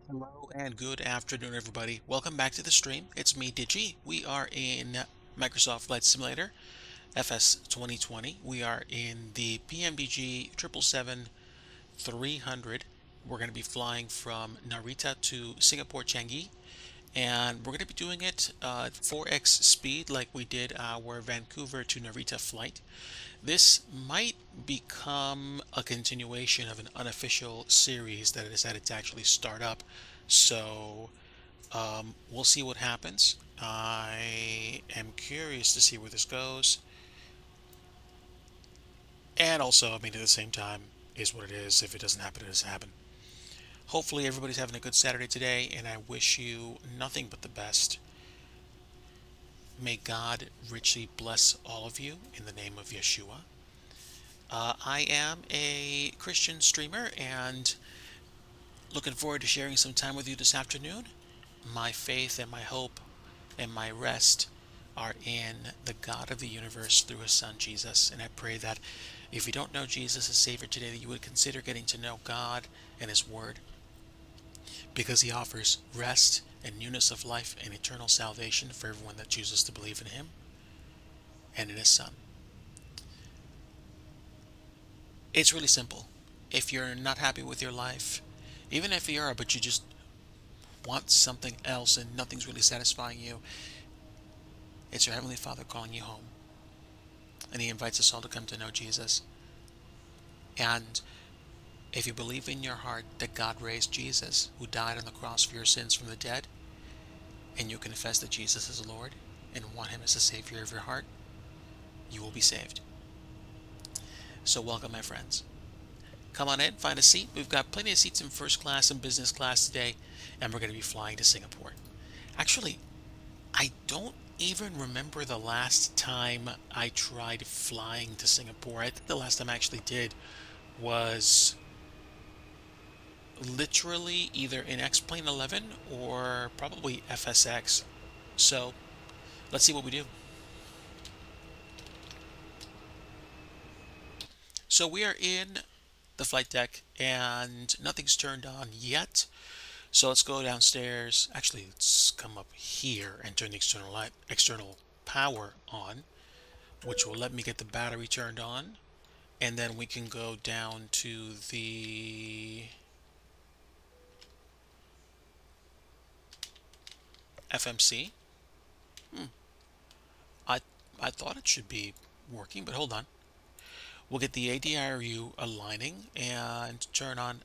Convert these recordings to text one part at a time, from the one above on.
Hello and good afternoon, everybody. Welcome back to the stream. It's me, DIGI. We are in Microsoft Flight Simulator FS 2020. We are in the PMBG 777-300. We're going to be flying from Narita to Singapore Changi, and we're going to be doing it 4x speed like we did our Vancouver to Narita flight. This might become a continuation of an unofficial series that I decided to actually start up. So we'll see what happens. I am curious to see where this goes. And also, I mean, at the same time, is what it is. If it doesn't happen, it doesn't happen. Hopefully, everybody's having a good Saturday today, and I wish you nothing but the best. May God richly bless all of you in the name of Yeshua. I am a Christian streamer and looking forward to sharing some time with you this afternoon. My faith and my hope and my rest are in the God of the universe through his son Jesus. And I pray that if you don't know Jesus as Savior today, that you would consider getting to know God and his word, because he offers rest and newness of life and eternal salvation for everyone that chooses to believe in him and in his son. It's really simple. If you're not happy with your life, even if you are, but you just want something else and nothing's really satisfying you, it's your Heavenly Father calling you home. And he invites us all to come to know Jesus. And if you believe in your heart that God raised Jesus, who died on the cross for your sins, from the dead, and you confess that Jesus is Lord and want him as the Savior of your heart, you will be saved. So welcome, my friends. Come on in, find a seat. We've got plenty of seats in first class and business class today, and we're going to be flying to Singapore. Actually, I don't even remember the last time I tried flying to Singapore. I think the last time I actually did was literally either in X-Plane 11 or probably FSX. So let's see what we do. So we are in the flight deck and nothing's turned on yet. So let's go downstairs. Actually, let's come up here and turn the external power on, which will let me get the battery turned on. And then we can go down to the FMC. Hmm. I I thought it should be working, but hold on. We'll get the ADRU aligning and turn on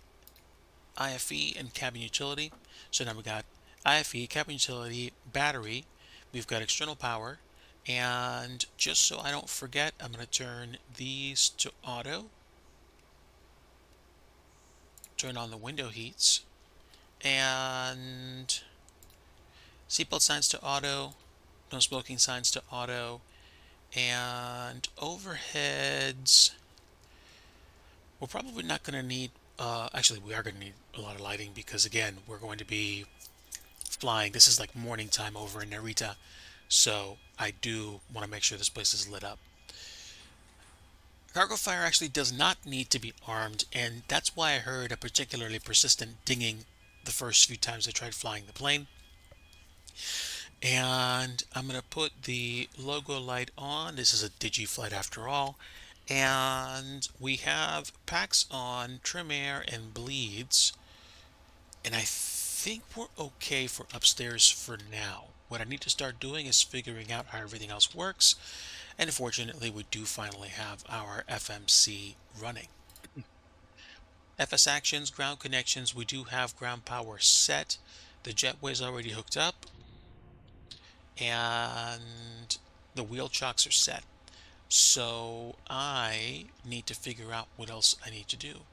IFE and cabin utility. So now we got IFE, cabin utility, battery. We've got external power. And just so I don't forget, I'm going to turn these to auto. Turn on the window heats. And seatbelt signs to auto. No smoking signs to auto. And overheads, we're probably not going to need, actually we are going to need a lot of lighting, because again, we're going to be flying. This is like morning time over in Narita, so I do want to make sure this place is lit up. Cargo fire actually does not need to be armed, and that's why I heard a particularly persistent dinging the first few times I tried flying the plane. And I'm going to put the logo light on. This is a Digi flight after all. And we have packs on, trim air, and bleeds. And I think we're okay for upstairs for now. What I need to start doing is figuring out how everything else works. And fortunately, we do finally have our FMC running. FS actions, ground connections, we do have ground power set. The jetway is already hooked up. And the wheel chocks are set. So I need to figure out what else I need to do.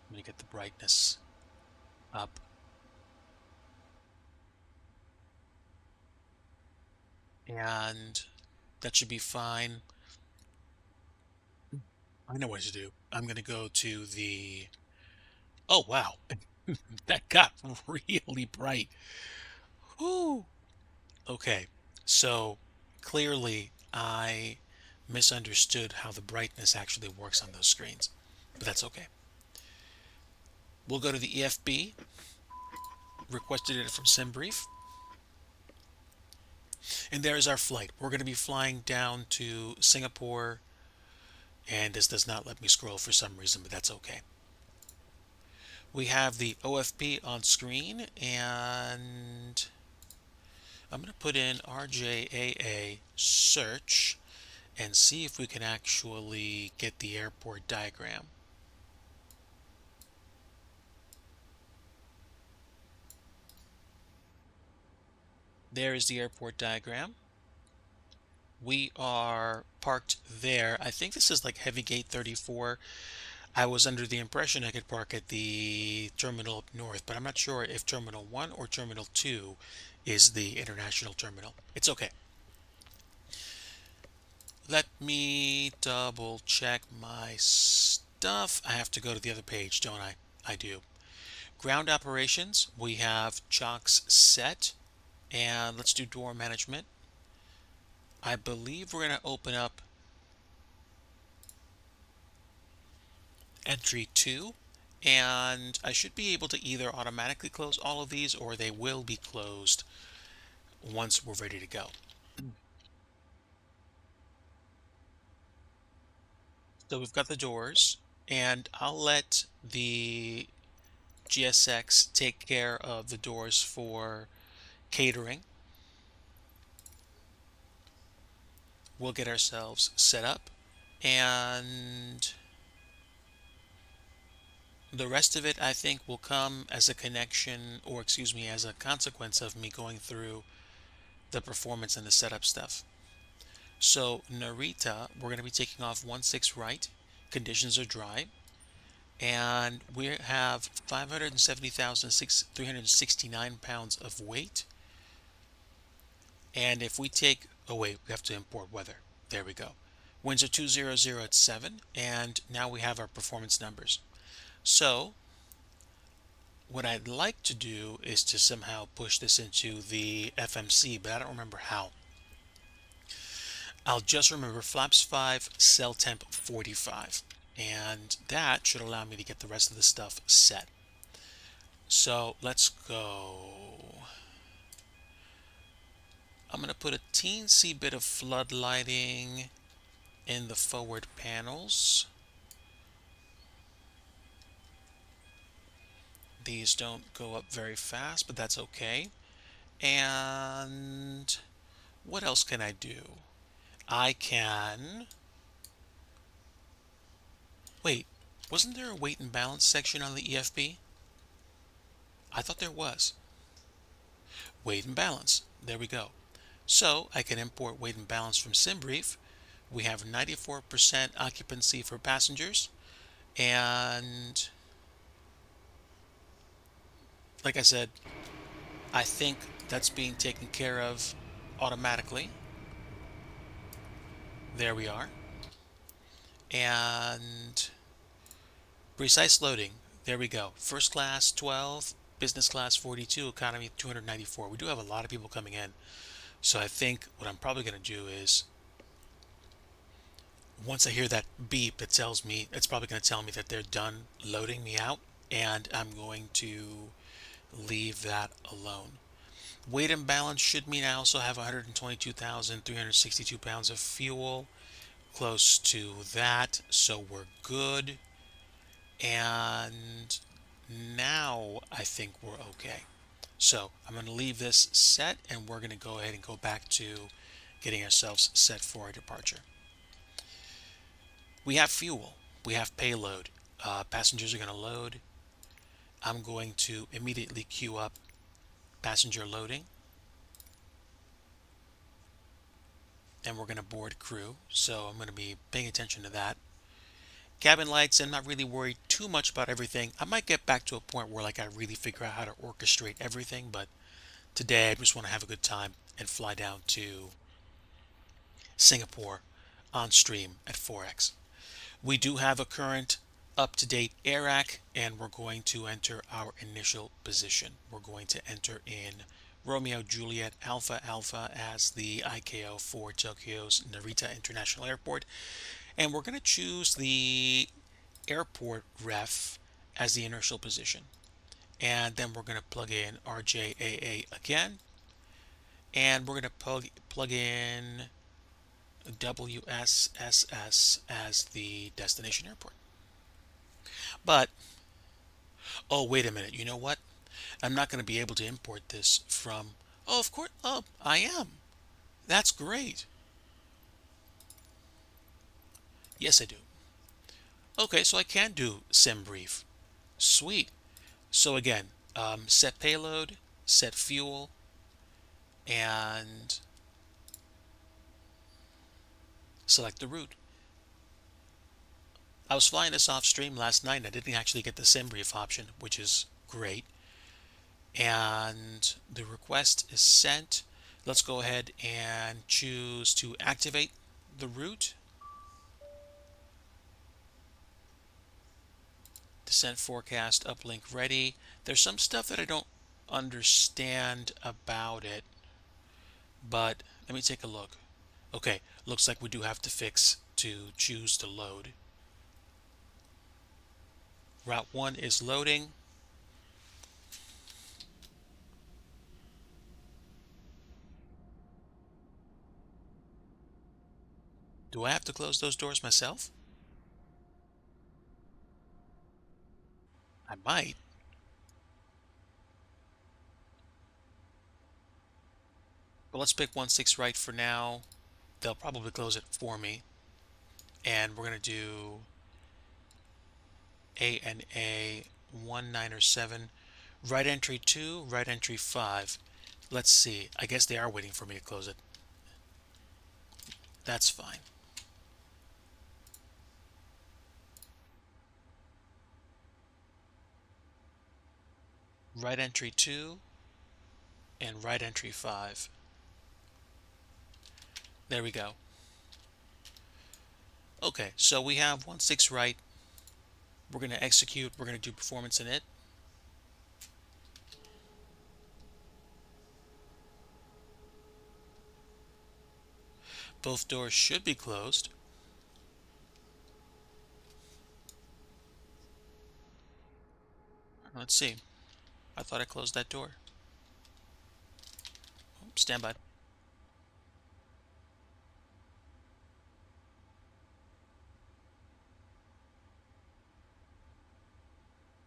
Let me get the brightness up. And that should be fine. I know what to do. I'm going to go to the... Oh, wow. That got really bright. Whew. Okay. So clearly I misunderstood how the brightness actually works on those screens. But that's okay. We'll go to the EFB, requested it from SimBrief, and there's our flight. We're going to be flying down to Singapore, and this does not let me scroll for some reason, but that's okay. We have the OFP on screen, and I'm going to put in RJAA search and see if we can actually get the airport diagram. There is the airport diagram. We are parked there. I think this is like Heavy Gate 34. I was under the impression I could park at the terminal up north, but I'm not sure if Terminal 1 or Terminal 2 is the international terminal. It's okay. Let me double check my stuff. I have to go to the other page, don't I? I do. Ground operations, we have chocks set, and let's do door management. I believe we're going to open up entry 2, and I should be able to either automatically close all of these or they will be closed once we're ready to go. So we've got the doors, and I'll let the GSX take care of the doors for catering. We'll get ourselves set up, and the rest of it I think will come as a connection, or excuse me, as a consequence of me going through the performance and the setup stuff. So Narita, we're going to be taking off 16 right. Conditions are dry. And we have 570,369 pounds of weight. And if we take, oh wait, we have to import weather. There we go. Winds are 200 at 7. And now we have our performance numbers. So what I'd like to do is to somehow push this into the FMC, but I don't remember how. I'll just remember flaps 5, cell temp 45, and that should allow me to get the rest of the stuff set. So let's go. I'm going to put a teensy bit of flood lighting in the forward panels. These don't go up very fast, but that's okay. And what else can I do? I can... Wait, wasn't there a weight and balance section on the EFB? I thought there was. Weight and balance. There we go. So I can import weight and balance from SimBrief. We have 94% occupancy for passengers. And like I said, I think that's being taken care of automatically. There we are. And precise loading. There we go. First class 12, business class 42, economy 294. We do have a lot of people coming in. So I think what I'm probably going to do is, once I hear that beep that tells me, it's probably going to tell me that they're done loading me out, and I'm going to leave that alone. Weight and balance should mean I also have 122,362 pounds of fuel, close to that, so we're good. And now I think we're okay. So I'm going to leave this set, and we're going to go ahead and go back to getting ourselves set for our departure. We have fuel. We have payload. Passengers are going to load. I'm going to immediately queue up passenger loading. And we're going to board crew. So I'm going to be paying attention to that. Cabin lights, I'm not really worried too much about everything. I might get back to a point where like I really figure out how to orchestrate everything, but today I just want to have a good time and fly down to Singapore on stream at 4X. We do have a current up-to-date AIRAC, and we're going to enter our initial position. We're going to enter in Romeo Juliet Alpha Alpha as the ICAO for Tokyo's Narita International Airport, and we're going to choose the airport ref as the inertial position. And then we're going to plug in RJAA again. And we're going to plug in WSSS as the destination airport. But, oh, wait a minute. You know what? I'm not going to be able to import this from. Oh, of course. Oh, I am. That's great. Yes, I do. Okay, so I can do SimBrief. Sweet. So again, set payload, set fuel, and select the route. I was flying this off stream last night and I didn't actually get the SimBrief option, which is great. And the request is sent. Let's go ahead and choose to activate the route. Descent forecast, uplink ready. There's some stuff that I don't understand about it, but let me take a look. Okay, looks like we do have to fix to choose to load. Route 1 is loading. Do I have to close those doors myself? I might. But let's pick 1-6 right for now. They'll probably close it for me. And we're going to do ANA 1907. Right entry 2, right entry 5. Let's see. I guess they are waiting for me to close it. That's fine. Right entry 2 and right entry 5. There we go. Okay, so we have 1-6 right. We're going to execute. We're going to do performance init. Both doors should be closed. Let's see. I thought I closed that door. Oh, stand by.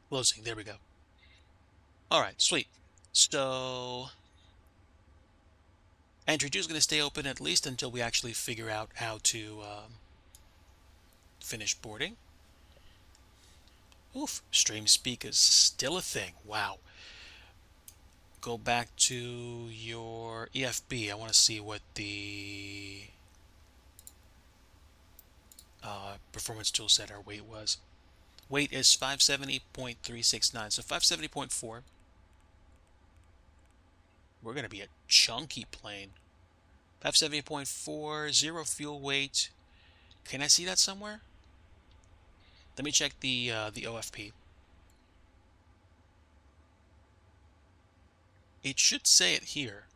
Closing. There we go. All right, sweet. So entry 2 is going to stay open at least until we actually figure out how to finish boarding. Oof, stream speak is still a thing. Wow. Go back to your EFB. I want to see what the performance tool said our weight was. Weight is 570.369, so 570.4. We're going to be a chunky plane. 570.4, zero fuel weight. Can I see that somewhere? Let me check the OFP. It should say it here.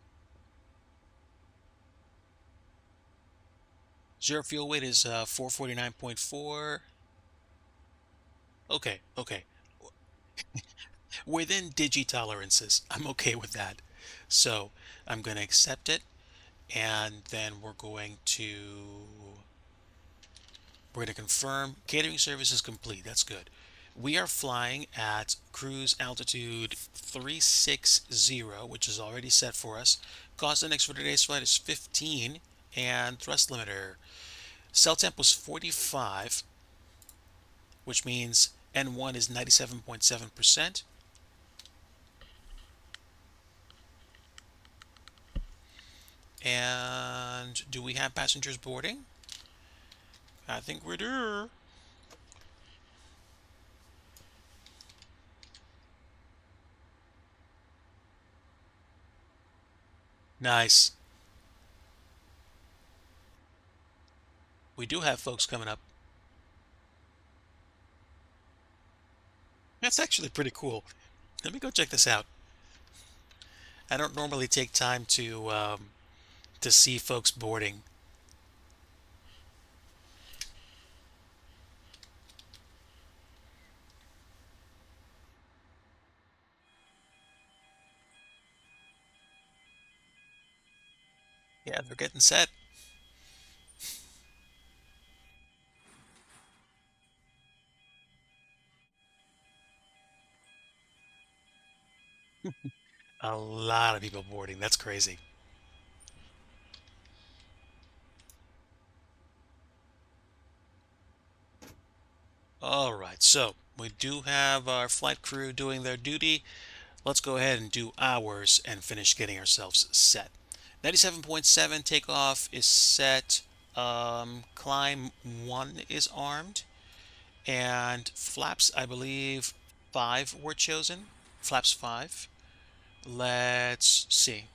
Zero fuel weight is 449.4. Okay, okay. Within DIGI tolerances. I'm okay with that. So I'm going to accept it, and then we're going to confirm catering service is complete. That's good. We are flying at cruise altitude 360, which is already set for us. Cost index for today's flight is 15, and thrust limiter. Cell temp was 45, which means N1 is 97.7%. And do we have passengers boarding? I think we do. Nice. We do have folks coming up. That's actually pretty cool. Let me go check this out. I don't normally take time to see folks boarding. Yeah, they're getting set. A lot of people boarding. That's crazy. All right, so we do have our flight crew doing their duty. Let's go ahead and do ours and finish getting ourselves set. 97.7 takeoff is set. Climb 1 is armed. And flaps, I believe 5 were chosen. Flaps 5. Let's see.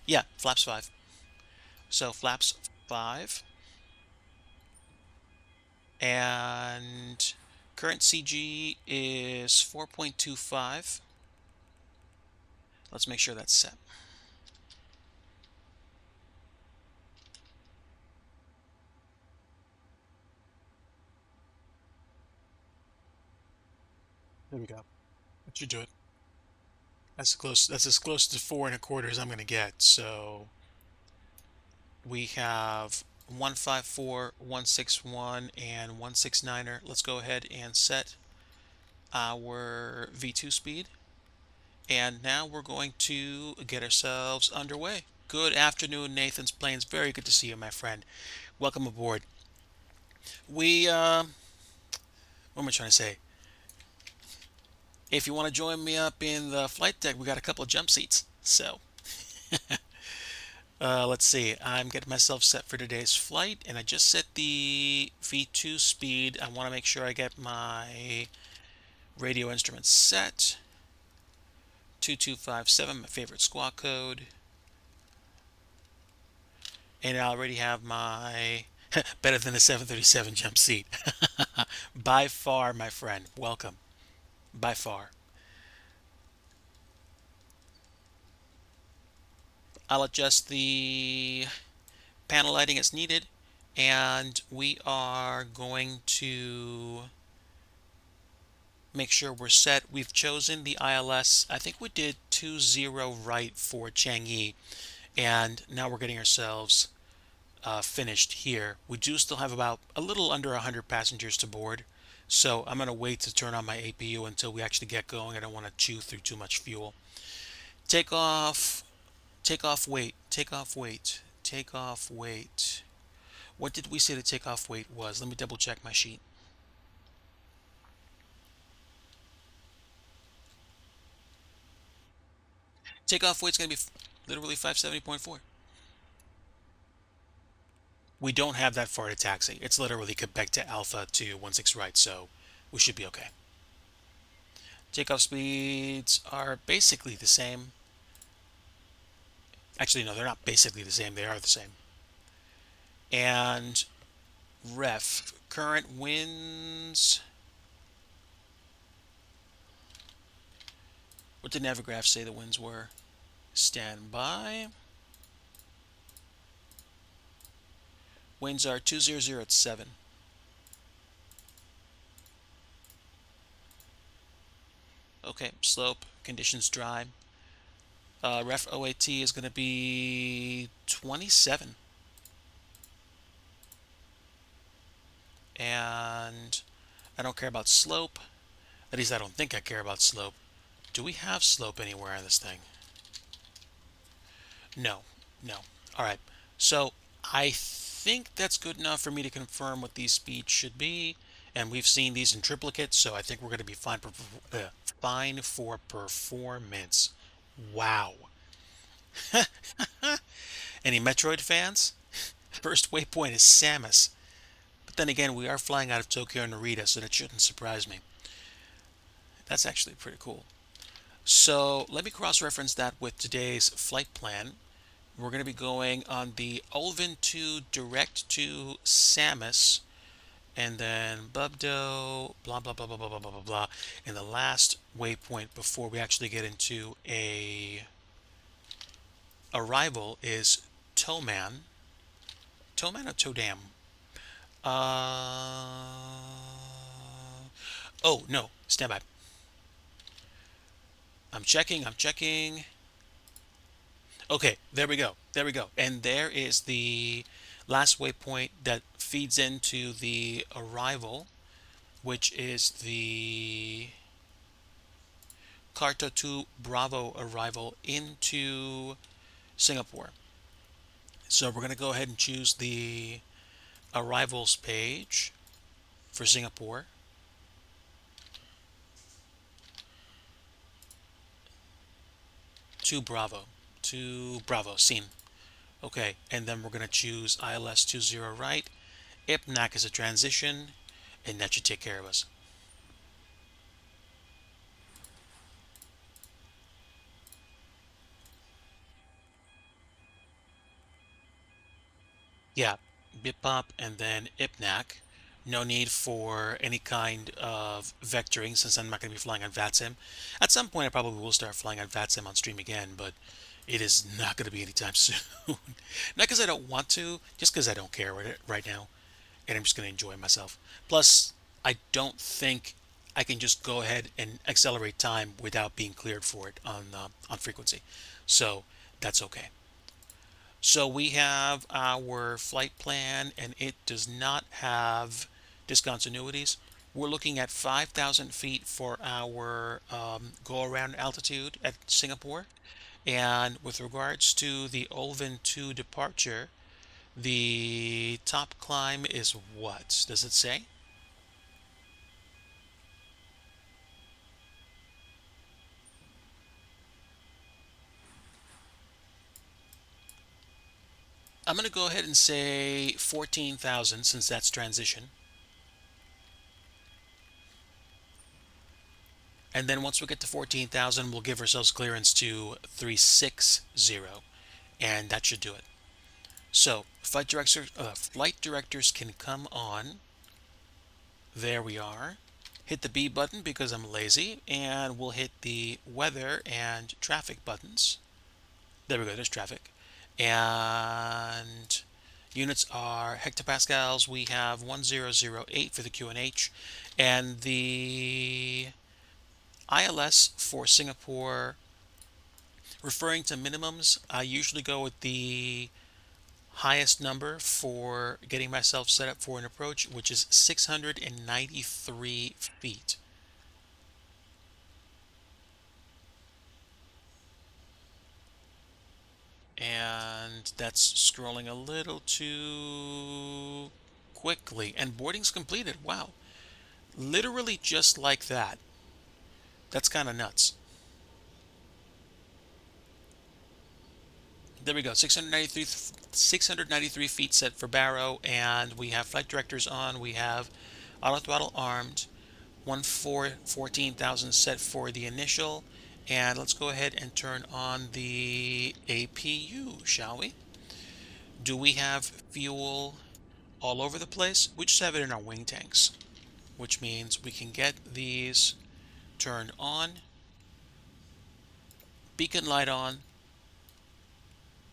Yeah, flaps 5. So flaps 5. And current CG is 4.25. Let's make sure that's set. There we go. That should do it. That's close. That's as close to 4 1/4 as I'm going to get. So we have 154, 161, and 169er. Let's go ahead and set our V2 speed. And now we're going to get ourselves underway. Good afternoon, Nathan's Plains. Very good to see you, my friend. Welcome aboard. What am I trying to say? If you want to join me up in the flight deck, we got a couple of jump seats. So, let's see. I'm getting myself set for today's flight, and I just set the V2 speed. I want to make sure I get my radio instruments set. 2257, my favorite squawk code. And I already have my better than the 737 jump seat. By far, my friend. Welcome. By far. I'll adjust the panel lighting as needed, and we are going to make sure we're set. We've chosen the ILS. I think we did 20 right for Changi, and now we're getting ourselves finished here. We do still have about a little under 100 passengers to board, so I'm going to wait to turn on my APU until we actually get going. I don't want to chew through too much fuel. Take off, take off weight, take off weight, take off weight. What did we say the takeoff weight was? Let me double check my sheet. Takeoff weight's going to be literally 570.4. We don't have that far to taxi. It's literally Quebec to Alpha to 16 right, so we should be okay. Takeoff speeds are basically the same. Actually, no, they're not basically the same. They are the same. And ref, current winds. What did Navigraph say the winds were? Stand by. Winds are 200 at 7. Okay, slope, conditions dry. Ref OAT is going to be 27. And I don't care about slope. At least I don't think I care about slope. Do we have slope anywhere on this thing? No, no. All right. So I think that's good enough for me to confirm what these speeds should be. And we've seen these in triplicate, so I think we're going to be fine for performance. Wow. Any Metroid fans? First waypoint is Samus. But then again, we are flying out of Tokyo Narita, so that shouldn't surprise me. That's actually pretty cool. So let me cross-reference that with today's flight plan. We're going to be going on the Ulvin 2 direct to Samus, and then Bubdo, blah, blah, blah, blah, blah, blah, blah, blah, blah. And the last waypoint before we actually get into a arrival is Toman. Toman or Todam? Oh, no, stand by. I'm checking. Okay, there we go. There we go. And there is the last waypoint that feeds into the arrival, which is the Carto 2 Bravo arrival into Singapore. So we're going to go ahead and choose the arrivals page for Singapore to Bravo. To Bravo, scene. Okay, and then we're going to choose ILS 20 right. IPNAC is a transition, and that should take care of us. Yeah, BitPop and then IPNAC. No need for any kind of vectoring since I'm not going to be flying on VATSIM. At some point, I probably will start flying on VATSIM on stream again, but it is not going to be anytime soon. Not because I don't want to, just because I don't care right now, and I'm just going to enjoy myself. Plus, I don't think I can just go ahead and accelerate time without being cleared for it on frequency, so that's okay. So we have our flight plan, and it does not have discontinuities. We're looking at 5,000 feet for our go around altitude at Singapore. And with regards to the Olvin 2 departure, the top climb is what? Does it say? I'm going to go ahead and say 14,000 since that's transition. And then once we get to 14,000, we'll give ourselves clearance to 360, and that should do it. So flight directors can come on. There we are. Hit the B button because I'm lazy, and we'll hit the weather and traffic buttons. There we go, there's traffic. And units are hectopascals. We have 1008 for the QNH, and the ILS for Singapore, referring to minimums, I usually go with the highest number for getting myself set up for an approach, which is 693 feet. And that's scrolling a little too quickly. And boarding's completed. Wow. Literally just like that. That's kind of nuts. There we go. 693 feet set for Barrow, and we have flight directors on. We have auto throttle armed. 14,000 set for the initial. And let's go ahead and turn on the APU, shall we? Do we have fuel all over the place? We just have it in our wing tanks, which means we can get these turned on, beacon light on,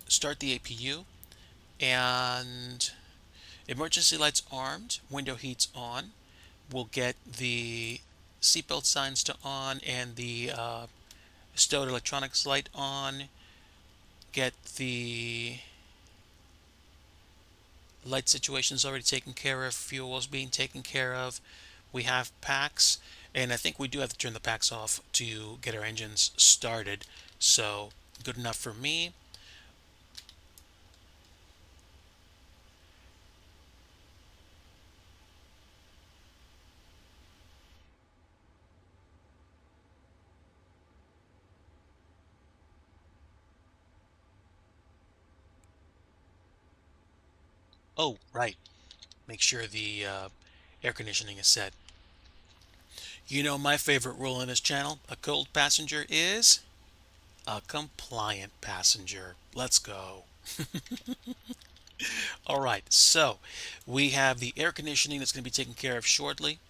start the APU, and emergency lights armed, window heats on. We'll get the seatbelt signs to on and the stowed electronics light on. Get the light situation's already taken care of. Fuel's being taken care of. We have packs, and I think we do have to turn the packs off to get our engines started. So good enough for me. Oh, right. Make sure the air conditioning is set. You know my favorite rule in this channel, a cold passenger is a compliant passenger. Let's go. All right, so we have the air conditioning that's going to be taken care of shortly.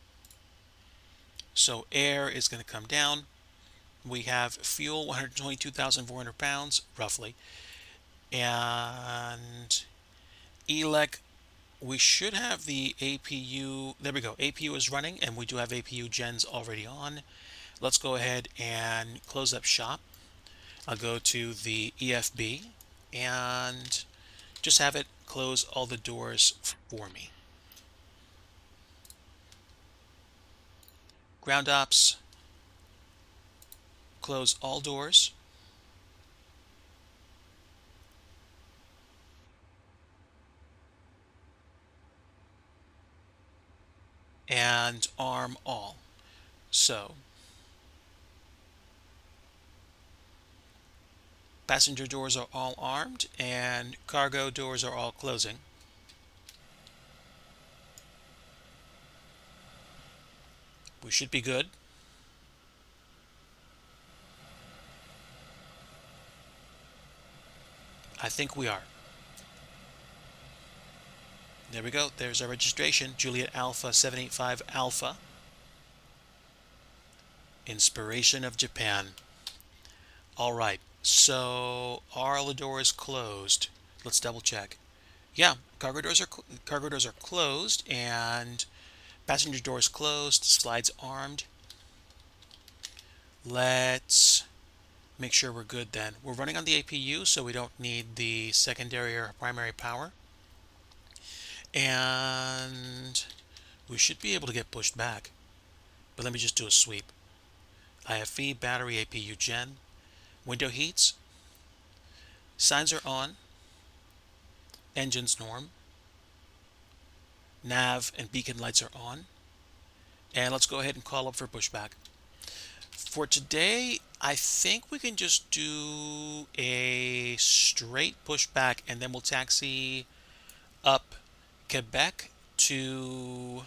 So air is going to come down. We have fuel, 122,400 pounds, roughly. And elec, we should have the APU. There we go. APU is running, and we do have APU gens already on. Let's go ahead and close up shop. I'll go to the EFB. and just have it close all the doors for me. Ground ops, close all doors, and arm all. So passenger doors are all armed and cargo doors are all closing. We should be good. I think we are. There we go. There's our registration. Juliet Alpha 785 Alpha. Inspiration of Japan. All right. So are all the doors closed? Let's double check. Yeah, cargo doors are closed and passenger doors closed. Slides armed. Let's make sure we're good then. We're running on the APU, so we don't need the secondary or primary power. And we should be able to get pushed back. But let me just do a sweep. IFE, battery, APU gen. Window heats. Signs are on. Engines norm. Nav and beacon lights are on. And let's go ahead and call up for pushback. For today, I think we can just do a straight pushback and then we'll taxi up Quebec to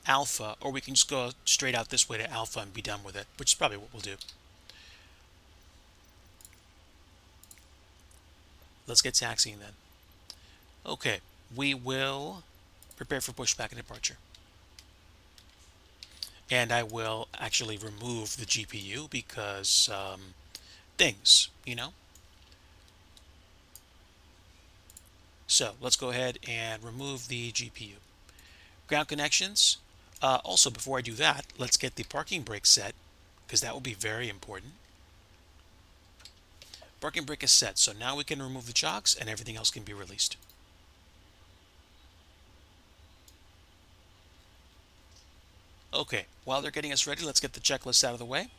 Alpha, or we can just go straight out this way to Alpha and be done with it, which is probably what we'll do. Let's get taxiing then. Okay, we will prepare for pushback and departure. And I will actually remove the GPU because things, you know? So let's go ahead and remove the GPU. Ground connections. Also, before I do that, let's get the parking brake set because that will be very important. Parking brake is set, so now we can remove the chocks and everything else can be released. Okay, while they're getting us ready, let's get the checklist out of the way.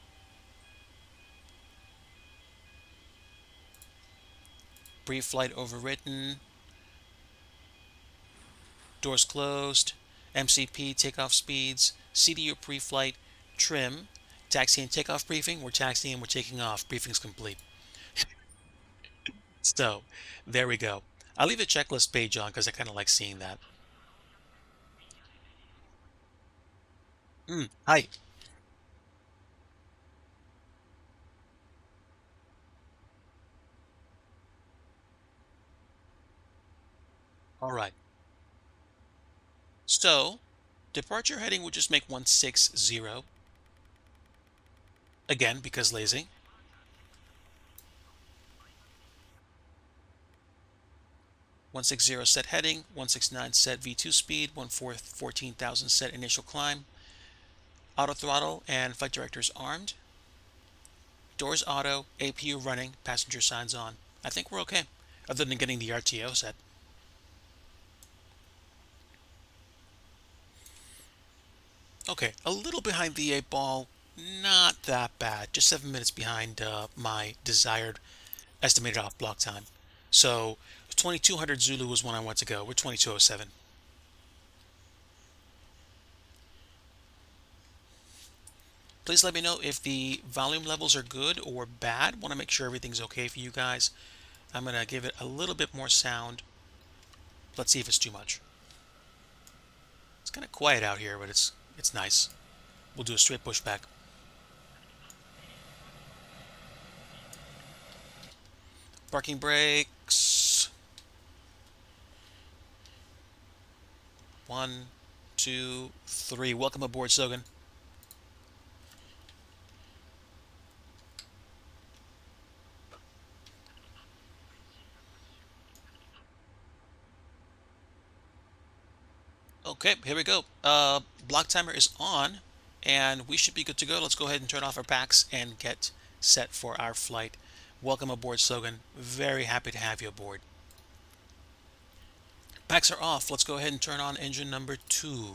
Pre-flight overwritten. Doors closed. MCP takeoff speeds. CDU pre-flight. Trim. Taxi and takeoff briefing. We're taxiing and we're taking off. Briefing's complete. So, there we go. I'll leave the checklist page on because I kind of like seeing that. Hi. All right. So, departure heading will just make 160. Again, because lazy. 160 set heading, 169 set V2 speed, 14,000 set initial climb. Auto throttle and flight directors armed. Doors auto, APU running, passenger signs on. I think we're okay, other than getting the RTO set. Okay, a little behind the 8 ball, not that bad. Just 7 minutes behind my desired estimated off block time. So 2200 Zulu was when I want to go. We're 2207. Please let me know if the volume levels are good or bad. Want to make sure everything's okay for you guys. I'm going to give it a little bit more sound. Let's see if it's too much. It's kind of quiet out here, but it's nice. We'll do a straight pushback. Parking brakes. 1, 2, 3. Welcome aboard, Sogan. Okay, here we go. Block timer is on, and we should be good to go. Let's go ahead and turn off our packs and get set for our flight. Welcome aboard, Slogan. Very happy to have you aboard. Packs are off. Let's go ahead and turn on engine number 2.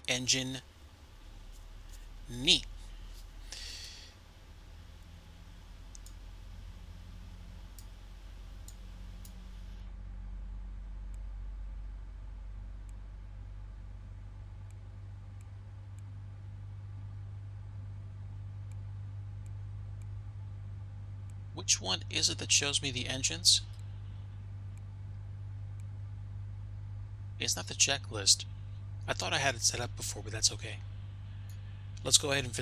Engine knee. Which one is it that shows me the engines? It's not the checklist. I thought I had it set up before, but that's okay. Let's go ahead and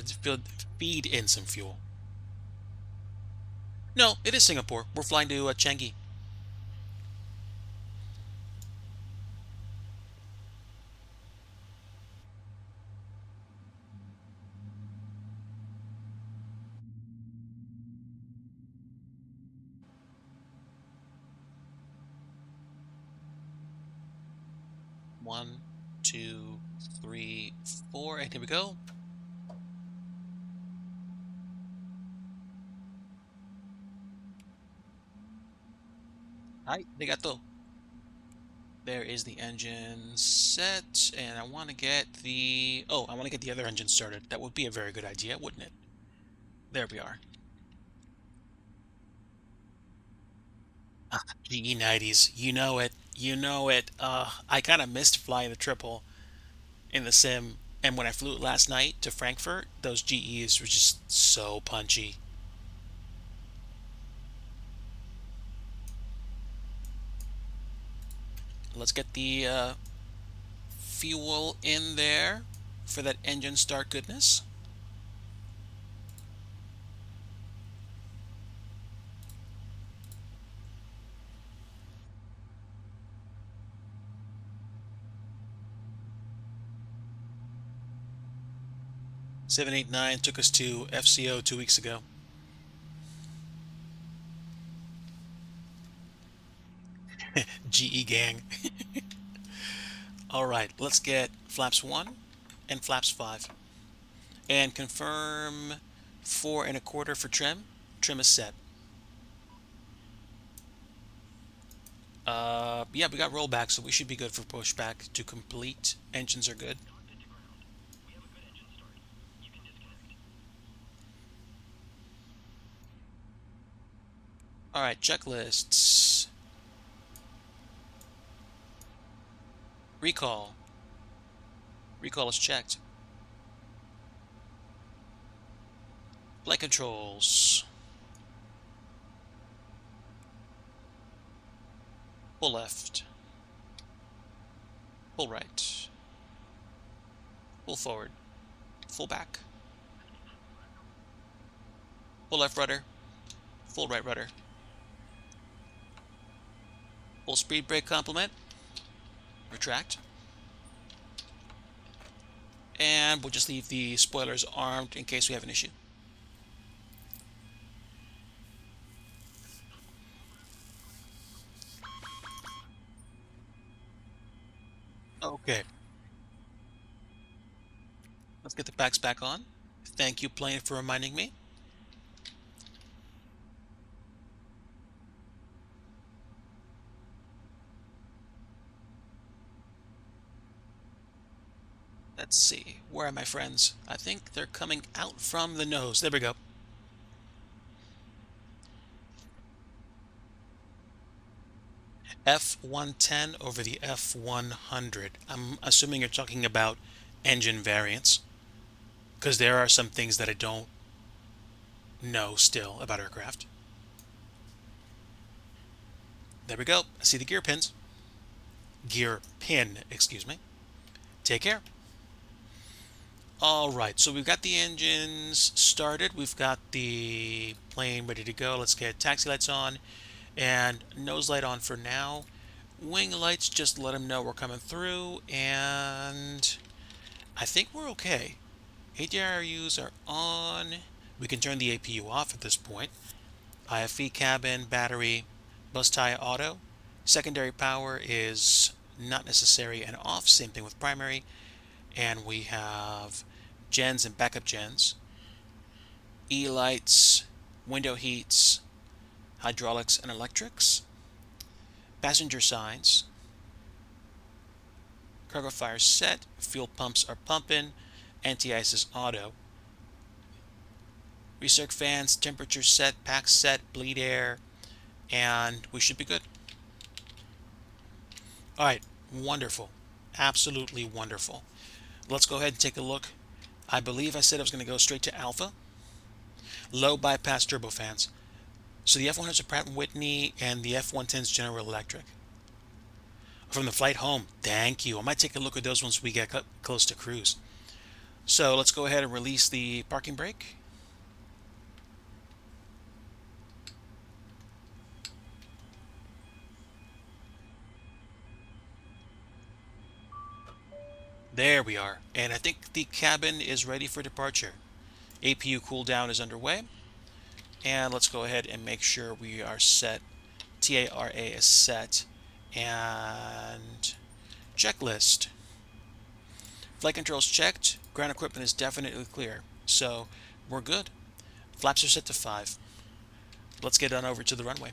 feed in some fuel. No, it is Singapore. We're flying to Changi. One, two, three, four, and here we go. Hi, arigato. There is the engine set, and I want to get the... Oh, I want to get the other engine started. That would be a very good idea, wouldn't it? There we are. GE90s, you know it. You know it. I kind of missed flying the triple in the sim, and when I flew it last night to Frankfurt, those GEs were just so punchy. Let's get the fuel in there for that engine start goodness. $789 took us to FCO 2 weeks ago. GE gang. All right, let's get flaps 1 and flaps 5. And confirm 4 1/4 for trim. Trim is set. Yeah, we got rollback, so we should be good for pushback to complete. Engines are good. All right, checklists. Recall. Recall is checked. Flight controls. Full left. Full right. Full forward. Full back. Full left rudder. Full right rudder. Full speed brake complement. Retract. And we'll just leave the spoilers armed in case we have an issue. Okay. Let's get the packs back on. Thank you, plane, for reminding me. Let's see. Where are my friends? I think they're coming out from the nose. There we go. F110 over the F100. I'm assuming you're talking about engine variants, because there are some things that I don't know still about aircraft. There we go. I see the gear pins. Gear pin, excuse me. Take care. All right, so we've got the engines started. We've got the plane ready to go. Let's get taxi lights on and nose light on for now. Wing lights, just let them know we're coming through, and I think we're okay. ADRUs are on. We can turn the APU off at this point. IFE cabin, battery, bus tie auto. Secondary power is not necessary and off. Same thing with primary. And we have gens and backup gens, E-lights, window heats, hydraulics and electrics, passenger signs, cargo fire set, fuel pumps are pumping, anti-ice is auto, recirc fans, temperature set, pack set, bleed air, and we should be good. All right, wonderful. Absolutely wonderful. Let's go ahead and take a look. I believe I said I was going to go straight to alpha. Low bypass turbofans. So the F100s are Pratt& Whitney and the F110's General Electric. From the flight home, thank you. I might take a look at those once we get close to cruise. So let's go ahead and release the parking brake. There we are. And I think the cabin is ready for departure. APU cool down is underway. And let's go ahead and make sure we are set. TARA is set. And checklist. Flight controls checked. Ground equipment is definitely clear. So we're good. Flaps are set to 5. Let's get on over to the runway.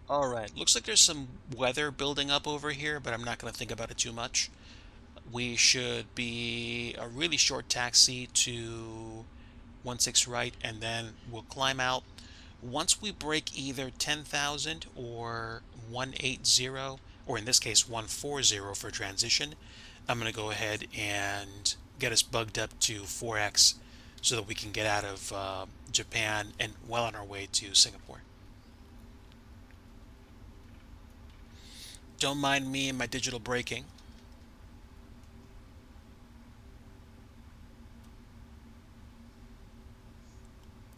All right, looks like there's some weather building up over here, but I'm not going to think about it too much. We should be a really short taxi to 16 right, and then we'll climb out. Once we break either 10,000 or 180, or in this case 140 for transition, I'm going to go ahead and get us bugged up to 4x so that we can get out of Japan and well on our way to Singapore. Don't mind me and my digital braking.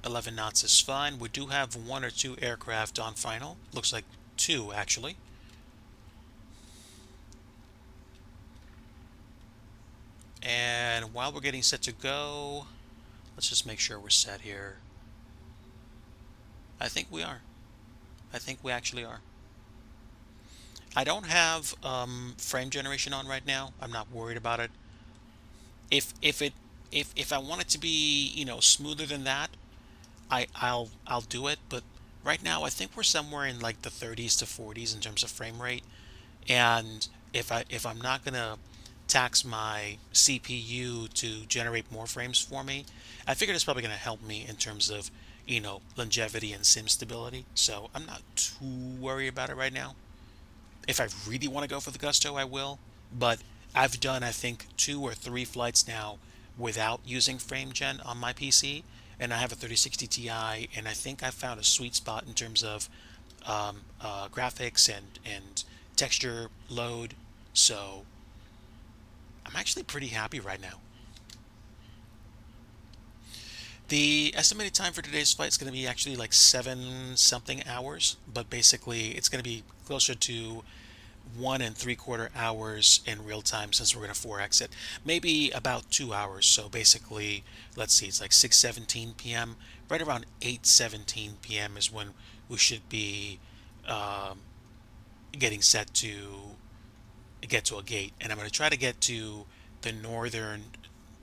"11 knots is fine. We do have 1 or 2 aircraft on final. Looks like 2, actually. And while we're getting set to go, let's just make sure we're set here. I think we are. I think we actually are. I don't have frame generation on right now. I'm not worried about it. If I want it to be, smoother than that, I'll do it. But right now, I think we're somewhere in like the 30s to 40s in terms of frame rate. And if I'm not gonna tax my CPU to generate more frames for me, I figured it's probably gonna help me in terms of longevity and sim stability. So I'm not too worried about it right now. If I really want to go for the gusto, I will. But I've done, I think, 2 or 3 flights now without using frame gen on my PC, and I have a 3060 Ti, and I think I found a sweet spot in terms of graphics and texture load. So I'm actually pretty happy right now. The estimated time for today's flight is going to be actually like 7 something hours, but basically it's going to be closer to 1 and 3/4 hours in real time since we're going to 4x it. Maybe about 2 hours. So basically, let's see, it's like 6:17 p.m. Right around 8:17 p.m. is when we should be um, getting set to get to a gate. And I'm going to try to get to the northern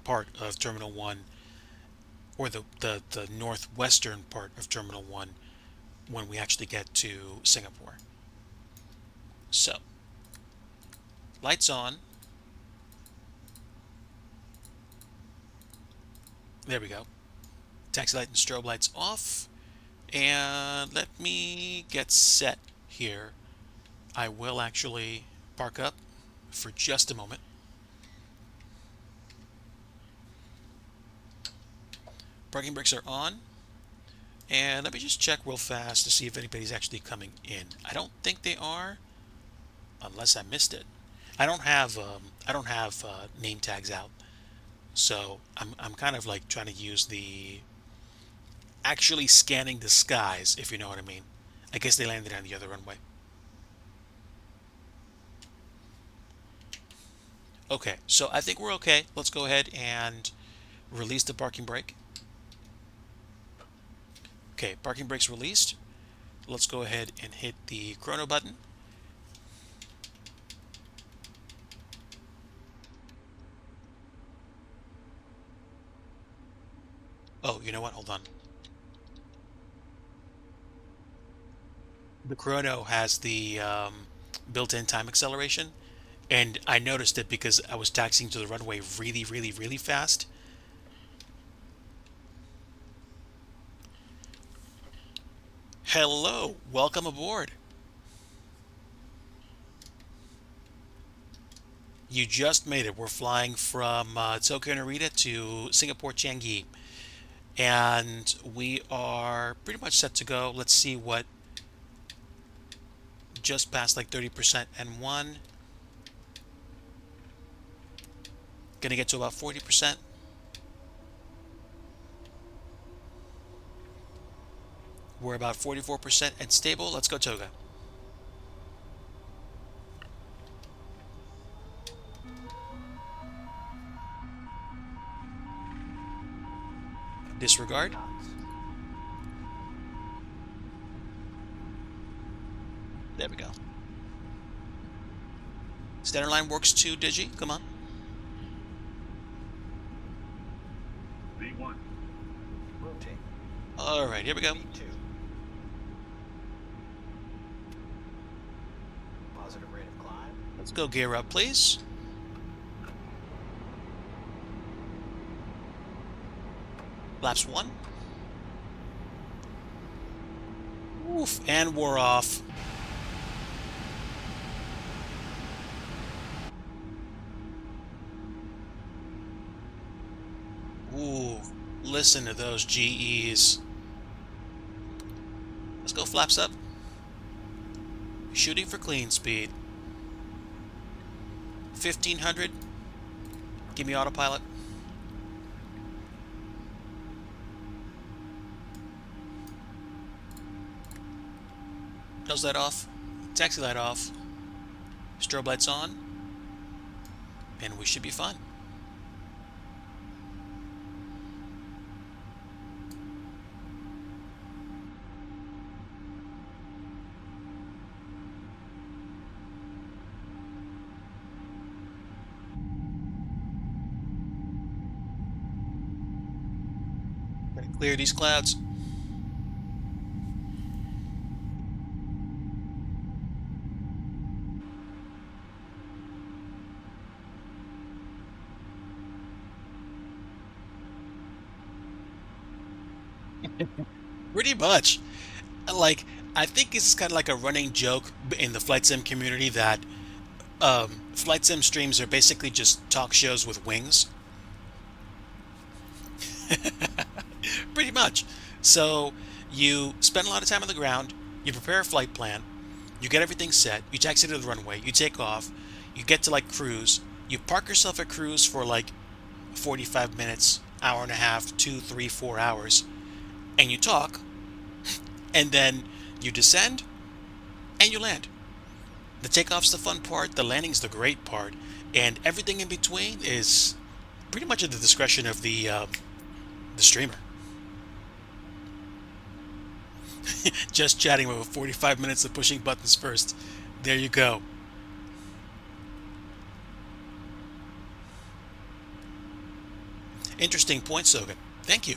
part of Terminal 1, or the northwestern part of Terminal 1 when we actually get to Singapore. So, lights on. There we go. Taxi light and strobe lights off. And let me get set here. I will actually park up for just a moment. Parking brakes are on. And let me just check real fast to see if anybody's actually coming in. I don't think they are, unless I missed it. I don't have name tags out, so I'm kind of like trying to use the actually scanning the skies, if you know what I mean. I guess they landed on the other runway. Okay, so I think we're okay. Let's go ahead and release the parking brake. Okay, parking brake's released. Let's go ahead and hit the chrono button. Oh, you know what? Hold on. The chrono has the built-in time acceleration, and I noticed it because I was taxiing to the runway really, really, really fast. Hello, welcome aboard. You just made it. We're flying from Tokyo Narita to Singapore Changi, and we are pretty much set to go. Let's see what just passed like 30% N1. Gonna get to about 40%. We're about 44% and stable. Let's go Toga. Disregard. There we go. Center line works too, Digi. Come on. V1. Rotate. All right, here we go. V2. Positive rate of climb. Let's go gear up, please. Laps 1. Oof, and we're off. Ooh, listen to those GEs. Let's go flaps up. Shooting for clean speed. 1500. Give me autopilot. Nose light off. Taxi light off. Strobe lights on. And we should be fine. Gonna clear these clouds. Pretty much. Like, I think this is kind of like a running joke in the flight sim community that flight sim streams are basically just talk shows with wings. Pretty much. So you spend a lot of time on the ground, you prepare a flight plan, you get everything set, you taxi to the runway, you take off, you get to like cruise, you park yourself at cruise for like 45 minutes, hour and a half, 2, 3, 4 hours, and you talk, and then you descend and you land. The takeoff's the fun part, the landing's the great part, and everything in between is pretty much at the discretion of the streamer. Just chatting with 45 minutes of pushing buttons first. There you go. Interesting point, Soga. Thank you.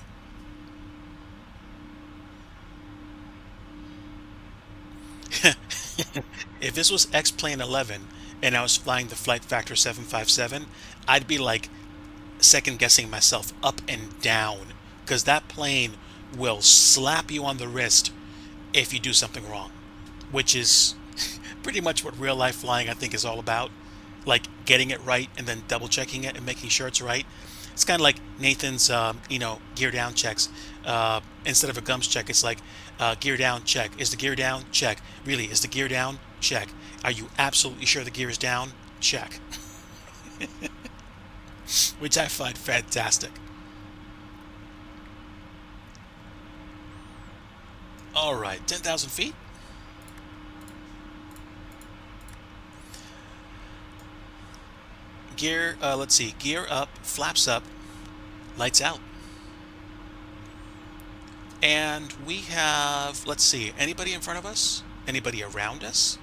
If this was X-Plane 11 and I was flying the Flight Factor 757, I'd be like second guessing myself up and down because that plane will slap you on the wrist if you do something wrong, which is pretty much what real life flying I think is all about. Like getting it right and then double checking it and making sure it's right. It's kind of like Nathan's, gear down checks. Instead of a gums check, it's like gear down check. Is the gear down? Check. Really, is the gear down? Check. Are you absolutely sure the gear is down? check, which I find fantastic. All right, 10,000 feet. Gear, let's see, gear up, flaps up, lights out. And we have, let's see, anybody in front of us? Anybody around us?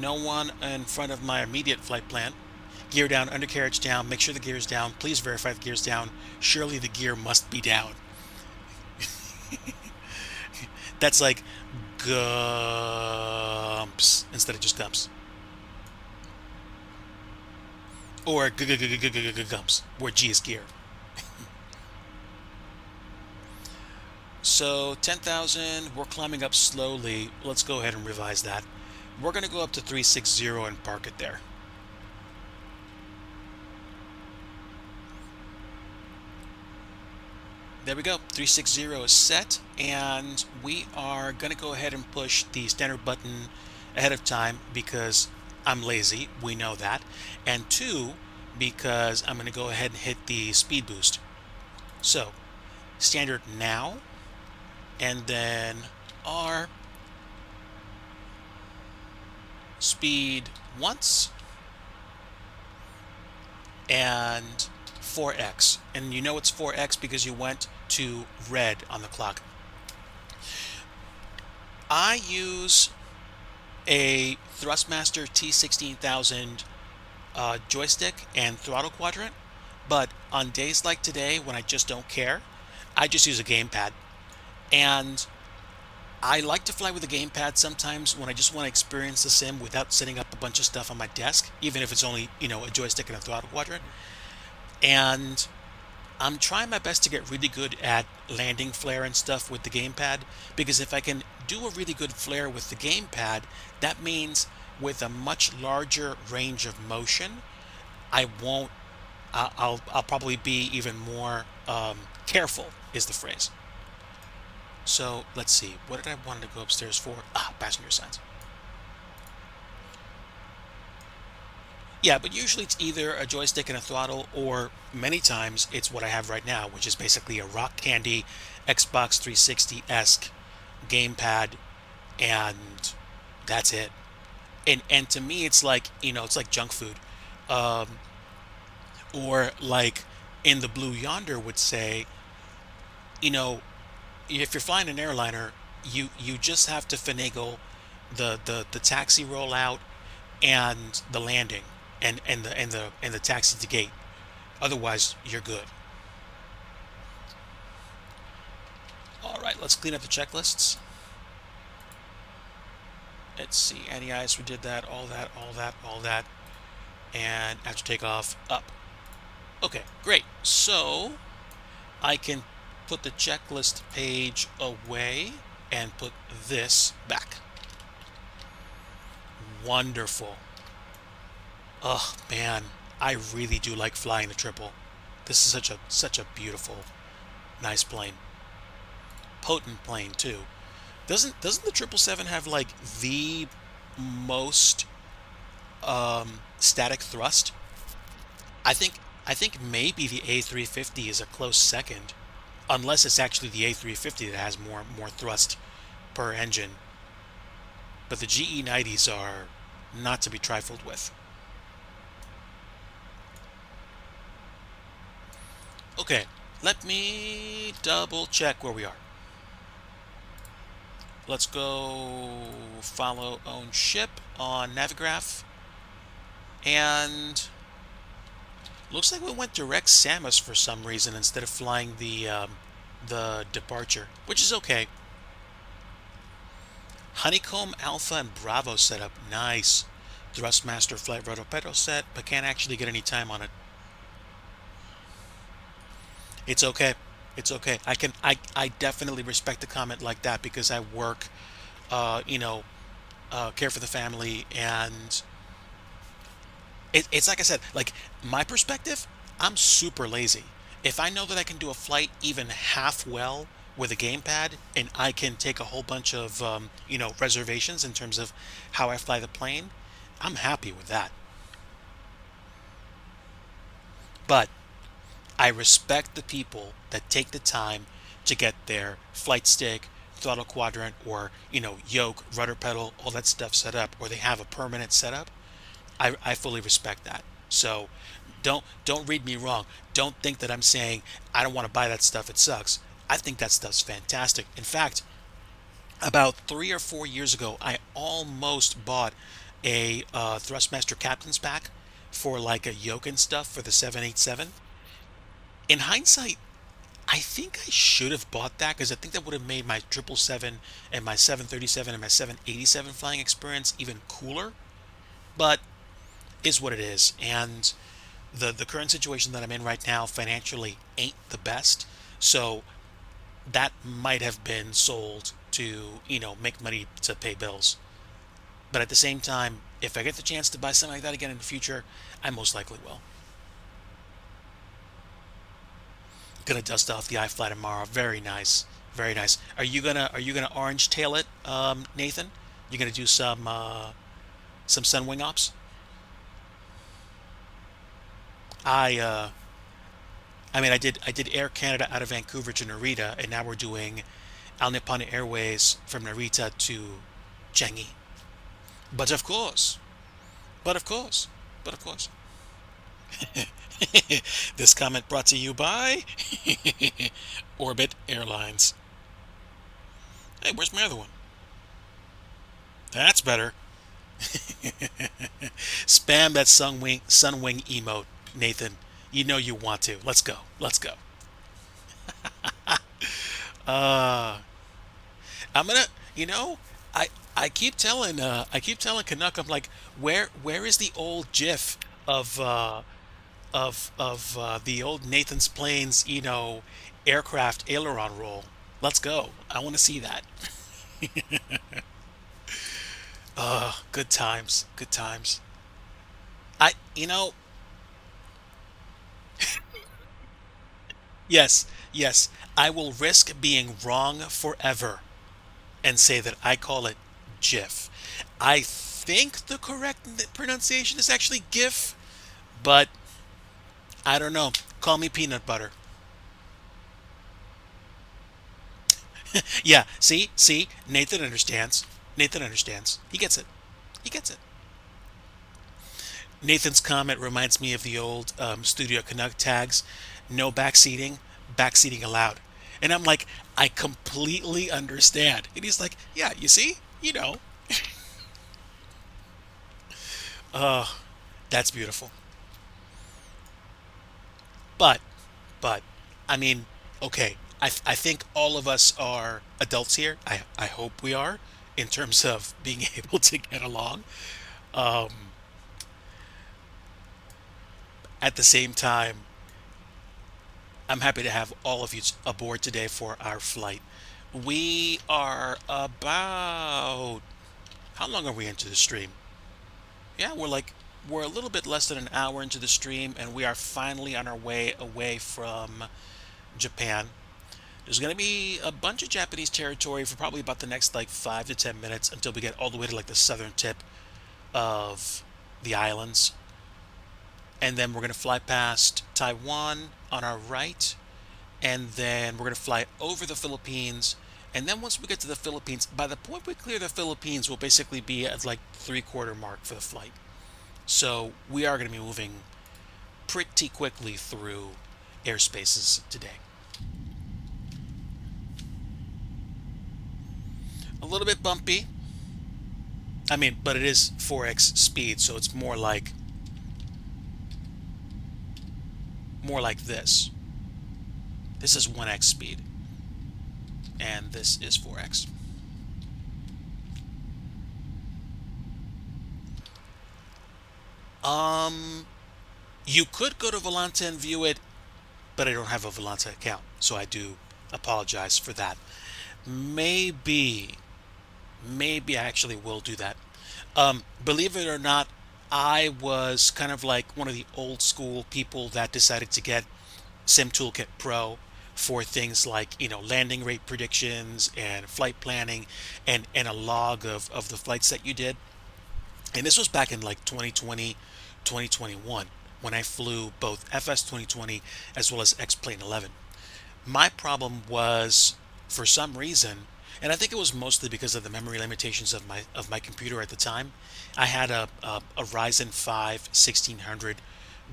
No one in front of my immediate flight plan. Gear down, undercarriage down, make sure the gear is down. Please verify the gear's down. Surely the gear must be down. That's like gumps instead of just gumps. Or gumps, where G is gear. So 10,000, we're climbing up slowly. Let's go ahead and revise that. We're going to go up to 360 and park it there. There we go. 360 is set, and we are going to go ahead and push the standard button ahead of time because I'm lazy. We know that. And two, because I'm going to go ahead and hit the speed boost. So, standard now, and then R, speed once, and 4x. And you know it's 4x because you went to red on the clock. I use a Thrustmaster T16000 joystick and throttle quadrant, but on days like today when I just don't care, I just use a gamepad. And I like to fly with a gamepad sometimes when I just want to experience the sim without setting up a bunch of stuff on my desk, even if it's only, a joystick and a throttle quadrant. And I'm trying my best to get really good at landing flare and stuff with the gamepad, because if I can do a really good flare with the gamepad, that means with a much larger range of motion, I won't. I'll probably be even more careful, is the phrase. So let's see. What did I want to go upstairs for? Passenger signs. Yeah, but usually it's either a joystick and a throttle, or many times it's what I have right now, which is basically a rock candy Xbox 360-esque gamepad, and that's it. And to me, it's like it's like junk food, um, or like in the Blue Yonder would say, you know, if you're flying an airliner, you just have to finagle the taxi rollout and the landing and the taxi to gate. Otherwise, you're good. All right, let's clean up the checklists. Let's see, anti-ice, we did that, all that, all that, all that. And after takeoff, up. Okay, great. So I can put the checklist page away and put this back. Wonderful. Oh man, I really do like flying the triple. This is such a beautiful, nice plane. Potent plane too. Doesn't the 777 have like the most static thrust? I think maybe the A350 is a close second, unless it's actually the A350 that has more thrust per engine. But the GE90s are not to be trifled with. Okay, let me double check where we are. Let's go follow own ship on Navigraph. And looks like we went direct Samus for some reason instead of flying the departure, which is okay. Honeycomb Alpha and Bravo setup, nice. Thrustmaster Flight Rotopedo set, but can't actually get any time on it. It's okay. It's okay. I definitely respect a comment like that because I work, care for the family, and it's like I said, like my perspective, I'm super lazy. If I know that I can do a flight even half well with a gamepad, and I can take a whole bunch of reservations in terms of how I fly the plane, I'm happy with that. But I respect the people that take the time to get their flight stick, throttle quadrant, or yoke, rudder pedal, all that stuff set up, or they have a permanent setup. I fully respect that. So don't read me wrong. Don't think that I'm saying I don't want to buy that stuff. It sucks. I think that stuff's fantastic. In fact, about 3 or 4 years ago, I almost bought a Thrustmaster Captain's Pack for like a yoke and stuff for the 787. In hindsight, I think I should have bought that because I think that would have made my 777 and my 737 and my 787 flying experience even cooler. But is what it is. And the current situation that I'm in right now financially ain't the best. So that might have been sold to, make money to pay bills. But at the same time, if I get the chance to buy something like that again in the future, I most likely will. Gonna dust off the iFly tomorrow. Very nice. Very nice. Are you gonna orange tail it, Nathan? You gonna do some Sunwing ops? I I mean I did Air Canada out of Vancouver to Narita, and now we're doing All Nippon Airways from Narita to Changi. But of course, but of course, but of course. This comment brought to you by Orbit Airlines. Hey, where's my other one? That's better. Spam that Sunwing emote, Nathan. You know you want to. Let's go. Let's go. Uh, I'm gonna. You know, I I keep telling Canuck. I'm like, where is the old GIF of the old Nathan's planes, aircraft aileron roll? Let's go. I want to see that. Good times. Good times. I, you know, yes, yes. I will risk being wrong forever and say that I call it GIF. I think the correct pronunciation is actually GIF, but I don't know. Call me peanut butter. Yeah, see, Nathan understands. Nathan understands. He gets it. He gets it. Nathan's comment reminds me of the old Studio Canuck tags. No backseating, backseating allowed. And I'm like, I completely understand. And he's like, yeah, you see? Uh, that's beautiful. But, but, I mean, okay, I think all of us are adults here. I hope we are in terms of being able to get along. Um, at the same time, I'm happy to have all of you aboard today for our flight. We are about, how long are we into the stream? Yeah, we're a little bit less than an hour into the stream, and we are finally on our way away from Japan. There's going to be a bunch of Japanese territory for probably about the next like 5 to 10 minutes until we get all the way to like the southern tip of the islands. And then we're going to fly past Taiwan on our right, and then we're going to fly over the Philippines. And then once we get to the Philippines, by the point we clear the Philippines, we'll basically be at like 3/4 mark for the flight. So we are going to be moving pretty quickly through airspaces today. A little bit bumpy. I mean, but it is 4x speed, so it's more like this. This is 1x speed, and this is 4x. Um, you could go to Volanta and view it, but I don't have a Volanta account, so I do apologize for that. Maybe, maybe I actually will do that. Believe it or not, I was kind of like one of the old school people that decided to get Sim Toolkit Pro for things like, landing rate predictions and flight planning and a log of the flights that you did. And this was back in like 2020, 2021. when I flew both FS 2020 as well as X Plane 11. My problem was, for some reason, and I think it was mostly because of the memory limitations of my computer at the time. I had a Ryzen 5 1600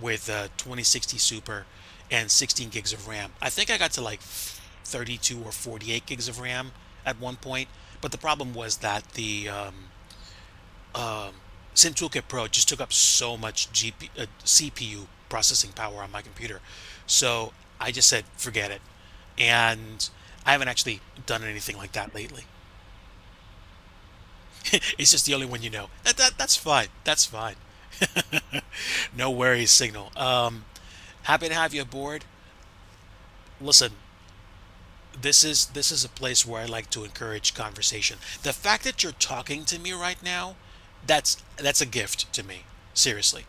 with 2060 Super and 16 gigs of RAM. I think I got to like 32 or 48 gigs of RAM at one point, but the problem was that the um, Sim Toolkit Pro just took up so much CPU processing power on my computer. So I just said, forget it. And I haven't actually done anything like that lately. It's just the only one you know. That's fine. That's fine. No worries, Signal. Happy to have you aboard. Listen, this is a place where I like to encourage conversation. The fact that you're talking to me right now, that's a gift to me. Seriously.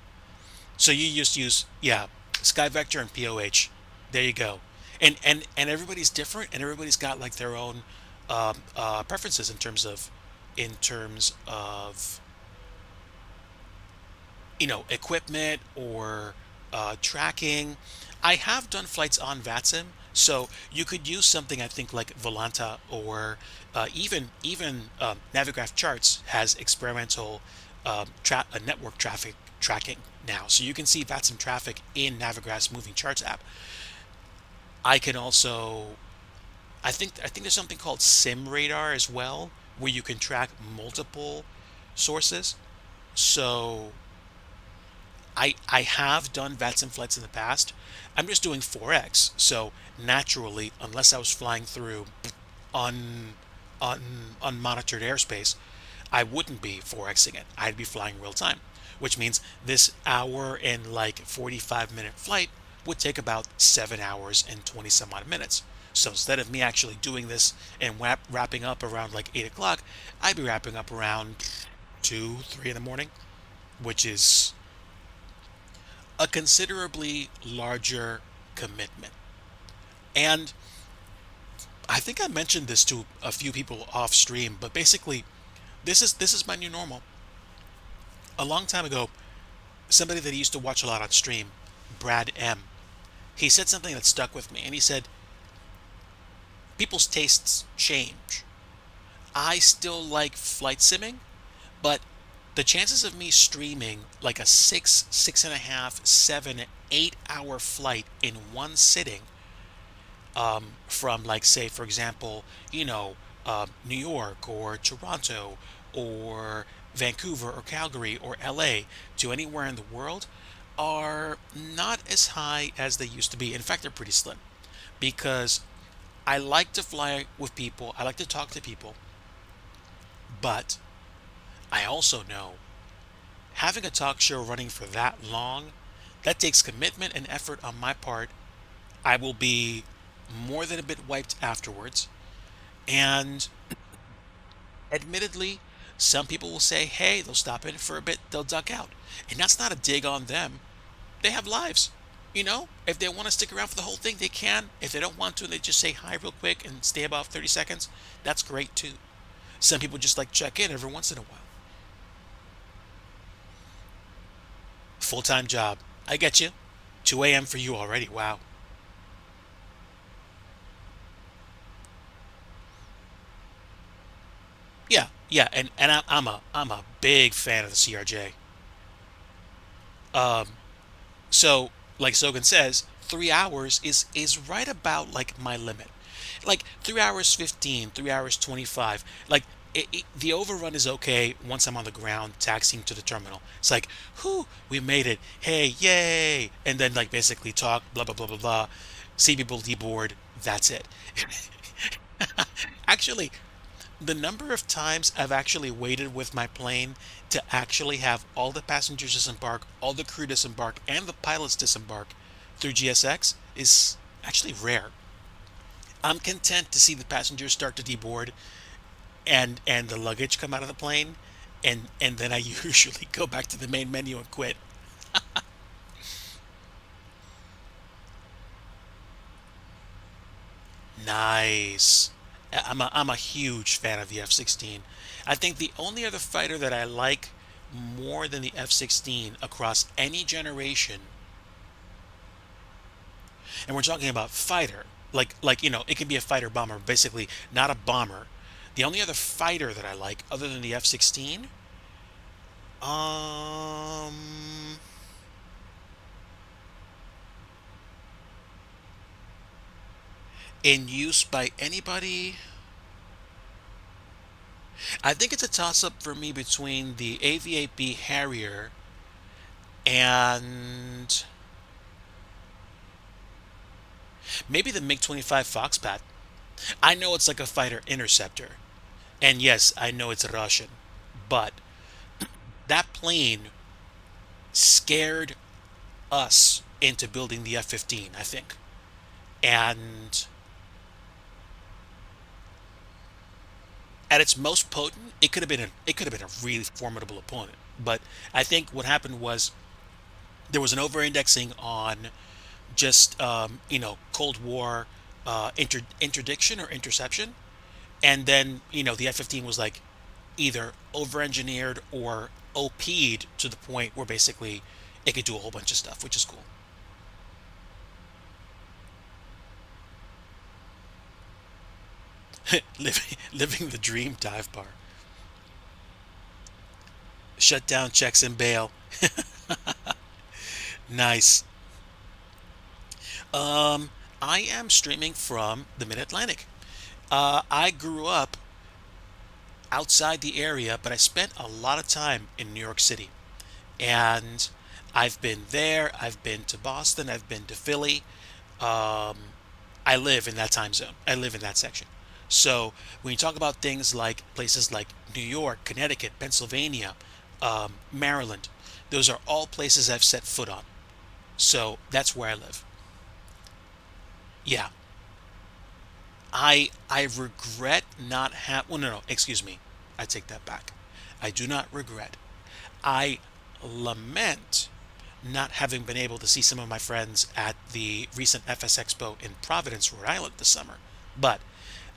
So you just use, yeah, Sky Vector and POH. There you go. And everybody's different, and everybody's got like their own preferences in terms of equipment or tracking. I have done flights on VATSIM, so you could use something I think like Volanta or even Navigraph Charts has experimental network traffic tracking now, so you can see VATSIM traffic in Navigraph's Moving Charts app. I can also I think there's something called Sim Radar as well, where you can track multiple sources. So I have done VATS and flights in the past. I'm just doing 4X. So naturally, unless I was flying through un, unmonitored airspace, I wouldn't be 4Xing it. I'd be flying real time, which means this hour and like 45-minute flight would take about 7 hours and 20 some odd minutes. So instead of me actually doing this and wrapping up around like 8 o'clock, I'd be wrapping up around 2, 3 in the morning, which is a considerably larger commitment. And I think I mentioned this to a few people off stream, but basically, this is my new normal. A long time ago, somebody that I used to watch a lot on stream, Brad M, he said something that stuck with me, and he said, people's tastes change. I still like flight simming, but the chances of me streaming like a 6.5, 7, 8 hour flight in one sitting, from like say for example, New York or Toronto or Vancouver or Calgary or LA to anywhere in the world are not as high as they used to be. In fact, they're pretty slim because I like to fly with people, I like to talk to people, but I also know having a talk show running for that long, that takes commitment and effort on my part. I will be more than a bit wiped afterwards. And admittedly, some people will say, hey, they'll stop in for a bit, they'll duck out. And that's not a dig on them. They have lives. If they want to stick around for the whole thing, they can. If they don't want to, they just say hi real quick and stay about 30 seconds. That's great too. Some people just like check in every once in a while. Full time job. I get you. 2 a.m. for you already. Wow. Yeah, yeah, and I'm a big fan of the CRJ. Um, so like Sogan says, 3 hours is right about like my limit. Like 3 hours 15, 3 hours 25. Like the overrun is okay once I'm on the ground taxiing to the terminal. It's like, whew, we made it. Hey, yay! And then like basically talk, blah blah blah blah blah. See people deboard. That's it. Actually, the number of times I've actually waited with my plane to actually have all the passengers disembark, all the crew disembark, and the pilots disembark through GSX is actually rare. I'm content to see the passengers start to deboard and the luggage come out of the plane, and then I usually go back to the main menu and quit. Nice. I'm a huge fan of the F-16. I think the only other fighter that I like more than the F-16 across any generation. And we're talking about fighter. It can be a fighter bomber, basically not a bomber. The only other fighter that I like other than the F-16, um in use by anybody, I think it's a toss up for me between the AV-8B Harrier and maybe the MiG-25 Foxbat. I know it's like a fighter interceptor. And yes, I know it's Russian, but that plane scared us into building the F-15, I think. And at its most potent, it could have been a really formidable opponent. But I think what happened was there was an over-indexing on just Cold War interdiction or interception, and then the F-15 was like either over-engineered or OP'd to the point where basically it could do a whole bunch of stuff, which is cool. Living the dream dive bar. Shut down, checks and bail. Nice. Um, I am streaming from the Mid Atlantic. I grew up outside the area, but I spent a lot of time in New York City. And I've been there, I've been to Boston, I've been to Philly. Um, I live in that time zone, I live in that section. So when you talk about things like places like New York, Connecticut, Pennsylvania, Maryland, those are all places I've set foot on. So that's where I live. Yeah, I regret not have. Well, no, excuse me. I take that back. I do not regret. I lament not having been able to see some of my friends at the recent FS Expo in Providence, Rhode Island this summer. But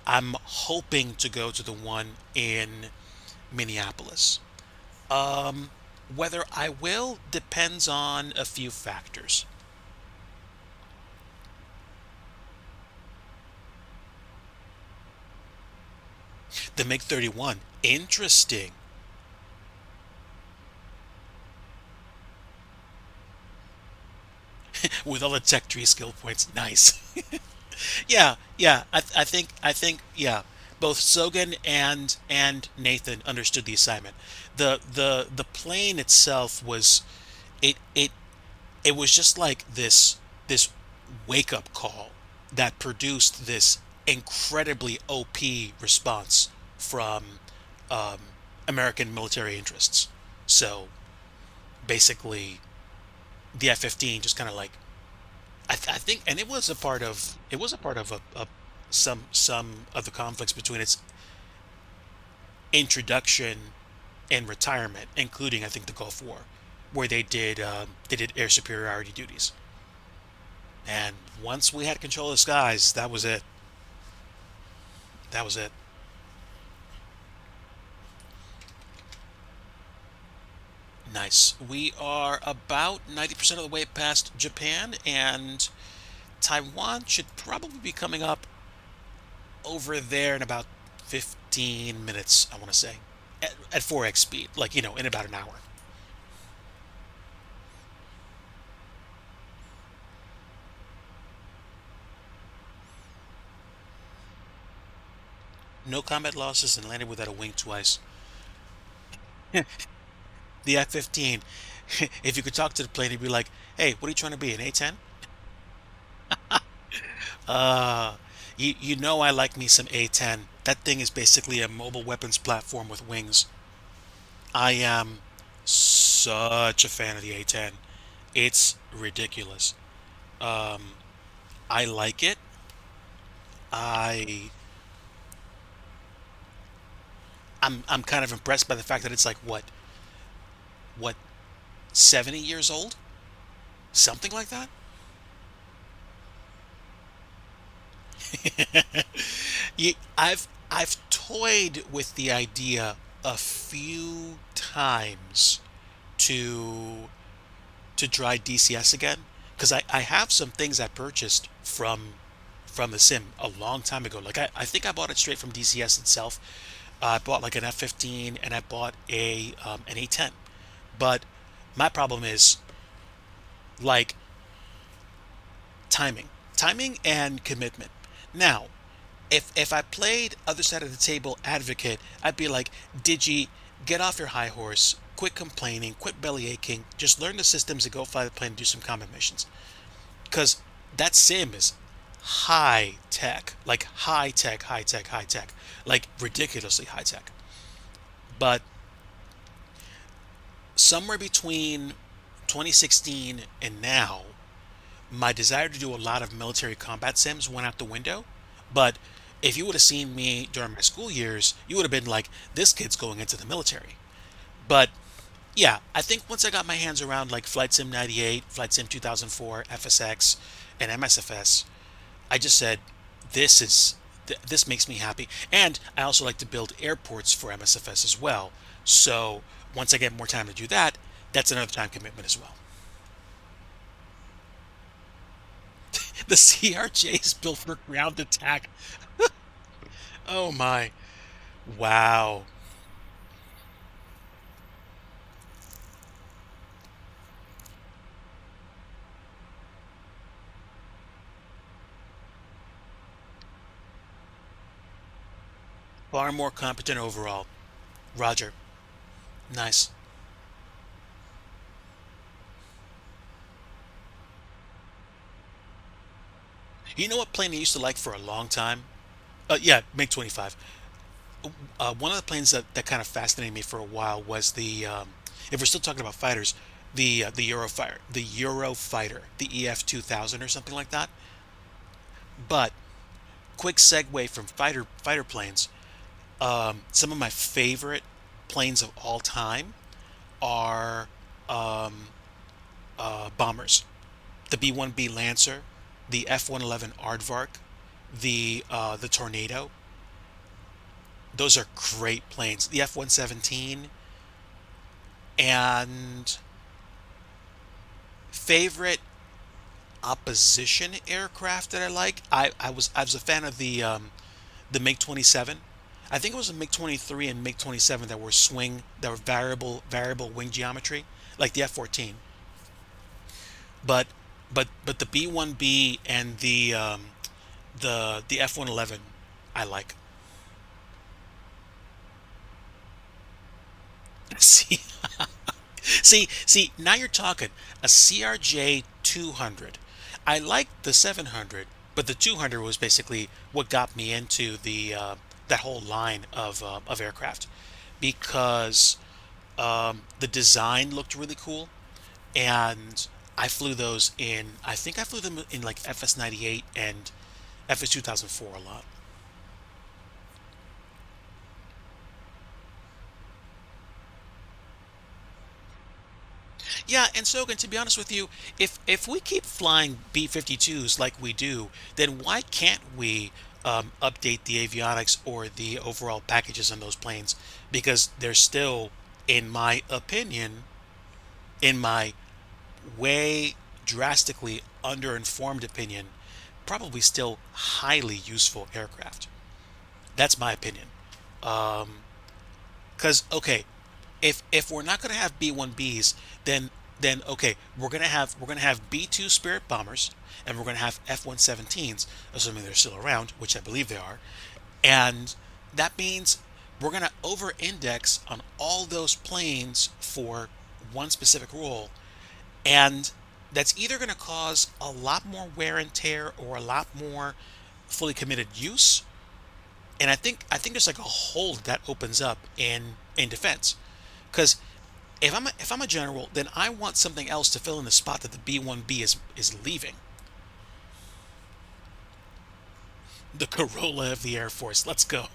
I'm hoping to go to the one in Minneapolis. Um, Whether I will depends on a few factors. The MiG 31, interesting. With all the tech tree skill points, nice. Yeah, yeah. Yeah. Both Sogan and Nathan understood the assignment. The plane itself was it it was just like this wake up call that produced this incredibly OP response from um, American military interests. So basically, the F-15 just kind of like I think, and it was a part of some of the conflicts between its introduction and retirement, including I think the Gulf War, where they did air superiority duties. And once we had control of the skies, that was it. That was it. Nice. We are about 90% of the way past Japan, and Taiwan should probably be coming up over there in about 15 minutes, I want to say, at 4x speed, like, in about an hour. No combat losses and landed without a wing twice. The F-15, if you could talk to the plane, he'd be like, hey, what are you trying to be, an A-10? Uh, you know I like me some A-10. That thing is basically a mobile weapons platform with wings. I am such a fan of the A-10. It's ridiculous. Um, I like it. I I'm kind of impressed by the fact that it's like what 70 years old, something like that. I've toyed with the idea a few times to to try DCS again, because I have some things I purchased from the sim a long time ago. Like I think I bought it straight from DCS itself. I bought like an F-15 and I bought a an A-10. But my problem is like timing and commitment. Now, if I played other side of the table advocate, I'd be like, Digi, get off your high horse, quit complaining, quit belly aching, just learn the systems and go fly the plane and do some combat missions. Because that sim is high tech, like high tech, high tech, high tech, like ridiculously high tech. But somewhere between 2016 and now, my desire to do a lot of military combat sims went out the window. But if you would have seen me during my school years, you would have been like, this kid's going into the military. But yeah, I think once I got my hands around like Flight Sim 98, Flight Sim 2004, FSX, and MSFS, I just said, this is this makes me happy. And I also like to build airports for MSFS as well. So once I get more time to do that, that's another time commitment as well. The CRJ is built for ground attack. Oh my. Wow. Far more competent overall. Roger. Nice. You know what plane I used to like for a long time? Yeah, MiG 25. One of the planes that kind of fascinated me for a while was if we're still talking about fighters, the Eurofighter, the EF 2000 or something like that. But quick segue from fighter planes. Some of my favorite planes of all time are um, bombers. The B-1B Lancer, the F-111 Aardvark, the Tornado. Those are great planes. The F-117 and favorite opposition aircraft that I like. I was a fan of the MiG 27. I think it was a MiG 23 and MiG 27 that were variable wing geometry, like the F 14. But but the B 1B and the F 111, I like. See see now you're talking a CRJ 200. I liked the 700, but the 200 was basically what got me into the that whole line of aircraft because the design looked really cool, and I flew those in. I think I flew them in like FS 98 and FS 2004 a lot. Yeah, and Sogan, to be honest with you, if we keep flying B-52s like we do, then why can't we update the avionics or the overall packages on those planes? Because they're still, in my opinion, in my way drastically underinformed opinion, probably still highly useful aircraft. That's my opinion. Um, because okay, if we're not going to have B-1Bs, then okay, we're going to have B-2 Spirit bombers and we're going to have F-117s, assuming they're still around, which I believe they are. And that means we're going to over-index on all those planes for one specific role, and that's either going to cause a lot more wear and tear or a lot more fully committed use. And I think there's like a hole that opens up in defense. Because if I'm a general, then I want something else to fill in the spot that the B-1B is leaving. The Corolla of the Air Force. Let's go.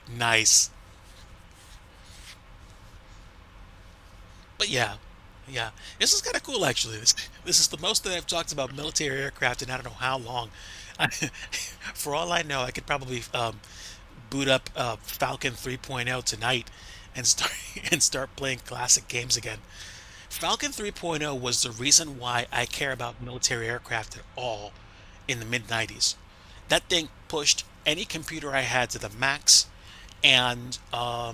Nice. But yeah, yeah. This is kind of cool actually. This is the most that I've talked about military aircraft in I don't know how long. I, for all I know, I could probably boot up Falcon 3.0 tonight and start and start playing classic games again. Falcon 3.0 was the reason why I care about military aircraft at all in the mid 90s. That thing pushed any computer I had to the max, and I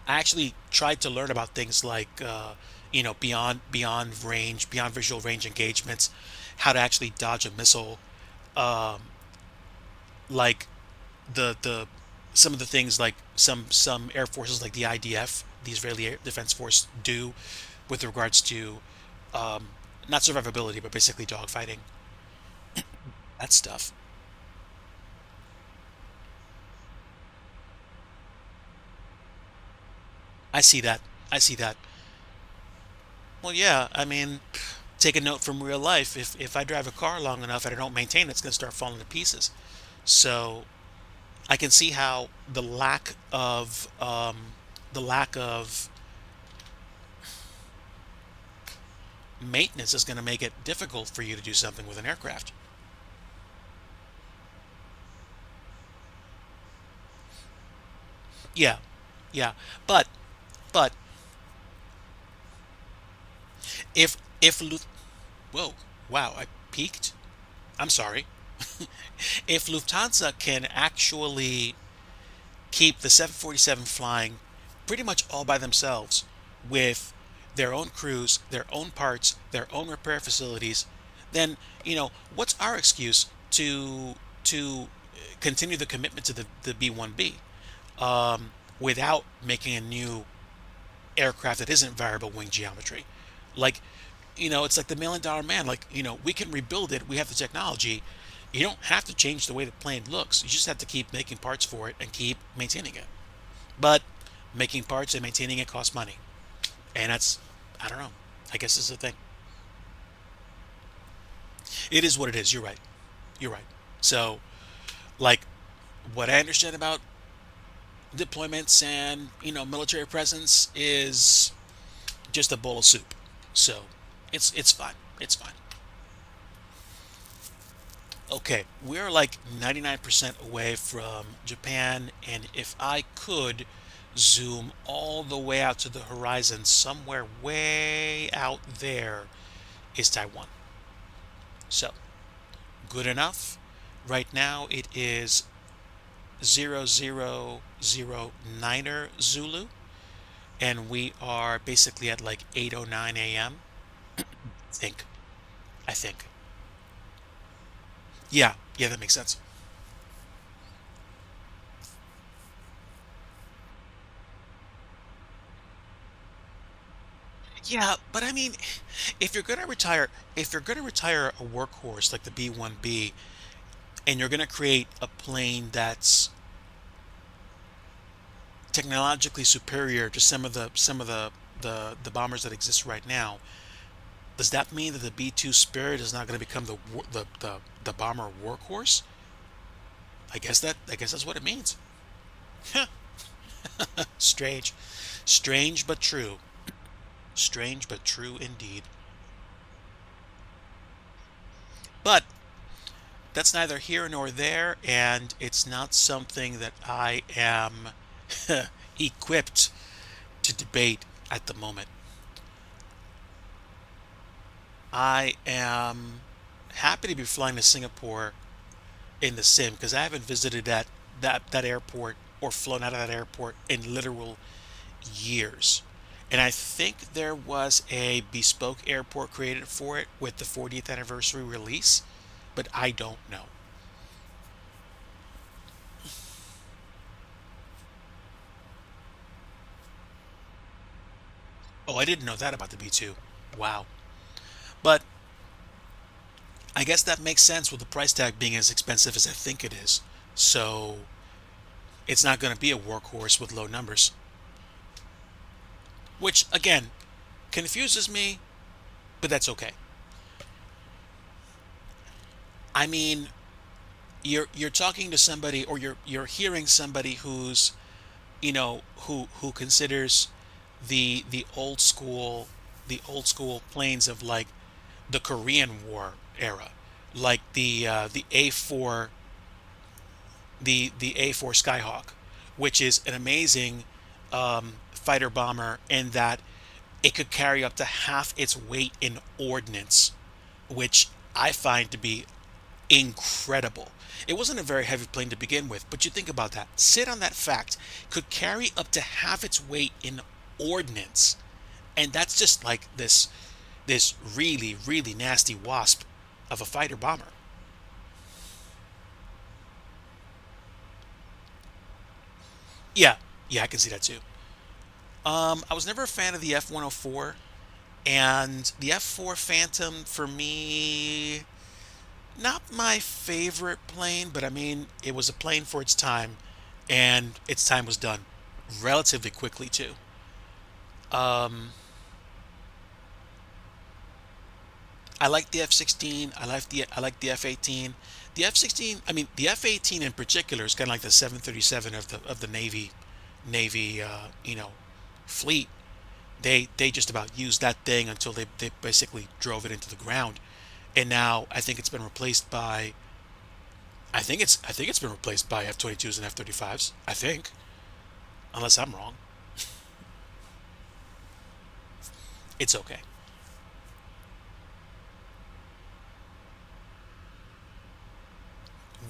actually tried to learn about things like beyond range, beyond visual range engagements, how to actually dodge a missile, um, like the some of the things like some air forces like the IDF, the Israeli Air Defense Force, do with regards to um, not survivability, but basically dogfighting. That stuff. I see that. I see that. Well, yeah. I mean, take a note from real life. If I drive a car long enough and I don't maintain it, it's going to start falling to pieces. So I can see how the lack of maintenance is going to make it difficult for you to do something with an aircraft. Yeah, yeah. But but if whoa, wow, I peaked. I'm sorry. If Lufthansa can actually keep the 747 flying pretty much all by themselves with their own crews, their own parts, their own repair facilities, then what's our excuse to continue the commitment to the B1B without making a new aircraft that isn't variable wing geometry? Like, it's like the $1 million man. Like, we can rebuild it. We have the technology. You don't have to change the way the plane looks. You just have to keep making parts for it and keep maintaining it. But making parts and maintaining it costs money. And that's, I don't know. I guess it's a thing. It is what it is. You're right. You're right. So, like, what I understand about deployments and, military presence is just a bowl of soup. So, it's fine. It's fine. Okay, we're like 99% away from Japan, and if I could zoom all the way out to the horizon, somewhere way out there is Taiwan. So, good enough. Right now it is 0009er Zulu, and we are basically at like 8:09 a.m. Think, I think. Yeah, yeah, that makes sense. Yeah, but I mean, if you're gonna retire, if you're gonna retire a workhorse like the B1B, and you're gonna create a plane that's technologically superior to some of the bombers that exist right now, does that mean that the B2 Spirit is not going to become the bomber workhorse? I guess that's what it means. Strange, strange but true. Strange but true indeed. But that's neither here nor there, and it's not something that I am equipped to debate at the moment. I am happy to be flying to Singapore in the sim because I haven't visited that airport or flown out of that airport in literal years. And I think there was a bespoke airport created for it with the 40th anniversary release, but I don't know. Oh, I didn't know that about the B2. Wow. But I guess that makes sense with the price tag being as expensive as I think it is. So it's not going to be a workhorse with low numbers, which again confuses me, but that's okay. I mean, you're talking to somebody, or you're hearing somebody who considers the old school planes of like the Korean War era, like the A4, the A4 Skyhawk, which is an amazing fighter bomber in that it could carry up to half its weight in ordnance, which I find to be incredible. It wasn't a very heavy plane to begin with, but you think about that. Sit on that fact, could carry up to half its weight in ordnance. And that's just like this really, really nasty wasp of a fighter bomber. Yeah, yeah, I can see that too. I was never a fan of the F-104, and the F-4 Phantom for me, not my favorite plane, but I mean, it was a plane for its time, and its time was done relatively quickly too. Um, I like the F-16. I like the F-18. The F-16. I mean, the F-18 in particular is kind of like the 737 of the Navy fleet. They just about used that thing until they basically drove it into the ground, and now I think it's been replaced by I think it's been replaced by F-22s and F-35s. I think, unless I'm wrong. It's okay.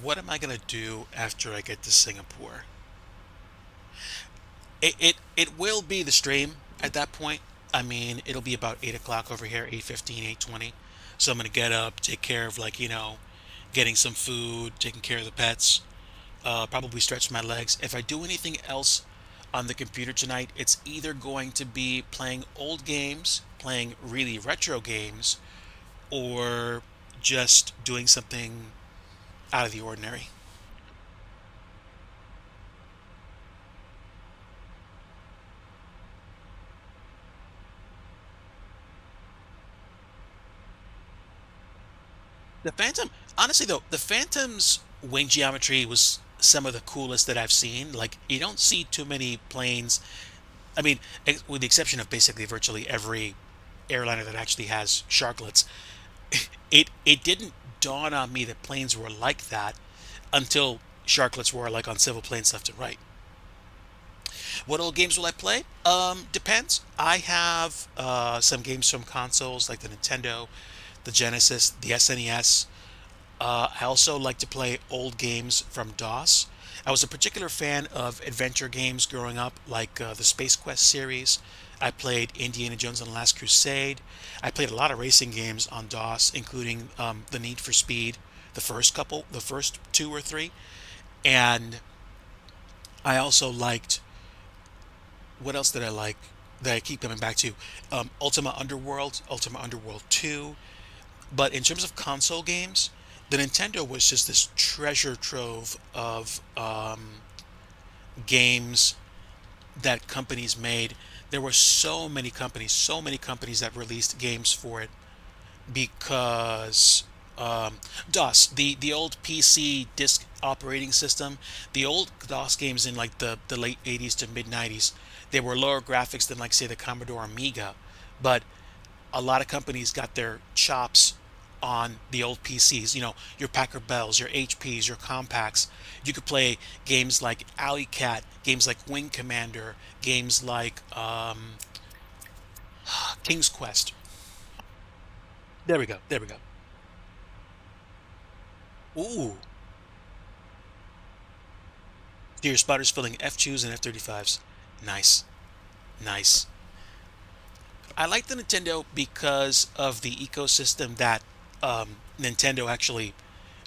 What am I gonna do after I get to Singapore? It will be the stream at that point. I mean, it'll be about 8 o'clock over here, 8:15, 8:20. So I'm gonna get up, take care of getting some food, taking care of the pets, probably stretch my legs. If I do anything else on the computer tonight, it's either going to be playing old games, playing really retro games, or just doing something out of the ordinary. The Phantom, honestly though, the Phantom's wing geometry was some of the coolest that I've seen. Like, you don't see too many planes. I mean, with the exception of basically virtually every airliner that actually has sharklets, it didn't dawn on me that planes were like that until sharklets were like on civil planes left and right. What old games will I play? Depends. I have some games from consoles like the Nintendo, the Genesis, the SNES. I also like to play old games from DOS. I was a particular fan of adventure games growing up, like the Space Quest series. I played Indiana Jones and the Last Crusade. I played a lot of racing games on DOS, including the Need for Speed, the first two or three. And I also liked, what else did I like that I keep coming back to? Ultima Underworld 2. But in terms of console games, the Nintendo was just this treasure trove of games that companies made. There were so many companies that released games for it because DOS, the old PC disk operating system, the old DOS games in like the late 80s to mid 90s, they were lower graphics than like say the Commodore Amiga, but a lot of companies got their chops on the old PCs. Your Packard Bells, your HPs, your Compacts. You could play games like Alley Cat, games like Wing Commander, games like King's Quest. There we go. There we go. Ooh, so your spotters filling F2s and F-35s. Nice, nice. I like the Nintendo because of the ecosystem that Nintendo actually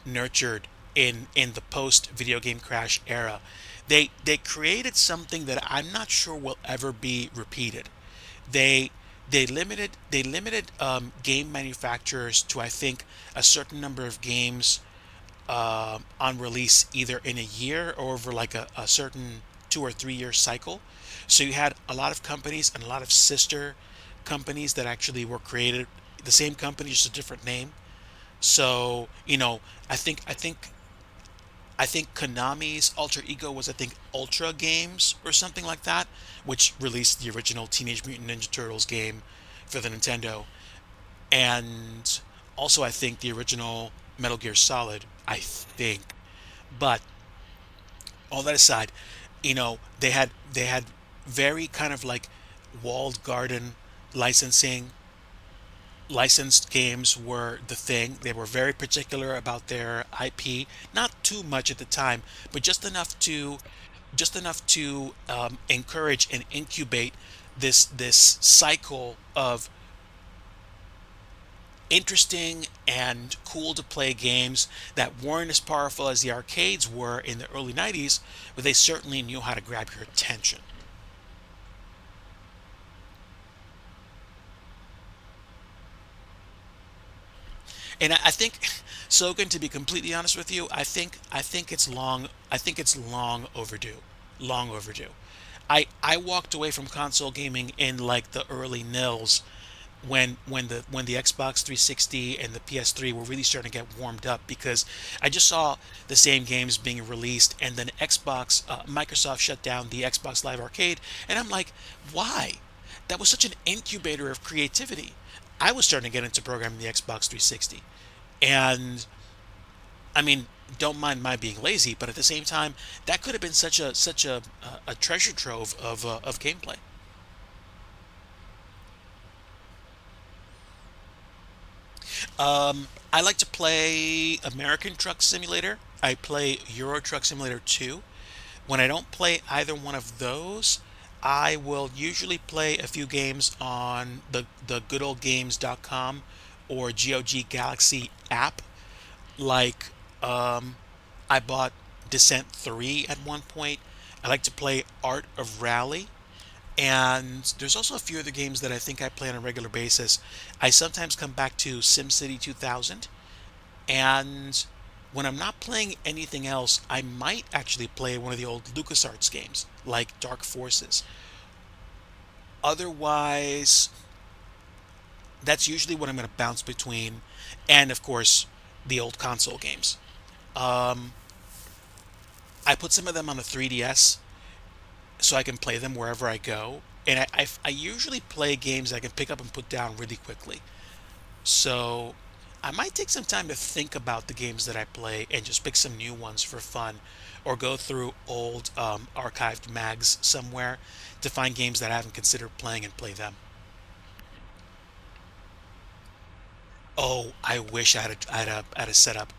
nurtured in the post video game crash era. They created something that I'm not sure will ever be repeated. They they limited game manufacturers to, I think, a certain number of games on release either in a year or over like a certain 2 or 3 year cycle. So you had a lot of companies and a lot of sister companies that actually were created the same company, just a different name. So, I think Konami's alter ego was, I think, Ultra Games or something like that, which released the original Teenage Mutant Ninja Turtles game for the Nintendo. And also, I think the original Metal Gear Solid, I think. But all that aside, they had very kind of like walled garden licensing. Licensed games were the thing. They were very particular about their IP, not too much at the time, but just enough to encourage and incubate this cycle of interesting and cool to play games that weren't as powerful as the arcades were in the early 90s, but they certainly knew how to grab your attention. And I think, Sogan, to be completely honest with you, I think it's long overdue. Long overdue. I walked away from console gaming in like the early nils when the Xbox 360 and the PS3 were really starting to get warmed up, because I just saw the same games being released, and then Microsoft shut down the Xbox Live Arcade, and I'm like, why? That was such an incubator of creativity. I was starting to get into programming the Xbox 360, and I mean, don't mind my being lazy, but at the same time, that could have been such a treasure trove of gameplay. I like to play American Truck Simulator. I play Euro Truck Simulator 2. When I don't play either one of those, I will usually play a few games on the goodoldgames.com or GOG Galaxy app. Like, I bought Descent 3 at one point. I like to play Art of Rally. And there's also a few other games that I think I play on a regular basis. I sometimes come back to SimCity 2000. And when I'm not playing anything else, I might actually play one of the old LucasArts games, like Dark Forces. Otherwise, that's usually what I'm going to bounce between. And of course, the old console games. Um, I put some of them on the 3DS so I can play them wherever I go. And I usually play games I can pick up and put down really quickly. So I might take some time to think about the games that I play and just pick some new ones for fun, or go through old archived mags somewhere to find games that I haven't considered playing and play them. Oh, I wish I had a setup.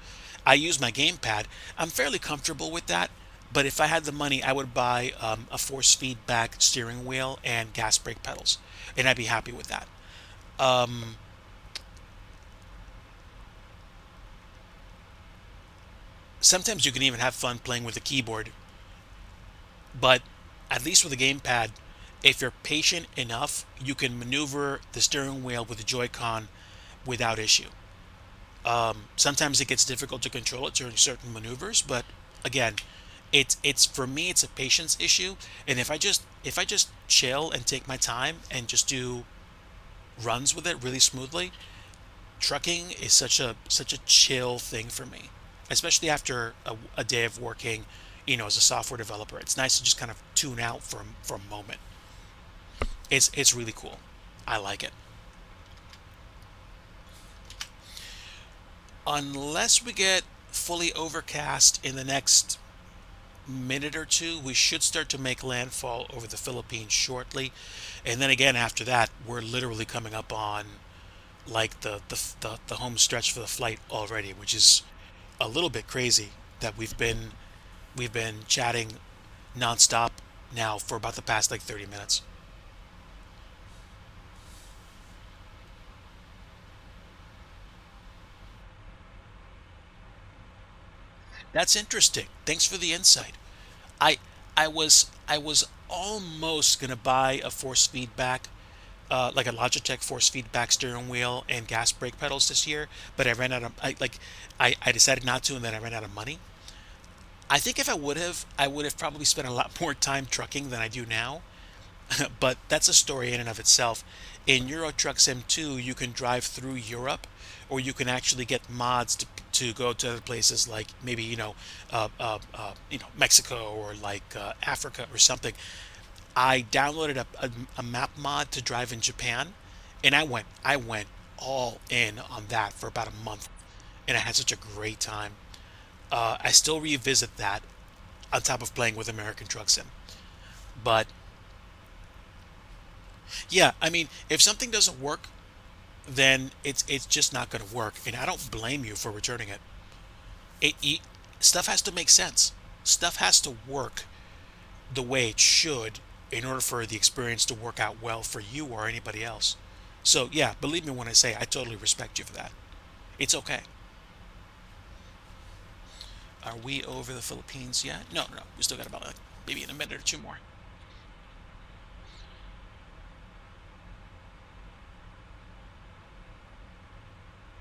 I use my gamepad. I'm fairly comfortable with that, but if I had the money, I would buy a force feedback steering wheel and gas brake pedals, and I'd be happy with that. Um, Sometimes you can even have fun playing with a keyboard, but at least with a gamepad, if you're patient enough, you can maneuver the steering wheel with the Joy-Con without issue. Sometimes it gets difficult to control it during certain maneuvers, but again, it's for me it's a patience issue. And if I just chill and take my time and just do runs with it really smoothly, trucking is such a chill thing for me, especially after a day of working, as a software developer. It's nice to just kind of tune out for a moment. It's really cool. I like it. Unless we get fully overcast in the next minute or two, we should start to make landfall over the Philippines shortly. And then again, after that, we're literally coming up on like the home stretch for the flight already, which is a little bit crazy that we've been chatting nonstop now for about the past like 30 minutes. That's interesting. Thanks for the insight. I I was almost gonna buy a force feedback, like a Logitech force feedback steering wheel and gas brake pedals this year, but I ran out of I decided not to, and then I ran out of money. I think if I would have probably spent a lot more time trucking than I do now. But that's a story in and of itself. In Euro Truck Sim 2, you can drive through Europe, or you can actually get mods to go to other places like maybe Mexico, or like Africa or something. I downloaded a map mod to drive in Japan, and I went all in on that for about a month, and I had such a great time. I still revisit that on top of playing with American Truck Sim, but Yeah, I mean, if something doesn't work, then it's just not going to work, and I don't blame you for returning it. It stuff has to make sense. Stuff has to work the way it should in order for the experience to work out well for you or anybody else. So yeah, believe me when I say I totally respect you for that. It's okay. Are we over the Philippines yet? No, no, we still got about like maybe in a minute or two more.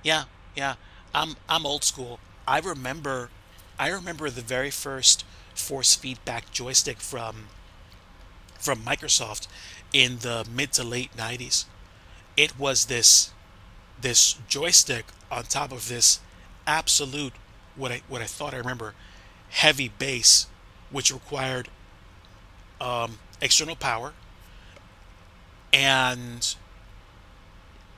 Yeah, yeah. I'm old school. I remember the very first force feedback joystick from Microsoft in the mid to late 90s. It was this joystick on top of this absolute what I thought I remember heavy base, which required external power and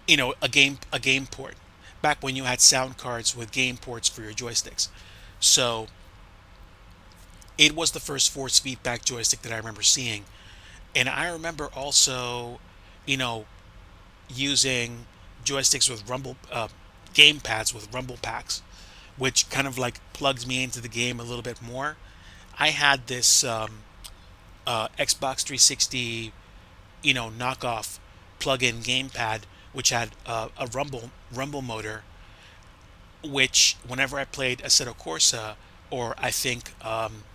a game port. Back when you had sound cards with game ports for your joysticks, so it was the first force feedback joystick that I remember seeing. And I remember also, you know, using joysticks with rumble game pads with rumble packs, which kind of like plugged me into the game a little bit more. I had this Xbox 360, knockoff plug-in gamepad, which had a rumble motor, which whenever I played Assetto Corsa or I think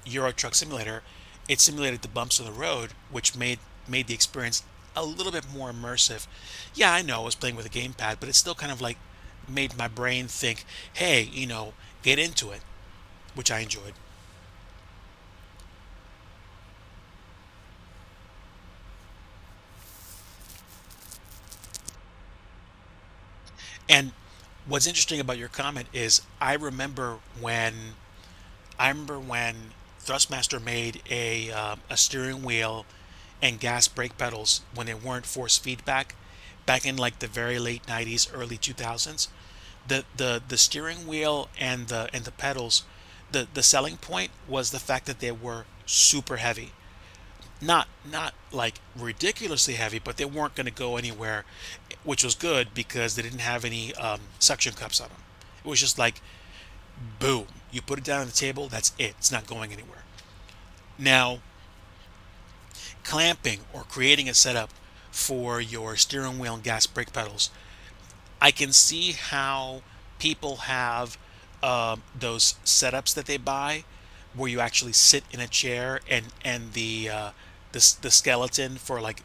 Euro Truck Simulator, it simulated the bumps on the road, which made the experience a little bit more immersive. Yeah, I know I was playing with a gamepad, but it still kind of like made my brain think, hey, get into it, which I enjoyed. And what's interesting about your comment is I remember when Thrustmaster made a steering wheel and gas brake pedals when they weren't force feedback, back in like the very late 90s, early 2000s. The steering wheel and the pedals, the selling point was the fact that they were super heavy. Not like ridiculously heavy, but they weren't going to go anywhere, which was good because they didn't have any suction cups on them. It was just like boom, you put it down on the table, that's it. It's not going anywhere. Now, clamping or creating a setup for your steering wheel and gas brake pedals, I can see how people have those setups that they buy where you actually sit in a chair and the skeleton for like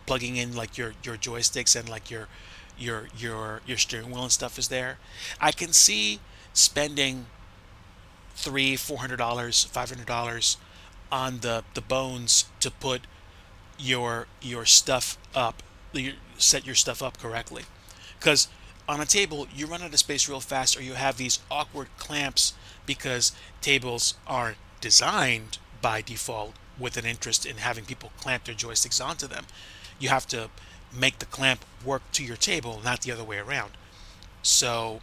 plugging in like your joysticks and like your steering wheel and stuff is there. I can see spending $300, $400, $500 on the bones to put your stuff up, set your stuff up correctly. Because on a table, you run out of space real fast, or you have these awkward clamps because tables are designed by default with an interest in having people clamp their joysticks onto them. You have to make the clamp work to your table, not the other way around. So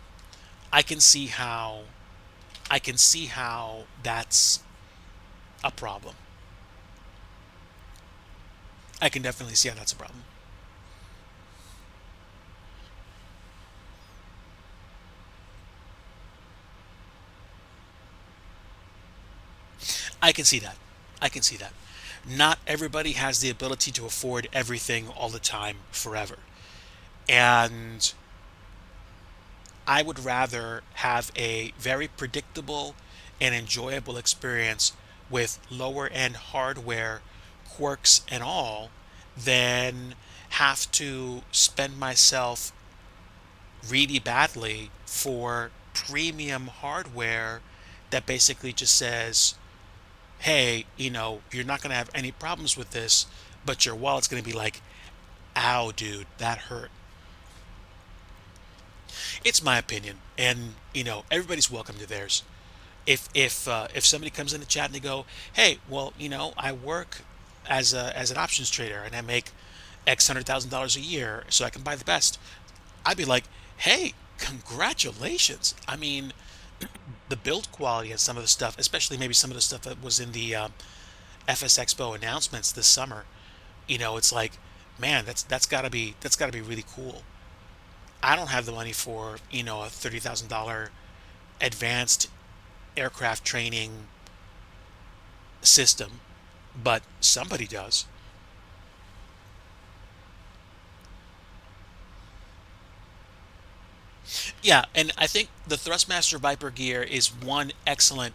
I can see how I can see how that's a problem. I can definitely see how that's a problem. I can see that. I can see that. Not everybody has the ability to afford everything all the time forever. And I would rather have a very predictable and enjoyable experience with lower end hardware, quirks and all, than have to spend myself really badly for premium hardware that basically just says, hey, you're not going to have any problems with this, but your wallet's going to be like, ow, dude, that hurt. It's my opinion, and everybody's welcome to theirs. If somebody comes in the chat and they go, hey, well, I work as an options trader and I make X $100,000 a year, so I can buy the best. I'd be like, hey, congratulations. I mean, the build quality and some of the stuff, especially maybe some of the stuff that was in the FS Expo announcements this summer, it's like Man, that's gotta be really cool. I don't have the money for, a $30,000 advanced aircraft training system, but somebody does. Yeah, and I think the Thrustmaster Viper gear is one excellent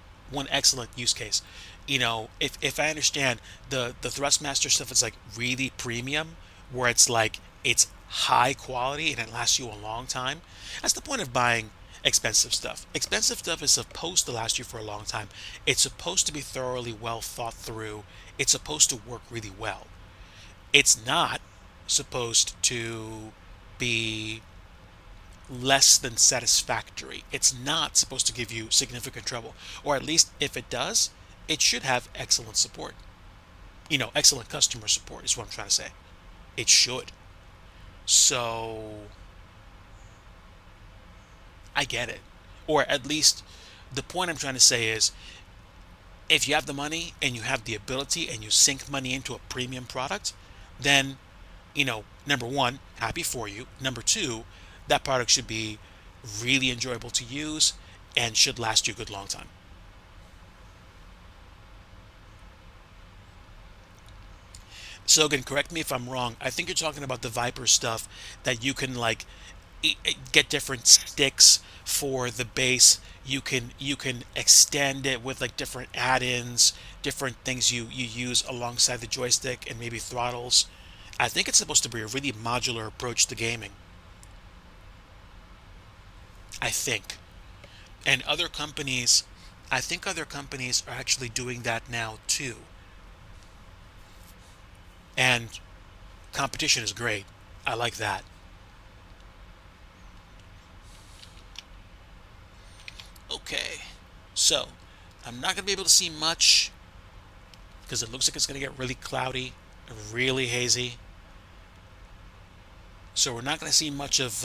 use case. If I understand the Thrustmaster stuff is like really premium, where it's like it's high quality and it lasts you a long time. That's the point of buying expensive stuff. Expensive stuff is supposed to last you for a long time. It's supposed to be thoroughly well thought through. It's supposed to work really well. It's not supposed to be less than satisfactory. It's not supposed to give you significant trouble. Or at least if it does, it should have excellent support. Excellent customer support is what I'm trying to say. It should. So I get it. Or at least the point I'm trying to say is if you have the money and you have the ability and you sink money into a premium product, then, number one, happy for you. Number two, that product should be really enjoyable to use and should last you a good long time. So again, correct me if I'm wrong. I think you're talking about the Viper stuff that you can like get different sticks for the base. You can extend it with like different add-ins, different things you use alongside the joystick and maybe throttles. I think it's supposed to be a really modular approach to gaming. I think. And I think other companies are actually doing that now too. And competition is great. I like that. Okay. So, I'm not going to be able to see much because it looks like it's going to get really cloudy, really hazy. So we're not going to see much of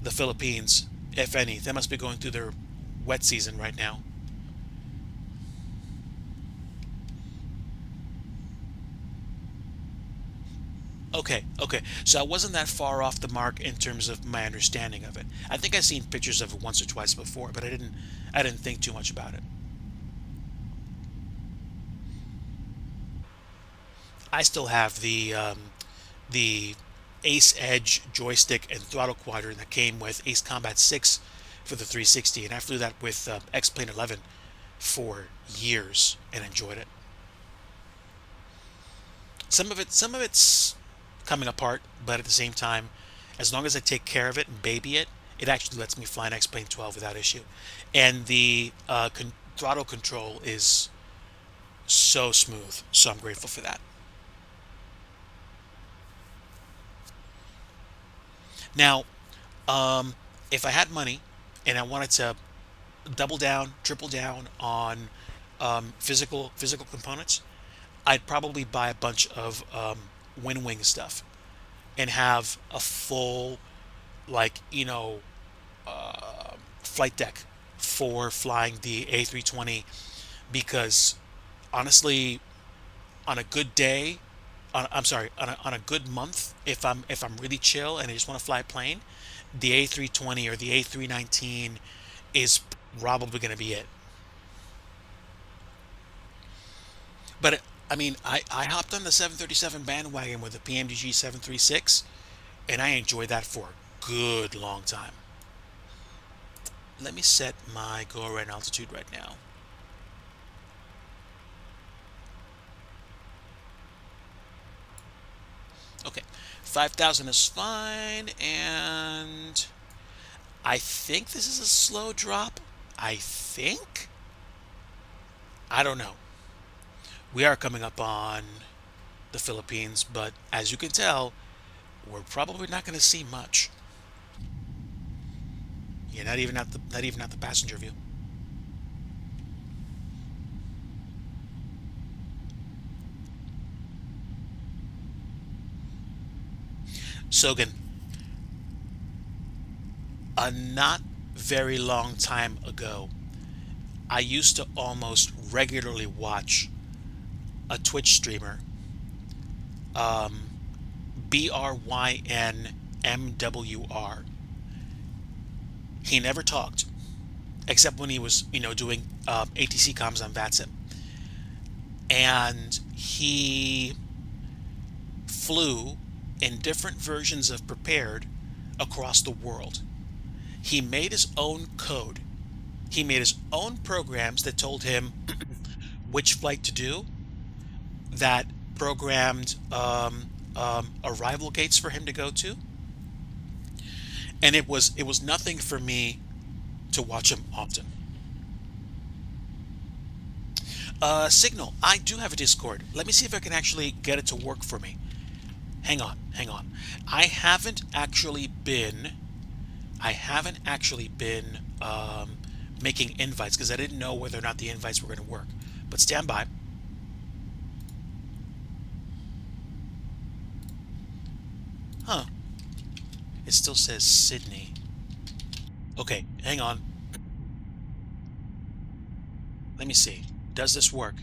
the Philippines, if any. They must be going through their wet season right now. Okay, okay. So I wasn't that far off the mark in terms of my understanding of it. I think I've seen pictures of it once or twice before, but I didn't think too much about it. I still have the Ace Edge joystick and throttle quadrant that came with Ace Combat 6 for the 360, and I flew that with X-Plane 11 for years and enjoyed it. Some of it's coming apart, but at the same time, as long as I take care of it and baby it, it actually lets me fly an X-Plane 12 without issue. And the throttle control is so smooth, so I'm grateful for that. Now, if I had money and I wanted to double down, triple down on physical components, I'd probably buy a bunch of Wind Wing stuff and have a full, like, flight deck for flying the A320 because honestly, on a good day, I'm sorry, on a good month, if I'm really chill and I just want to fly a plane, the A320 or the A319 is probably going to be it. But I mean, I hopped on the 737 bandwagon with the PMDG 736, and I enjoyed that for a good long time. Let me set my go around altitude right now. Okay, 5,000 is fine, and I think this is a slow drop. I think. I don't know. We are coming up on the Philippines, but as you can tell, we're probably not going to see much. Yeah, not even at the passenger view. So again, a not very long time ago, I used to almost regularly watch a Twitch streamer, um, BRYNMWR. He never talked except when he was, doing ATC comms on VATSIM. And he flew in different versions of Prepared across the world. He made his own code. He made his own programs that told him which flight to do, that programmed arrival gates for him to go to, and it was nothing for me to watch him often. Signal. I do have a Discord. Let me see if I can actually get it to work for me. Hang on, hang on. I haven't actually been. I haven't actually been making invites because I didn't know whether or not the invites were going to work. But stand by. Huh? It still says Sydney. Okay, hang on. Let me see. Does this work?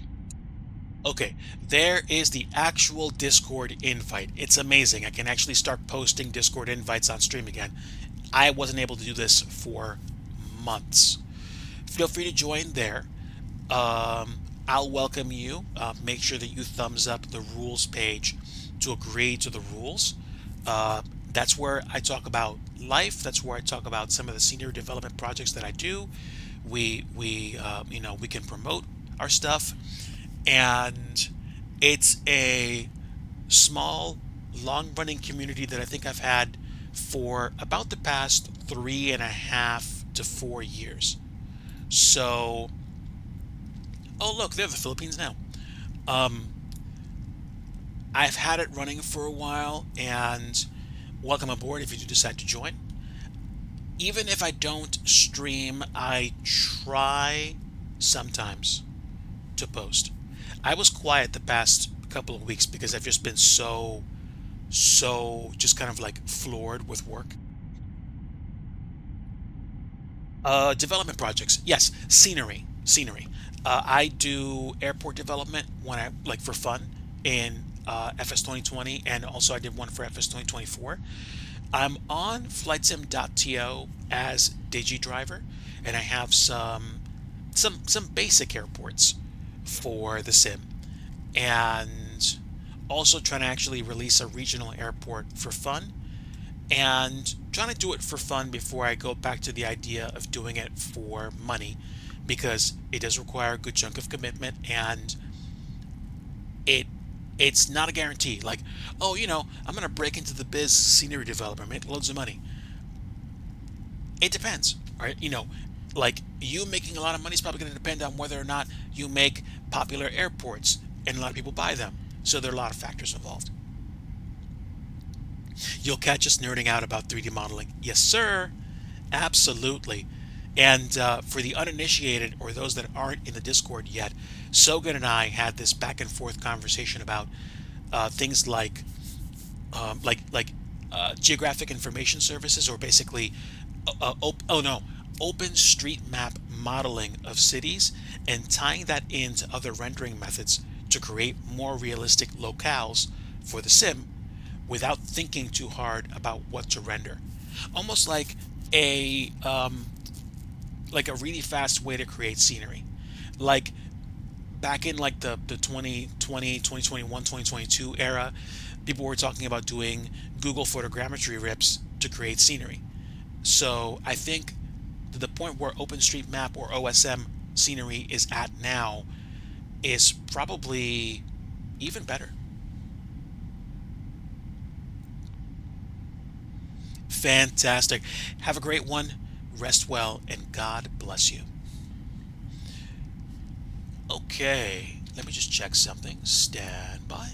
Okay, there is the actual Discord invite. It's amazing. I can actually start posting Discord invites on stream again. I wasn't able to do this for months. Feel free to join there. I'll welcome you. Make sure that you thumbs up the rules page to agree to the rules. That's where I talk about life. That's where I talk about some of the senior development projects that I do. We can promote our stuff, and it's a small, long-running community that I think I've had for about the past 3.5 to 4 years. So, oh look, they're the Philippines now. Um, I've had it running for a while, and welcome aboard if you do decide to join. Even if I don't stream, I try sometimes to post. I was quiet the past couple of weeks because I've just been so just kind of like floored with work. Development projects. Yes, scenery. I do airport development when I like for fun in FS 2020, and also I did one for FS 2024. I'm on flightsim.to as DIGI driver, and I have some basic airports for the sim, and also trying to actually release a regional airport for fun, and trying to do it for fun before I go back to the idea of doing it for money, because it does require a good chunk of commitment, and it it's not a guarantee. Like, oh, I'm gonna break into the biz scenery developer, make loads of money. It depends, right? Like you making a lot of money is probably going to depend on whether or not you make popular airports and a lot of people buy them. So there are a lot of factors involved. You'll catch us nerding out about 3D modeling. Yes, sir. Absolutely. And for the uninitiated or those that aren't in the Discord yet, Sogan and I had this back and forth conversation about things like geographic information services, or basically, oh no, open street map modeling of cities, and tying that into other rendering methods to create more realistic locales for the sim without thinking too hard about what to render. Almost like a really fast way to create scenery. Like back in like the 2020, 2021, 2022 era, people were talking about doing Google photogrammetry rips to create scenery. So I think the point where OpenStreetMap or OSM scenery is at now is probably even better. Fantastic. Have a great one. Rest well, and God bless you. Okay, let me just check something. Stand by.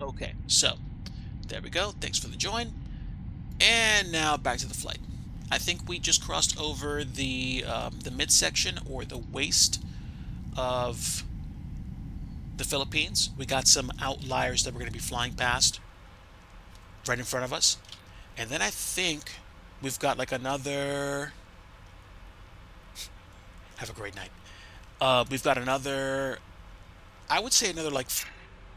Okay, so there we go. Thanks for the join. And now back to the flight. I think we just crossed over the midsection or the waist of the Philippines. We got some outliers that we're going to be flying past right in front of us. And then I think we've got like another. Have a great night. We've got another. I would say another like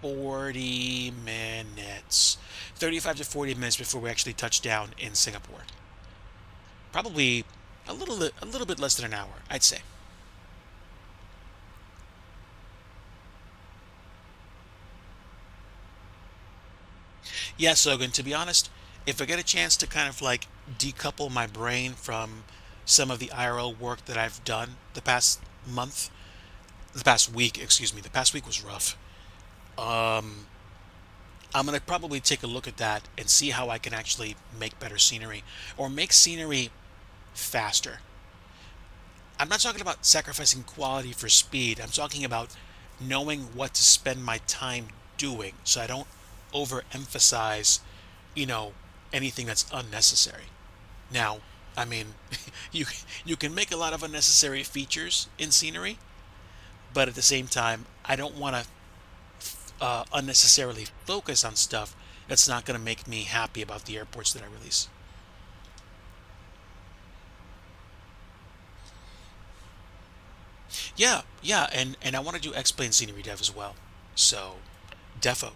40 minutes, 35 to 40 minutes before we actually touch down in Singapore. Probably a little bit less than an hour, I'd say. Yeah, Sogan, to be honest, if I get a chance to kind of like decouple my brain from some of the IRL work that I've done month, the past week, excuse me, the past week was rough. Um, I'm gonna probably take a look at that and see how I can actually make better scenery or make scenery faster. I'm not talking about sacrificing quality for speed. I'm talking about knowing what to spend my time doing so I don't overemphasize, you know, anything that's unnecessary. Now, I mean, you you can make a lot of unnecessary features in scenery, but at the same time, I don't want to unnecessarily focus on stuff that's not going to make me happy about the airports that I release. Yeah, yeah, and I want to do X-Plane scenery dev as well. So, defo,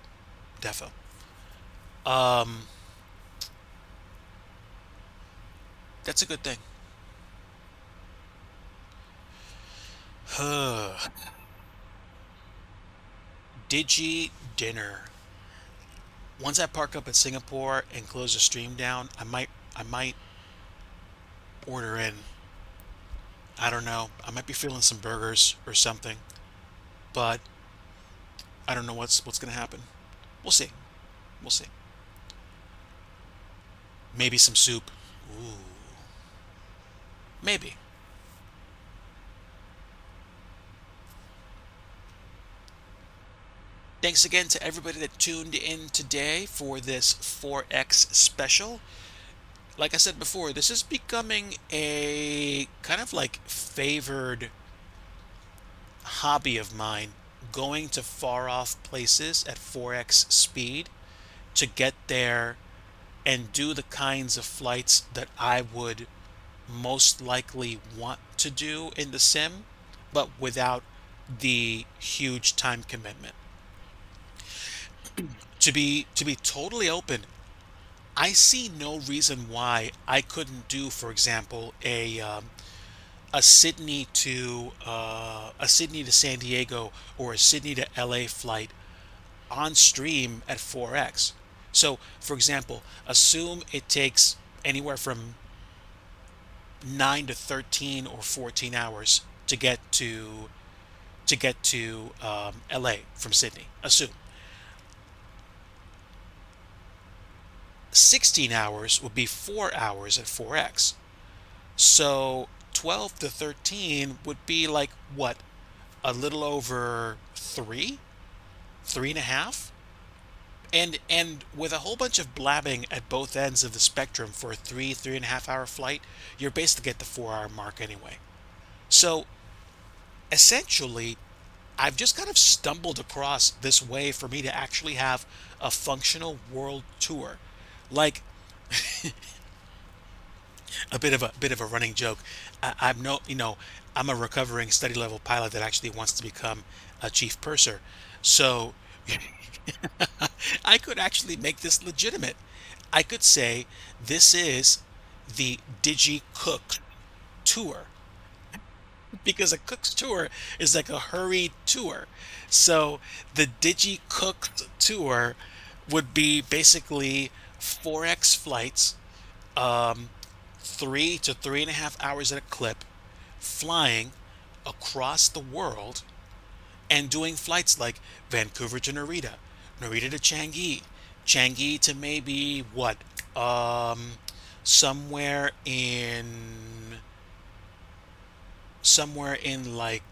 defo. Um, that's a good thing. DIGI dinner. Once I park up at Singapore and close the stream down, I might order in. I don't know. I might be feeling some burgers or something, but I don't know what's gonna happen. We'll see. We'll see. Maybe some soup. Ooh, maybe. Thanks again to everybody that tuned in today for this 4X special. Like I said before, this is becoming a kind of like favored hobby of mine, going to far off places at 4X speed to get there and do the kinds of flights that I would most likely want to do in the sim, but without the huge time commitment. To be totally open, I see no reason why I couldn't do, for example, a Sydney to San Diego or a Sydney to LA flight on stream at 4x. So, for example, assume it takes anywhere from 9 to 13 or 14 hours to get to LA from Sydney. Assume 16 hours would be 4 hours at 4x. So 12 to 13 would be like what? A little over three and a half? And with a whole bunch of blabbing at both ends of the spectrum for a 3.5 hour flight, you're basically at the 4 hour mark anyway. So essentially, I've just kind of stumbled across this way for me to actually have a functional world tour. Like a bit of a running joke. I'm no, I'm a recovering study level pilot that actually wants to become a chief purser. So I could actually make this legitimate. I could say this is the Digi Cook tour because a cook's tour is like a hurried tour. So the Digi Cook tour would be basically 4x flights, um, 3 to 3.5 hours at a clip, flying across the world and doing flights like Vancouver to Narita, Narita to Changi, Changi to maybe what? Um, somewhere in somewhere in like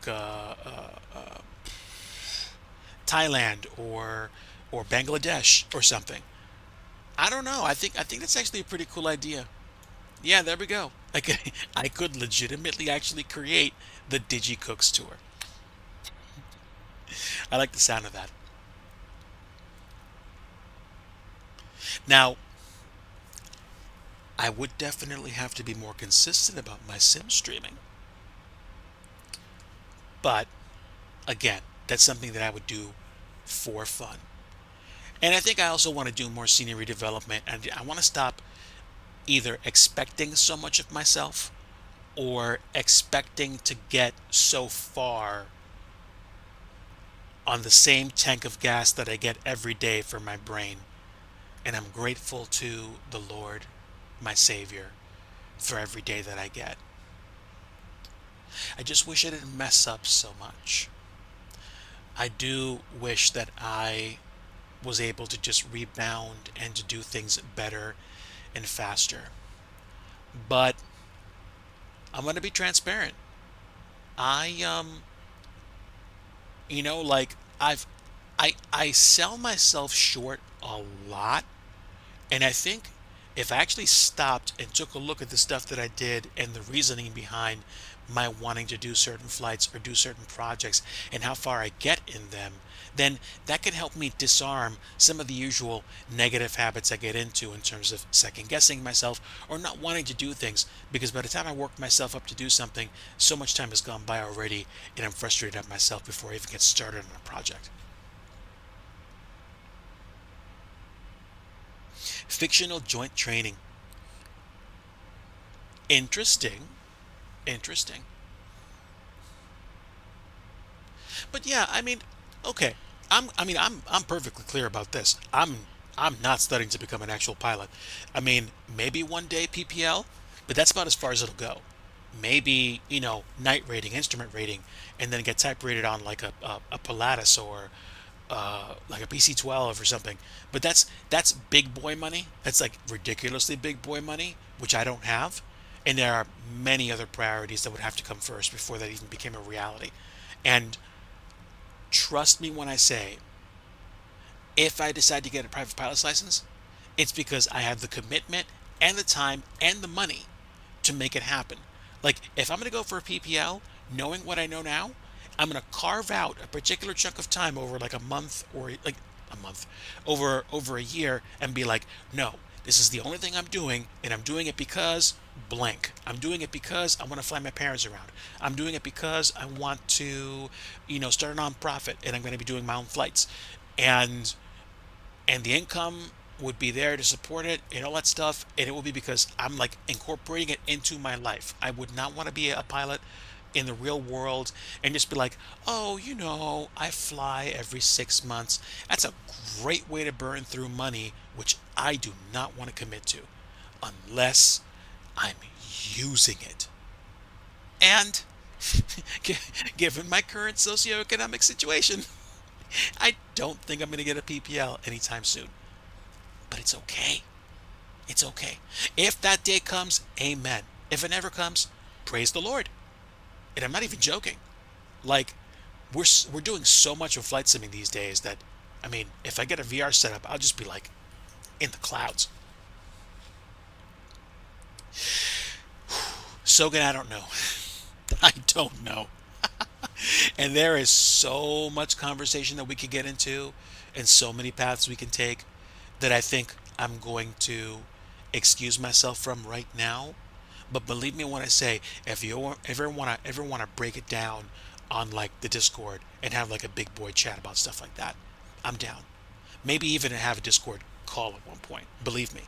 Thailand or Bangladesh or something. I don't know. I think that's actually a pretty cool idea. Yeah, there we go. I could legitimately actually create the DIGI Cooks tour. I like the sound of that. Now, I would definitely have to be more consistent about my sim streaming. But again, that's something that I would do for fun. And I think I also want to do more scenery development, and I want to stop either expecting so much of myself or expecting to get so far on the same tank of gas that I get every day for my brain. And I'm grateful to the Lord, my Savior, for every day that I get. I just wish I didn't mess up so much. I do wish that I was able to just rebound and to do things better and faster. But I'm going to be transparent. I like I sell myself short a lot, and I think if I actually stopped and took a look at the stuff that I did and the reasoning behind my wanting to do certain flights or do certain projects and how far I get in them, then that can help me disarm some of the usual negative habits I get into in terms of second guessing myself or not wanting to do things, because by the time I work myself up to do something, so much time has gone by already and I'm frustrated at myself before I even get started on a project. Fictional joint training. Interesting. Interesting. But yeah, I mean, okay. I'm perfectly clear about this. I'm not studying to become an actual pilot. I mean, maybe one day PPL, but that's about as far as it'll go. Maybe, night rating, instrument rating, and then get type rated on like a Pilatus or like a PC-12 or something. But that's big boy money. That's like ridiculously big boy money, which I don't have. And there are many other priorities that would have to come first before that even became a reality. And trust me when I say, if I decide to get a private pilot's license, it's because I have the commitment and the time and the money to make it happen. Like, if I'm going to go for a PPL, knowing what I know now, I'm going to carve out a particular chunk of time over like a month or like a month, over a year, and be like, no, this is the only thing I'm doing, and I'm doing it because blank. I'm doing it because I want to fly my parents around. I'm doing it because I want to, start a nonprofit, and I'm going to be doing my own flights, and the income would be there to support it and all that stuff, and it will be because I'm like incorporating it into my life. I would not want to be a pilot in the real world and just be like, oh, I fly every 6 months. That's a great way to burn through money, which I do not want to commit to unless I'm using it. And given my current socioeconomic situation, I don't think I'm going to get a PPL anytime soon. But it's okay. It's okay. If that day comes, amen. If it never comes, praise the Lord. And I'm not even joking. Like, we're doing so much of flight simming these days that, I mean, if I get a VR setup, I'll just be like in the clouds. Sogan, I don't know. I don't know. And there is so much conversation that we could get into and so many paths we can take that I think I'm going to excuse myself from right now. But believe me when I say, if you ever want to break it down on like the Discord and have like a big boy chat about stuff like that, I'm down. Maybe even have a Discord call at one point. Believe me.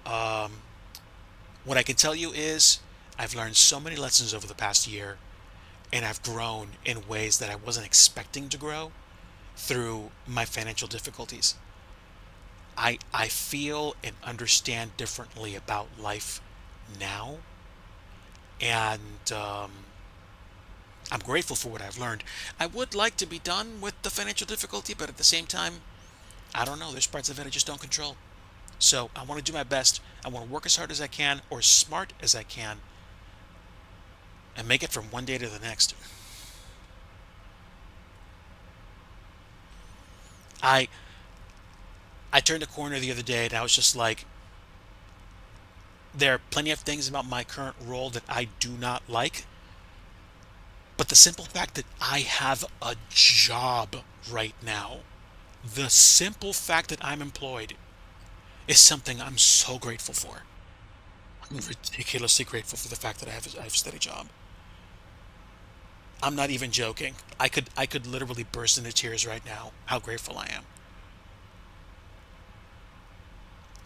What I can tell you is I've learned so many lessons over the past year, and I've grown in ways that I wasn't expecting to grow through my financial difficulties. I feel and understand differently about life now, and I'm grateful for what I've learned. I would like to be done with the financial difficulty, but at the same time, I don't know. There's parts of it I just don't control. So I want to do my best. I want to work as hard as I can or smart as I can and make it from one day to the next. I I turned a corner the other day and I was just like, There are plenty of things about my current role that I do not like, but the simple fact that I have a job right now, the simple fact that I'm employed, is something I'm so grateful for. I'm ridiculously grateful for the fact that I have a steady job. I'm not even joking. I could literally burst into tears right now. How grateful I am.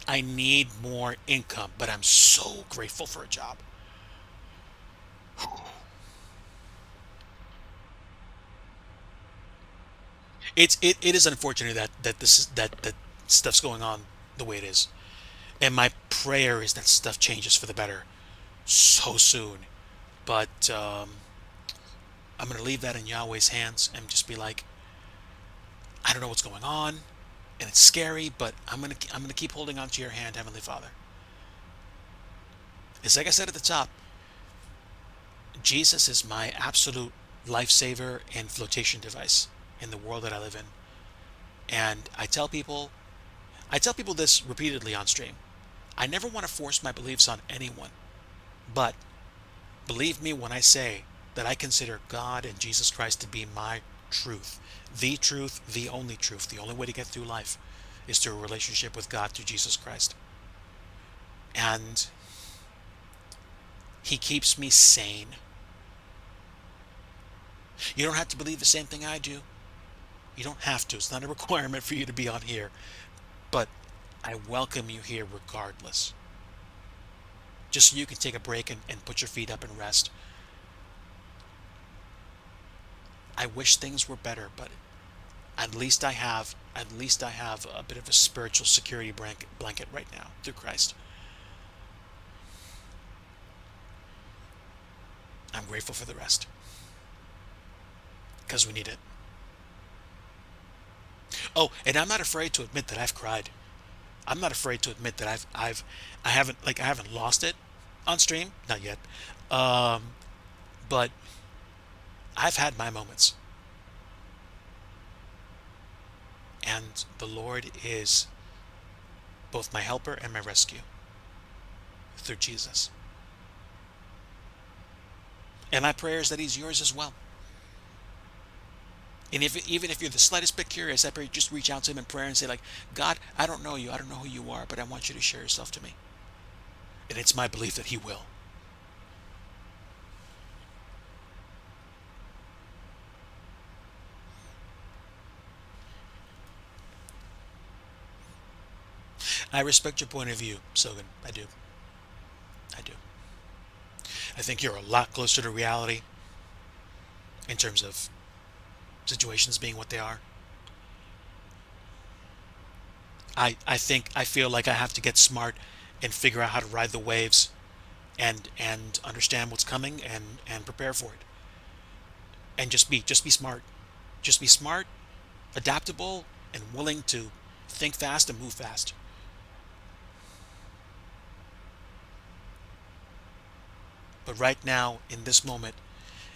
I need more income, but I'm so grateful for a job. It is unfortunate that stuff's going on the way it is. And my prayer is that stuff changes for the better so soon. But I'm gonna leave that in Yahweh's hands and just be like, I don't know what's going on, and it's scary, but I'm gonna keep holding on to your hand, Heavenly Father. It's like I said at the top, Jesus is my absolute lifesaver and flotation device in the world that I live in. And I tell people this repeatedly on stream. I never want to force my beliefs on anyone, but believe me when I say that I consider God and Jesus Christ to be my truth, the only truth. The only way to get through life is through a relationship with God through Jesus Christ. And He keeps me sane. You don't have to believe the same thing I do. You don't have to. It's not a requirement for you to be on here. But I welcome you here regardless. Just so you can take a break and put your feet up and rest. I wish things were better, but at least I have a bit of a spiritual security blanket right now through Christ. I'm grateful for the rest because we need it. Oh, and I'm not afraid to admit that I've cried. I'm not afraid to admit that I haven't lost it on stream, not yet. Um, but I've had my moments, and the Lord is both my helper and my rescue through Jesus. And my prayer is that He's yours as well. And even if you're the slightest bit curious, I pray you just reach out to Him in prayer and say, like, God, I don't know you, I don't know who you are, but I want you to share yourself to me. And it's my belief that He will. I respect your point of view, Sogan. I do. I do. I think you're a lot closer to reality in terms of situations being what they are. I feel like I have to get smart and figure out how to ride the waves and understand what's coming and prepare for it. And just be smart. Just be smart, adaptable, and willing to think fast and move fast. But right now, in this moment,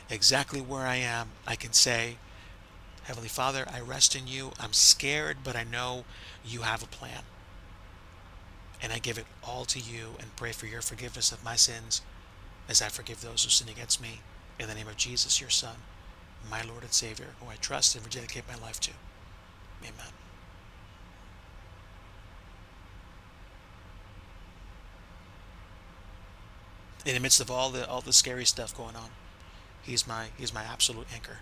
exactly where I am, I can say, Heavenly Father, I rest in you. I'm scared, but I know you have a plan. And I give it all to you and pray for your forgiveness of my sins as I forgive those who sin against me. In the name of Jesus, your Son, my Lord and Savior, who I trust and rededicate my life to. Amen. In the midst of all the scary stuff going on, he's my absolute anchor.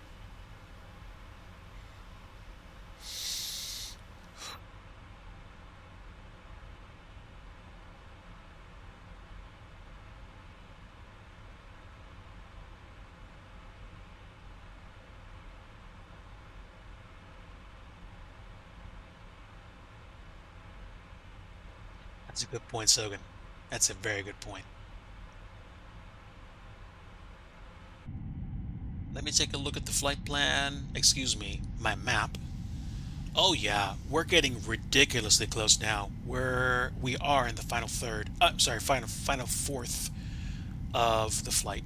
That's a good point, Sogan. That's a very good point. Let me take a look at the flight plan. Excuse me, my map. Oh yeah, we're getting ridiculously close now. We are in the final third. Sorry, final fourth of the flight.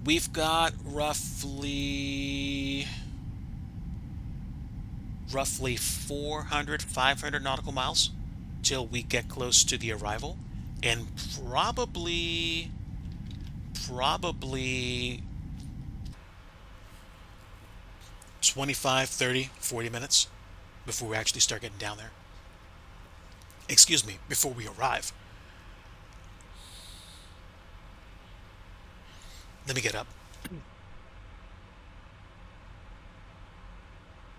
We've got roughly 400, 500 nautical miles till we get close to the arrival. in probably 25, 30, 40 minutes before we actually start getting down there. Excuse me, before we arrive. Let me get up.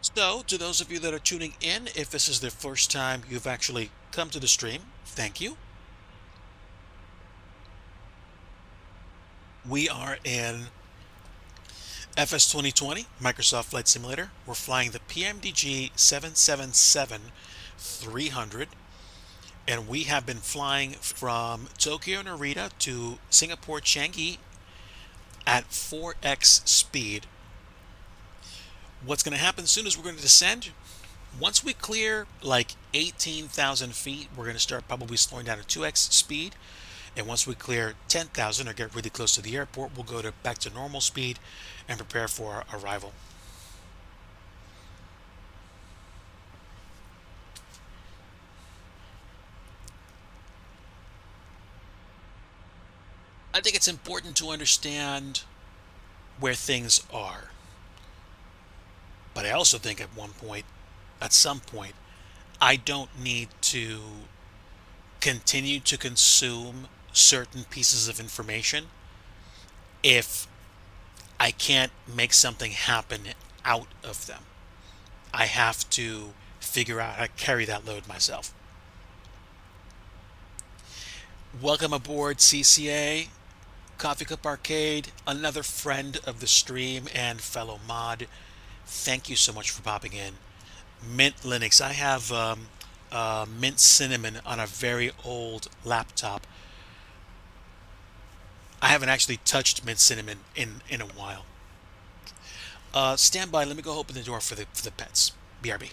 So, to those of you that are tuning in, if this is the first time you've actually come to the stream, thank you. We are in FS 2020 Microsoft Flight Simulator. We're flying the PMDG 777-300, and we have been flying from Tokyo Narita to Singapore Changi at 4x speed. What's going to happen soon is we're going to descend. Once we clear like 18,000 feet, we're going to start probably slowing down to 2x speed. And once we clear 10,000 or get really close to the airport, we'll go back to normal speed and prepare for our arrival. I think it's important to understand where things are. But I also think at some point, I don't need to continue to consume certain pieces of information if I can't make something happen out of them. I have to figure out how to carry that load myself. Welcome aboard, CCA, Coffee Cup Arcade, another friend of the stream and fellow mod. Thank you so much for popping in. Mint Linux. I have Mint Cinnamon on a very old laptop. I haven't actually touched Mint Cinnamon in a while. Stand by. Let me go open the door for the pets. BRB.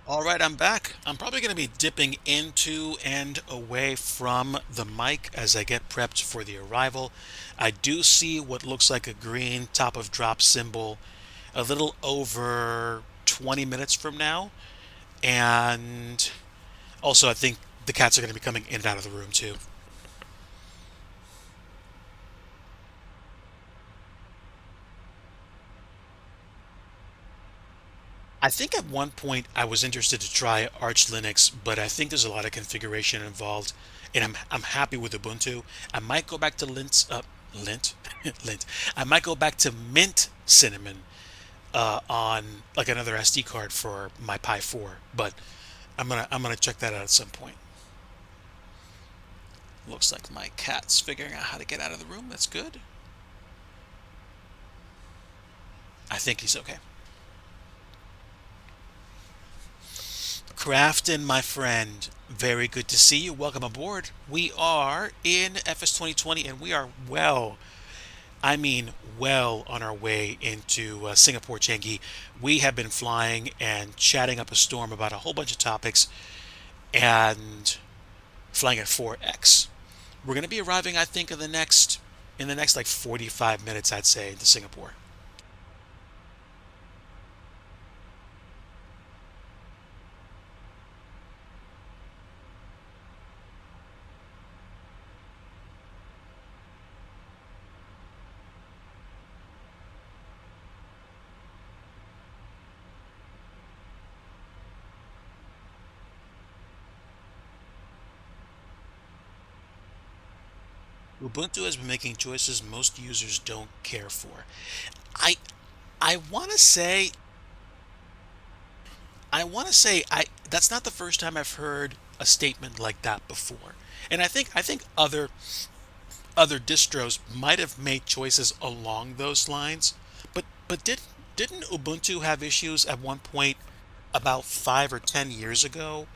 All right, I'm back. I'm probably going to be dipping into and away from the mic as I get prepped for the arrival. I do see what looks like a green top of drop symbol a little over 20 minutes from now. And also, I think the cats are going to be coming in and out of the room too. I think at one point I was interested to try Arch Linux, but I think there's a lot of configuration involved, and I'm happy with Ubuntu. I might go back to Lint, Lint. I might go back to Mint Cinnamon on like another SD card for my Pi 4, but I'm gonna check that out at some point. Looks like my cat's figuring out how to get out of the room. That's good. I think he's okay. Crafton, my friend, very good to see you. Welcome aboard. We are in FS 2020 and we are I mean, well on our way into Singapore Changi. We have been flying and chatting up a storm about a whole bunch of topics and flying at 4x. We're going to be arriving, I think, in the next like 45 minutes, I'd say, into Singapore. Ubuntu has been making choices most users don't care for. I I want to say I that's not the first time I've heard a statement like that before. And I think other distros might have made choices along those lines, but did Didn't Ubuntu have issues at one point about 5 or 10 years ago?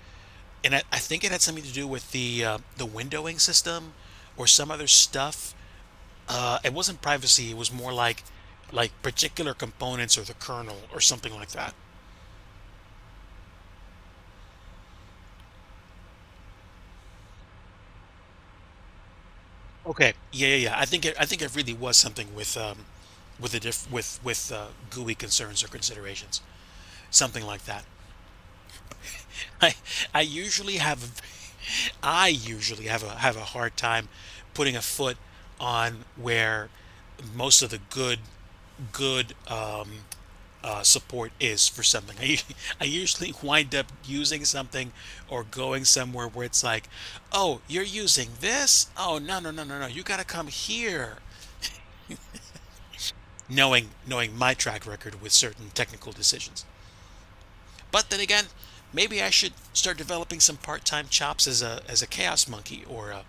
And I think it had something to do with the windowing system or some other stuff. It wasn't privacy. It was more like particular components or the kernel or something like that. Okay. Yeah, yeah, yeah. I think it really was something with the with GUI concerns or considerations, something like that. I I usually have I usually have a hard time putting a foot on where most of the good support is for something. I usually wind up using something or going somewhere where it's like, oh, you're using this? Oh, no, no, no, no, no. You got to come here. Knowing my track record with certain technical decisions. But then again, maybe I should start developing some part-time chops as a chaos monkey or a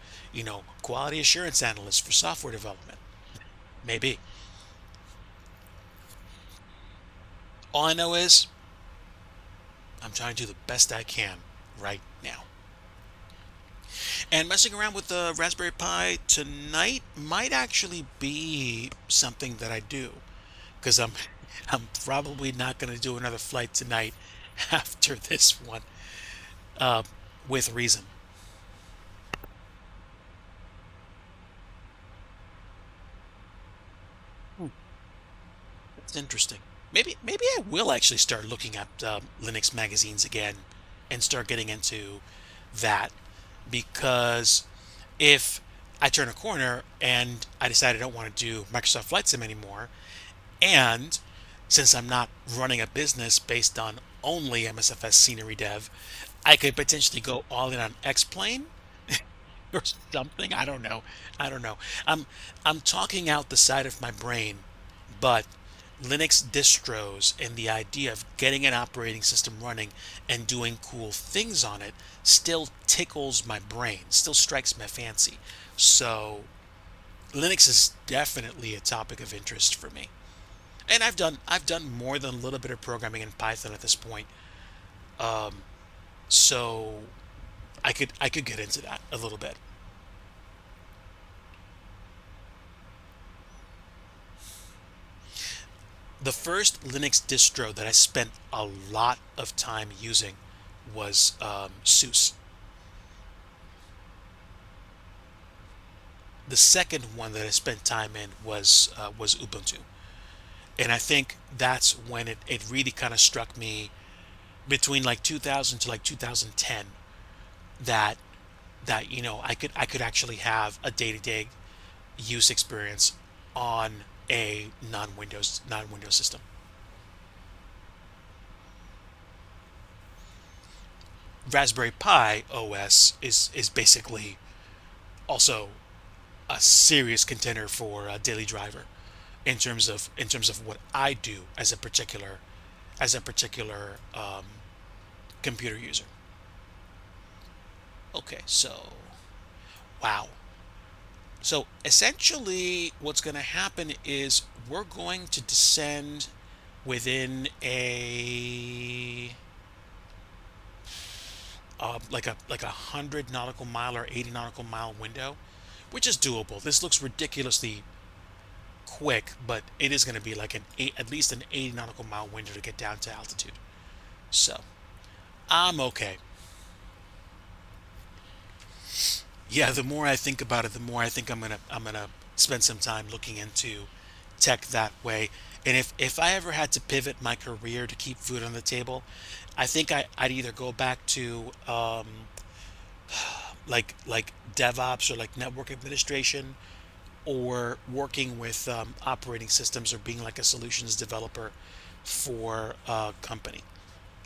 quality assurance analyst for software development. Maybe. All I know is I'm trying to do the best I can right now. And messing around with the Raspberry Pi tonight might actually be something that I do because I'm probably not going to do another flight tonight after this one, uh, with reason. Hmm, that's interesting. Maybe I will actually start looking at Linux magazines again and start getting into that because if I turn a corner and I decide I don't want to do Microsoft Flight Sim anymore, and since I'm not running a business based on only MSFS scenery dev, I could potentially go all in on X-Plane or something. I don't know. I don't know. I'm talking out the side of my brain, but Linux distros and the idea of getting an operating system running and doing cool things on it still tickles my brain, still strikes my fancy. So Linux is definitely a topic of interest for me. And I've done more than a little bit of programming in Python at this point. Um, so I could get into that a little bit. The first Linux distro that I spent a lot of time using was SUSE. The second one that I spent time in was Ubuntu, and I think that's when it really kind of struck me between like 2000 to like 2010 that I could actually have a day-to-day use experience on a non-Windows system. Raspberry Pi OS is basically also a serious contender for a daily driver in terms of what I do as a particular computer user. Okay, so wow. So essentially, what's going to happen is we're going to descend within a like a 100 nautical mile or 80 nautical mile window, which is doable. This looks ridiculously quick, but it is going to be like at least an 80 nautical mile window to get down to altitude. So I'm okay. Yeah, the more I think about it, the more I think I'm gonna spend some time looking into tech that way. And if I ever had to pivot my career to keep food on the table, I think I'd either go back to like DevOps or like network administration or working with operating systems or being like a solutions developer for a company.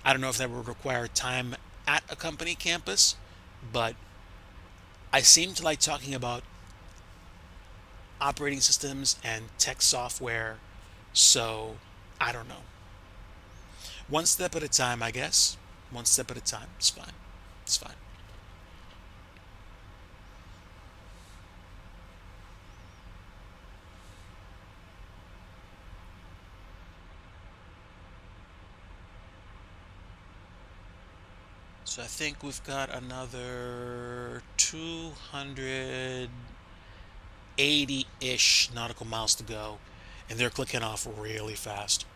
I don't know if that would require time at a company campus, but I seem to like talking about operating systems and tech software. So I don't know. One step at a time, I guess. One step at a time. It's fine. It's fine. So I think we've got another 280-ish nautical miles to go, and they're clicking off really fast.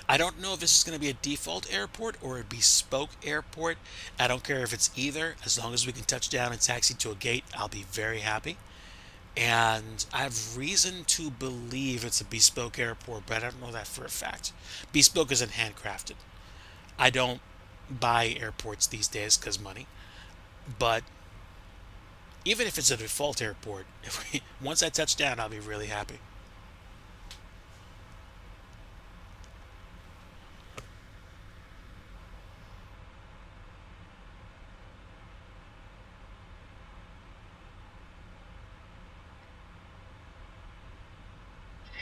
I don't know if this is going to be a default airport or a bespoke airport. I don't care if it's either. As long as we can touch down and taxi to a gate, I'll be very happy. And I have reason to believe it's a bespoke airport, but I don't know that for a fact. Bespoke isn't handcrafted. I don't buy airports these days because money. But even if it's a default airport, once I touch down, I'll be really happy.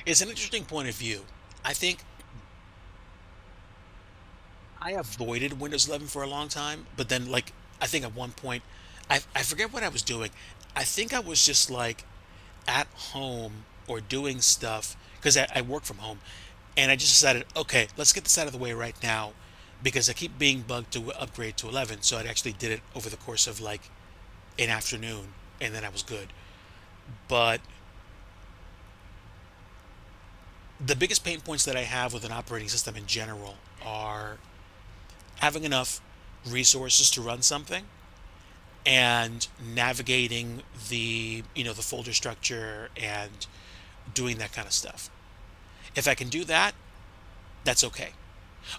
It's an interesting point of view. I think I avoided Windows 11 for a long time, but then, like, I think at one point, I forget what I was doing. I think I was just like at home or doing stuff because I work from home, and I just decided, okay, let's get this out of the way right now because I keep being bugged to upgrade to 11. So I actually did it over the course of like an afternoon, and then I was good. But the biggest pain points that I have with an operating system in general are having enough resources to run something and navigating the folder structure and doing that kind of stuff. If I can do that, that's okay.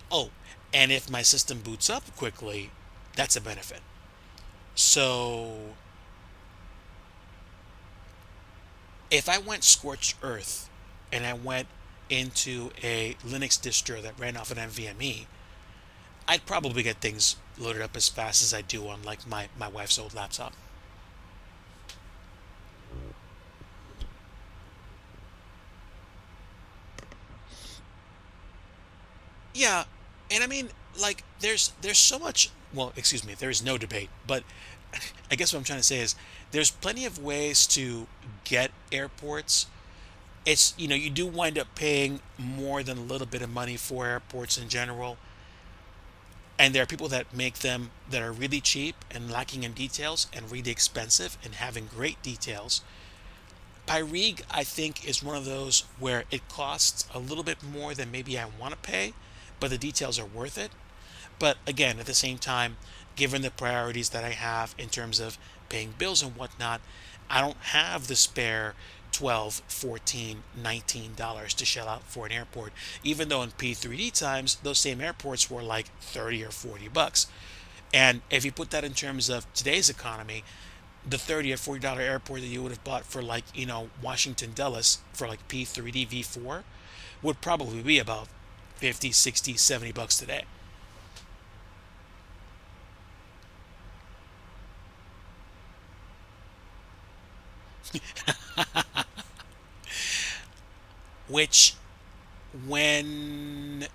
Oh, and if my system boots up quickly, that's a benefit. So if I went scorched earth and I went into a Linux distro that ran off an NVMe, I'd probably get things loaded up as fast as I do on like my wife's old laptop. Yeah, and I mean, like, there's so much. Well, excuse me, there is no debate, but I guess what I'm trying to say is there's plenty of ways to get airports. It's you do wind up paying more than a little bit of money for airports in general, and there are people that make them that are really cheap and lacking in details and really expensive and having great details. Pyrig, I think, is one of those where it costs a little bit more than maybe I want to pay, but the details are worth it. But again, at the same time, given the priorities that I have in terms of paying bills and whatnot, I don't have the spare 12, 14, $19 to shell out for an airport, even though in P3D times, those same airports were like 30 or 40 bucks. And if you put that in terms of today's economy, the 30 or $40 airport that you would have bought for like, Washington Dulles for like P3D V4 would probably be about 50, 60, 70 bucks today. Which, when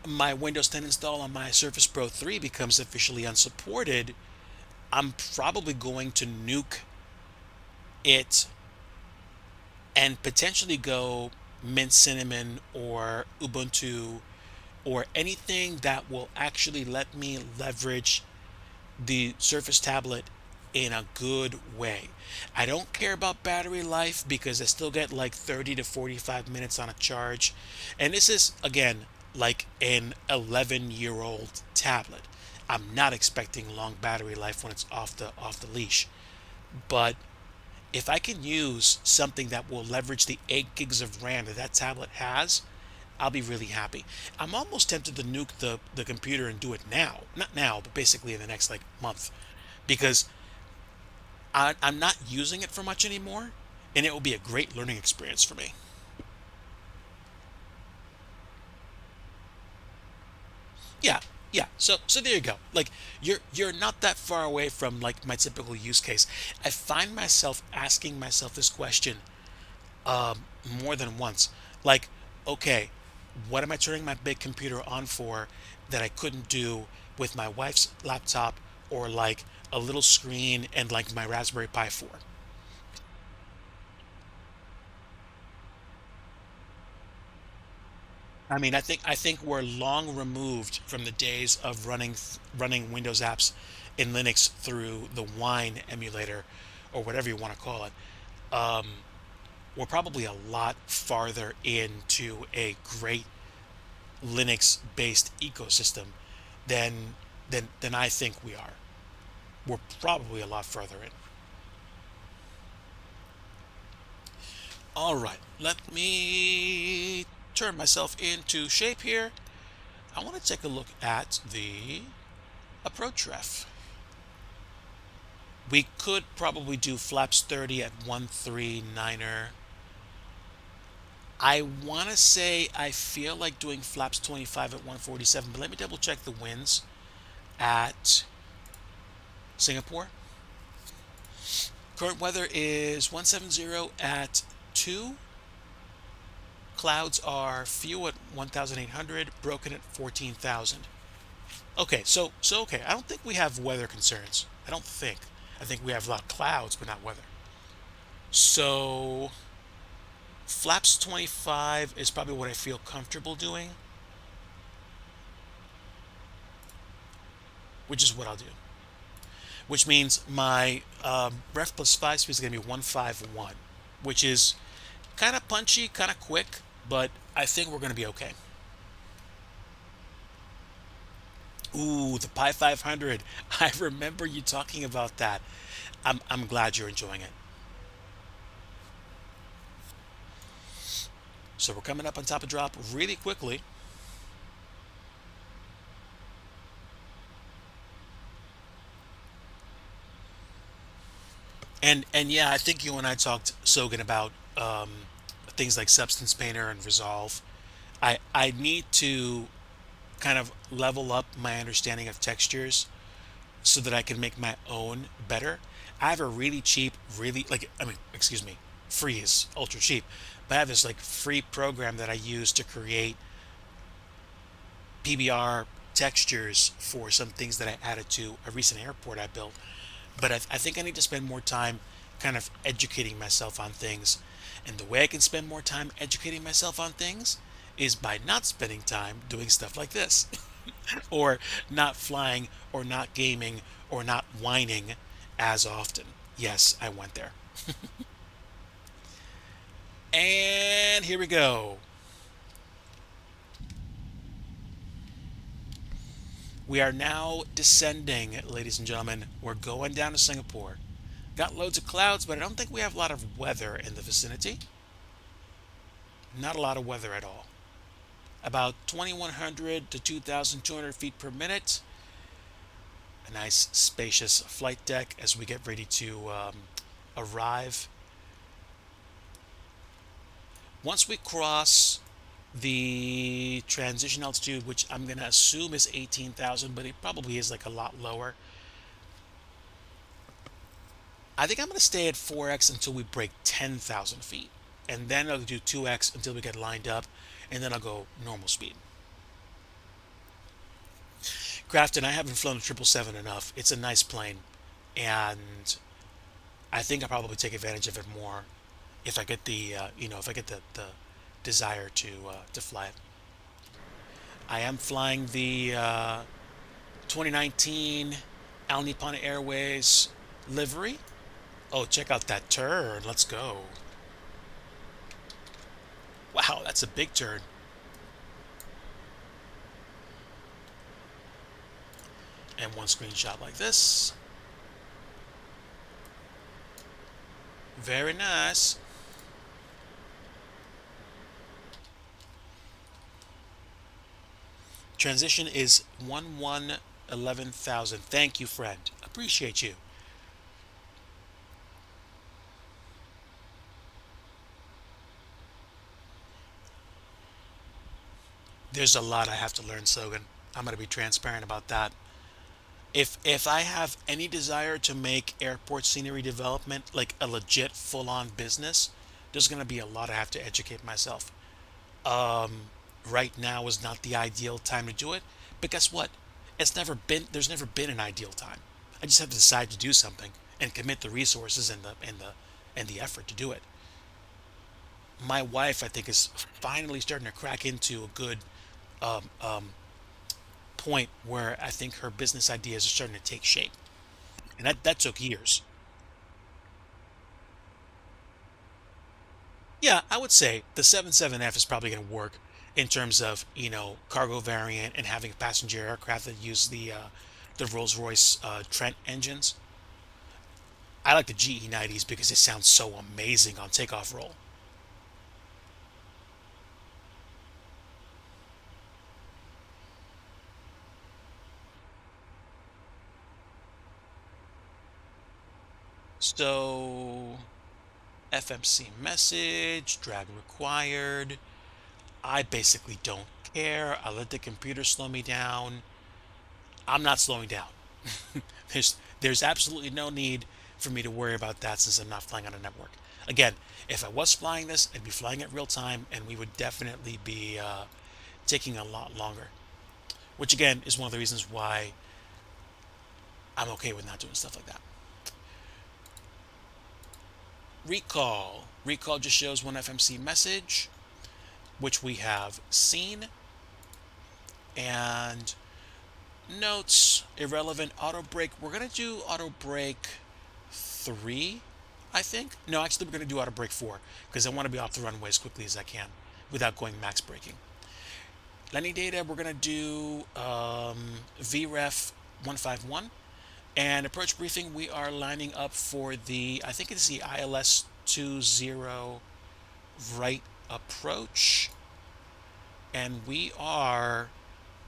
my Windows 10 install on my Surface Pro 3 becomes officially unsupported, I'm probably going to nuke it and potentially go Mint Cinnamon or Ubuntu or anything that will actually let me leverage the Surface tablet in a good way. I don't care about battery life because I still get like 30 to 45 minutes on a charge. And this is, again, like an 11-year-old tablet. I'm not expecting long battery life when it's off the leash. But if I can use something that will leverage the 8 gigs of RAM that tablet has, I'll be really happy. I'm almost tempted to nuke the computer and do it now. Not now, but basically in the next like month. Because I'm not using it for much anymore, and it will be a great learning experience for me. Yeah, yeah. So there you go. Like you're not that far away from like my typical use case. I find myself asking myself this question more than once. Like, okay, what am I turning my big computer on for that I couldn't do with my wife's laptop or like a little screen and like my Raspberry Pi 4? I think we're long removed from the days of running Windows apps in Linux through the Wine emulator or whatever you want to call it. We're probably a lot farther into a great Linux-based ecosystem than than I think we are. We're probably a lot further in. All right, let me turn myself into shape here. I want to take a look at the approach ref. We could probably do flaps 30 at 139er. I want to say I feel like doing flaps 25 at 147, but let me double check the winds at Singapore. Current weather is 170 at 2. Clouds are few at 1,800, broken at 14,000. Okay, so okay. I don't think we have weather concerns. I don't think. I think we have a lot of clouds, but not weather. So flaps 25 is probably what I feel comfortable doing, which is what I'll do. Which means my ref plus 5 speed is going to be 151, which is kind of punchy, kind of quick, but I think we're going to be okay. Ooh, the Pi 500. I remember you talking about that. I'm glad you're enjoying it. So we're coming up on top of drop really quickly. And yeah, I think you and I talked, Sogan, about things like Substance Painter and Resolve. I need to kind of level up my understanding of textures so that I can make my own better. I have a really cheap, really like I mean, excuse me, free is ultra cheap, but I have this like free program that I use to create PBR textures for some things that I added to a recent airport I built. But I think I need to spend more time kind of educating myself on things. And the way I can spend more time educating myself on things is by not spending time doing stuff like this, or not flying, or not gaming, or not whining as often. Yes, I went there. And here we go. We are now descending, ladies and gentlemen. We're going down to Singapore. Got loads of clouds, but I don't think we have a lot of weather in the vicinity. Not a lot of weather at all. About 2,100 to 2,200 feet per minute. A nice spacious flight deck as we get ready to arrive. Once we cross the transition altitude, which I'm going to assume is 18,000, but it probably is like a lot lower. I think I'm going to stay at 4x until we break 10,000 feet. And then I'll do 2x until we get lined up. And then I'll go normal speed. Crafton, I haven't flown a 777 enough. It's a nice plane. And I think I'll probably take advantage of it more if I get if I get the desire to fly it. I am flying the 2019 Al Nippon Airways livery. Oh, check out that turn. Let's go. Wow, that's a big turn. And one screenshot like this. Very nice. Transition is 11,000. Thank you, friend. Appreciate you. There's a lot I have to learn, Sogan. I'm going to be transparent about that. If I have any desire to make airport scenery development like a legit full-on business, there's going to be a lot I have to educate myself. Right now is not the ideal time to do it, but guess what? There's never been an ideal time. I just have to decide to do something and commit the resources and the effort to do it. my wife, I think, is finally starting to crack into a good um, um, point where I think her business ideas are starting to take shape, and that took years. Yeah, I would say the 77F is probably going to work in terms of, cargo variant and having a passenger aircraft that use the Rolls-Royce Trent engines. I like the GE90s because it sounds so amazing on takeoff roll. So FMC message, drag required. I basically don't care. I let the computer slow me down. I'm not slowing down. There's absolutely no need for me to worry about that since I'm not flying on a network. Again, if I was flying this, I'd be flying it real time, and we would definitely be taking a lot longer. Which again is one of the reasons why I'm okay with not doing stuff like that. Recall. Recall just shows one FMC message, which we have seen, and notes, irrelevant auto brake. We're gonna do auto brake 3, I think. No, actually, we're gonna do auto brake 4 because I want to be off the runway as quickly as I can without going max braking. Landing data, we're gonna do VREF 151, and approach briefing. We are lining up for the, I think it's the ILS 20 right approach, and we are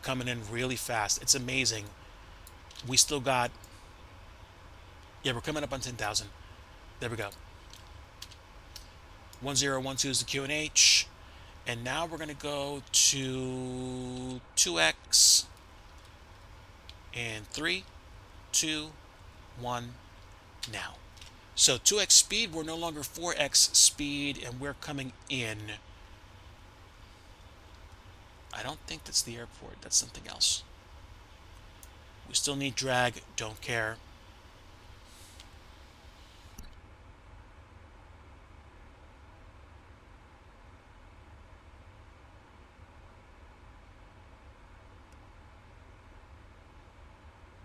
coming in really fast. It's amazing. We still got, yeah, we're coming up on 10,000. There we go. 1012 is the QNH. And now we're going to go to 2x in 3, 2, 1, now. So 2x speed, we're no longer 4x speed, and we're coming in. I don't think that's the airport. That's something else. We still need drag. Don't care.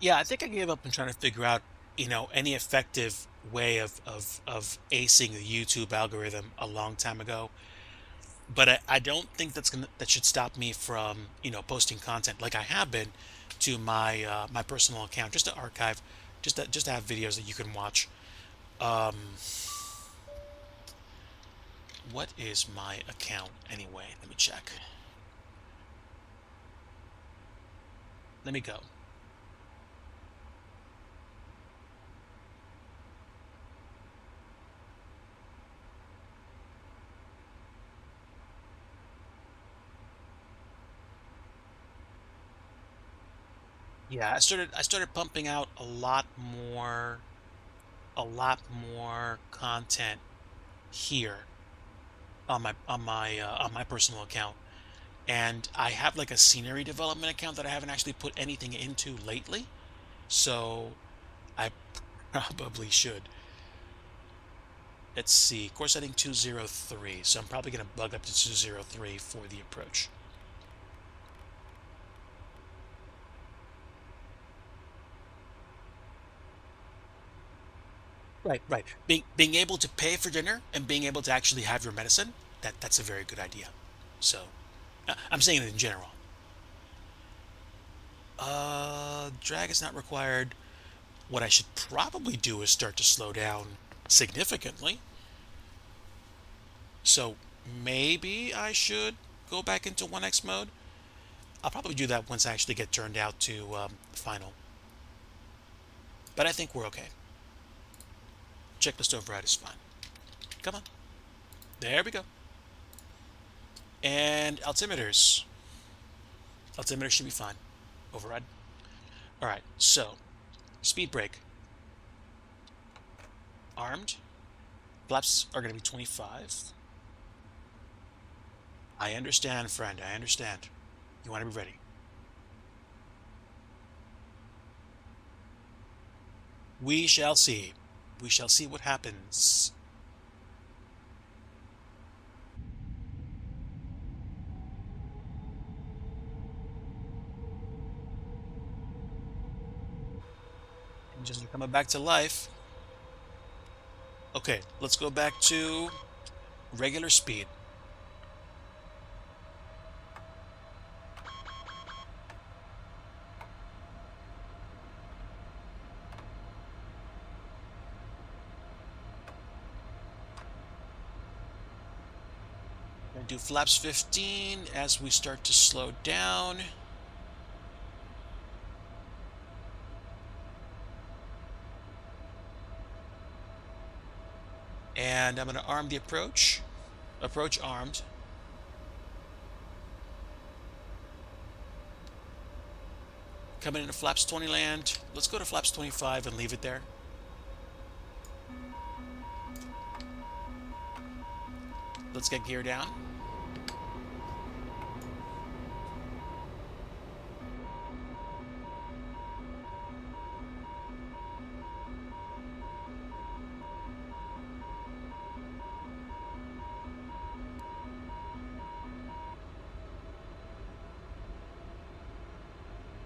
Yeah, I think I gave up on trying to figure out, any effective way of acing the YouTube algorithm a long time ago. But I don't think that should stop me from, posting content like I have been to my personal account, just to archive, just to have videos that you can watch. Um, what is my account anyway? Let me check. Let me go. Yeah, I started pumping out a lot more content here on my personal account. And I have like a scenery development account that I haven't actually put anything into lately. So I probably should. Let's see, course setting 203. So I'm probably going to bug up to 203 for the approach. Right, right. Being able to pay for dinner and being able to actually have your medicine, that's a very good idea. So I'm saying it in general. Drag is not required. What I should probably do is start to slow down significantly. So maybe I should go back into 1x mode. I'll probably do that once I actually get turned out to final. But I think we're okay. Checklist override is fine. Come on. There we go. And altimeters. Altimeters should be fine. Override. All right. So, speed brake. Armed. Flaps are going to be 25. I understand, friend. I understand. You want to be ready. We shall see. We shall see what happens. Engines are coming back to life. Okay, let's go back to regular speed. Gonna do flaps 15 as we start to slow down. And I'm gonna arm the approach. Approach armed. Coming into flaps 20 land. Let's go to flaps 25 and leave it there. Let's get gear down.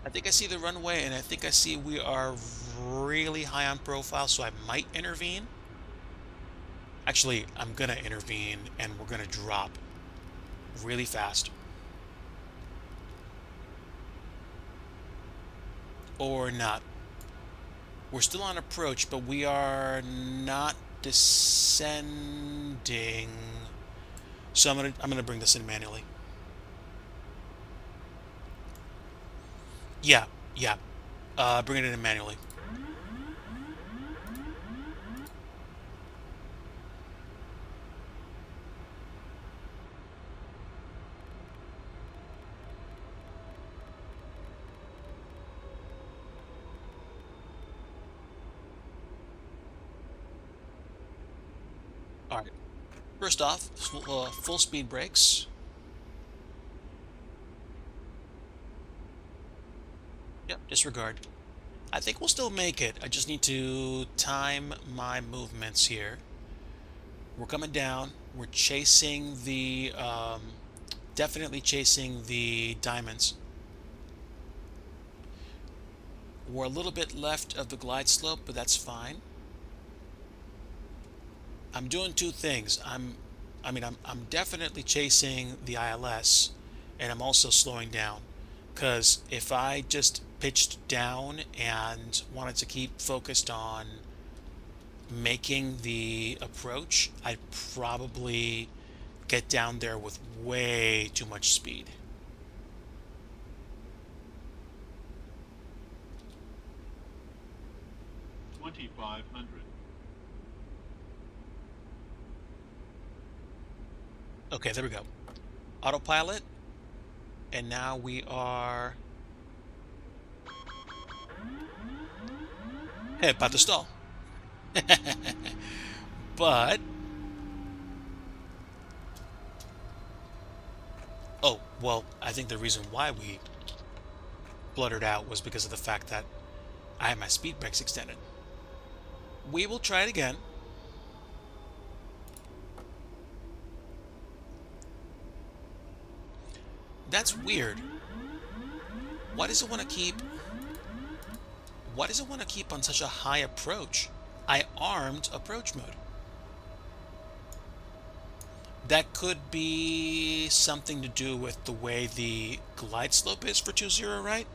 I think I see the runway, and I think I see we are really high on profile, so I might intervene. Actually, I'm gonna intervene, and we're gonna drop really fast. Or not. We're still on approach, but we are not descending. So I'm gonna bring this in manually. Yeah, yeah. Bring it in manually. All right. First off, full speed brakes. Yep, disregard. I think we'll still make it. I just need to time my movements here. We're coming down. We're chasing the, definitely chasing the diamonds. We're a little bit left of the glide slope, but that's fine. I'm doing two things. I'm definitely chasing the ILS, and I'm also slowing down. Because if I just pitched down and wanted to keep focused on making the approach, I'd probably get down there with way too much speed. Okay, there we go. Autopilot, and now we are about to stall. But oh, well, I think the reason why we bluttered out was because of the fact that I had my speed brakes extended. We will try it again. That's weird. Why does it want to keep... Why does it want to keep on such a high approach? I armed approach mode. That could be something to do with the way the glide slope is for 2.0, right?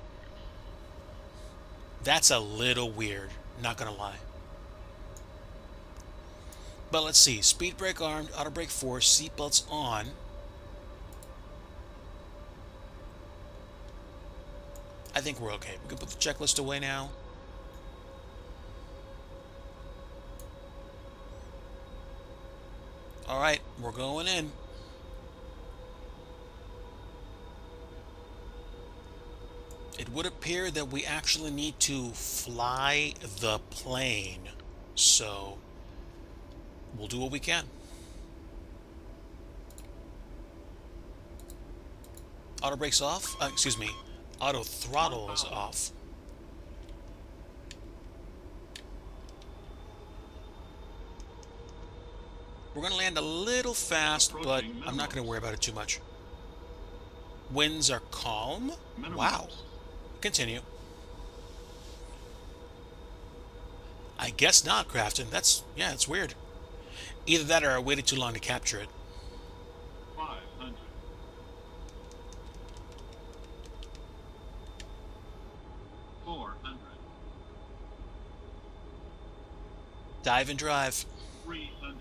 That's a little weird, not gonna lie. But let's see. Speed brake armed, auto brake force, seatbelts on. I think we're okay. We can put the checklist away now. Alright, we're going in. It would appear that we actually need to fly the plane. So, we'll do what we can. Auto brakes off. Excuse me. Auto throttle is off. We're going to land a little fast, but I'm not going to worry about it too much. Winds are calm. Wow. Continue. I guess not, Crafton. Yeah, it's weird. Either that or I waited too long to capture it. 500. Four hundred. Dive and drive. 300.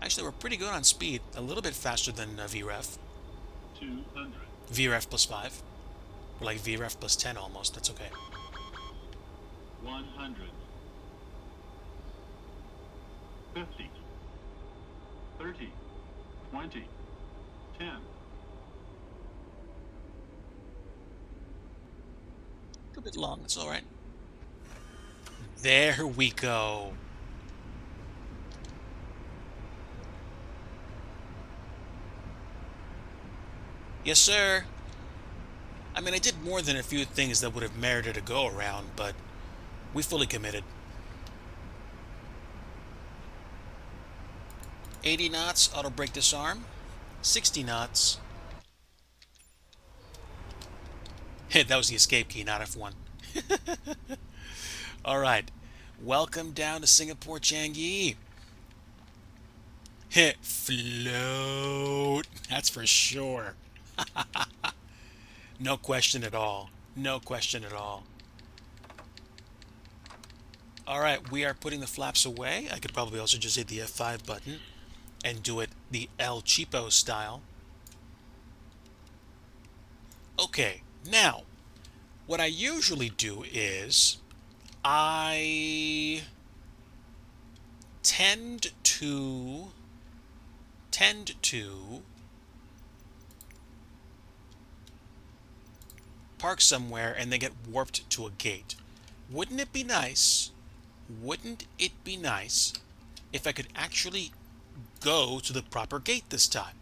Actually, we're pretty good on speed. A little bit faster than VREF. 200. VREF plus 5. We're like VREF plus 10 almost. That's okay. 100. 50. 30. 20. 10. A bit long. It's all right. There we go. Yes, sir. I mean, I did more than a few things that would have merited a go around, but we fully committed. 80 knots, auto brake disarm. 60 knots. That was the escape key, not F1. All right. Welcome down to Singapore, Changi. Float. That's for sure. No question at all. No question at all. All right, we are putting the flaps away. I could probably also just hit the F5 button and do it the El Cheapo style. Okay, now, what I usually do is I tend to park somewhere and then get warped to a gate. Wouldn't it be nice? Wouldn't it be nice if I could actually go to the proper gate this time?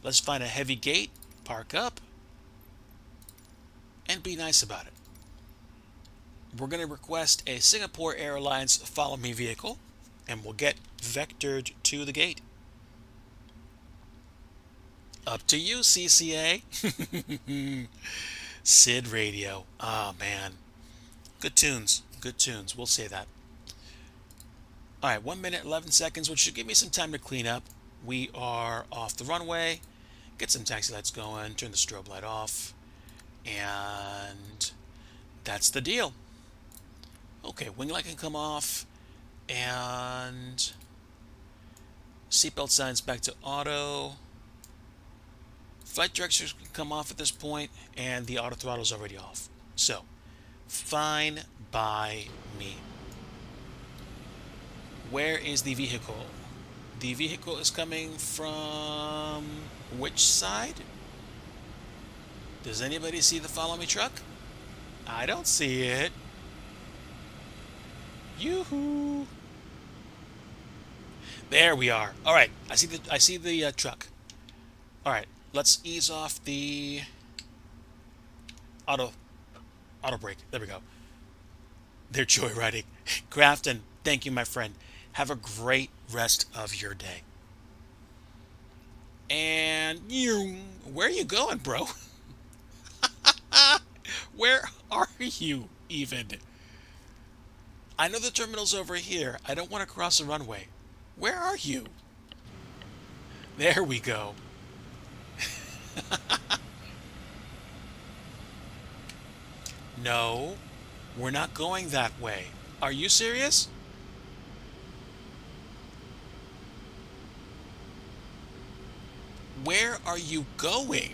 Let's find a heavy gate, park up, and be nice about it. We're going to request a Singapore Airlines Follow Me vehicle, and we'll get vectored to the gate. Up to you, CCA. Sid Radio. Oh, man. Good tunes. Good tunes. We'll say that. All right, 1 minute, 11 seconds, which should give me some time to clean up. We are off the runway. Get some taxi lights going. Turn the strobe light off. And that's the deal. Okay, wing light can come off. And seatbelt signs back to auto. Flight directors can come off at this point, and the auto throttle is already off. So, fine by me. Where is the vehicle? The vehicle is coming from which side? Does anybody see the follow me truck? I don't see it. Yoo-hoo! There we are. All right, I see the truck. All right, let's ease off the auto brake. There we go. They're joyriding. Grafton, thank you, my friend. Have a great rest of your day. And where are you going, bro? Where are you even? I know the terminal's over here. I don't want to cross the runway. Where are you? There we go. No, we're not going that way. Are you serious? Where are you going?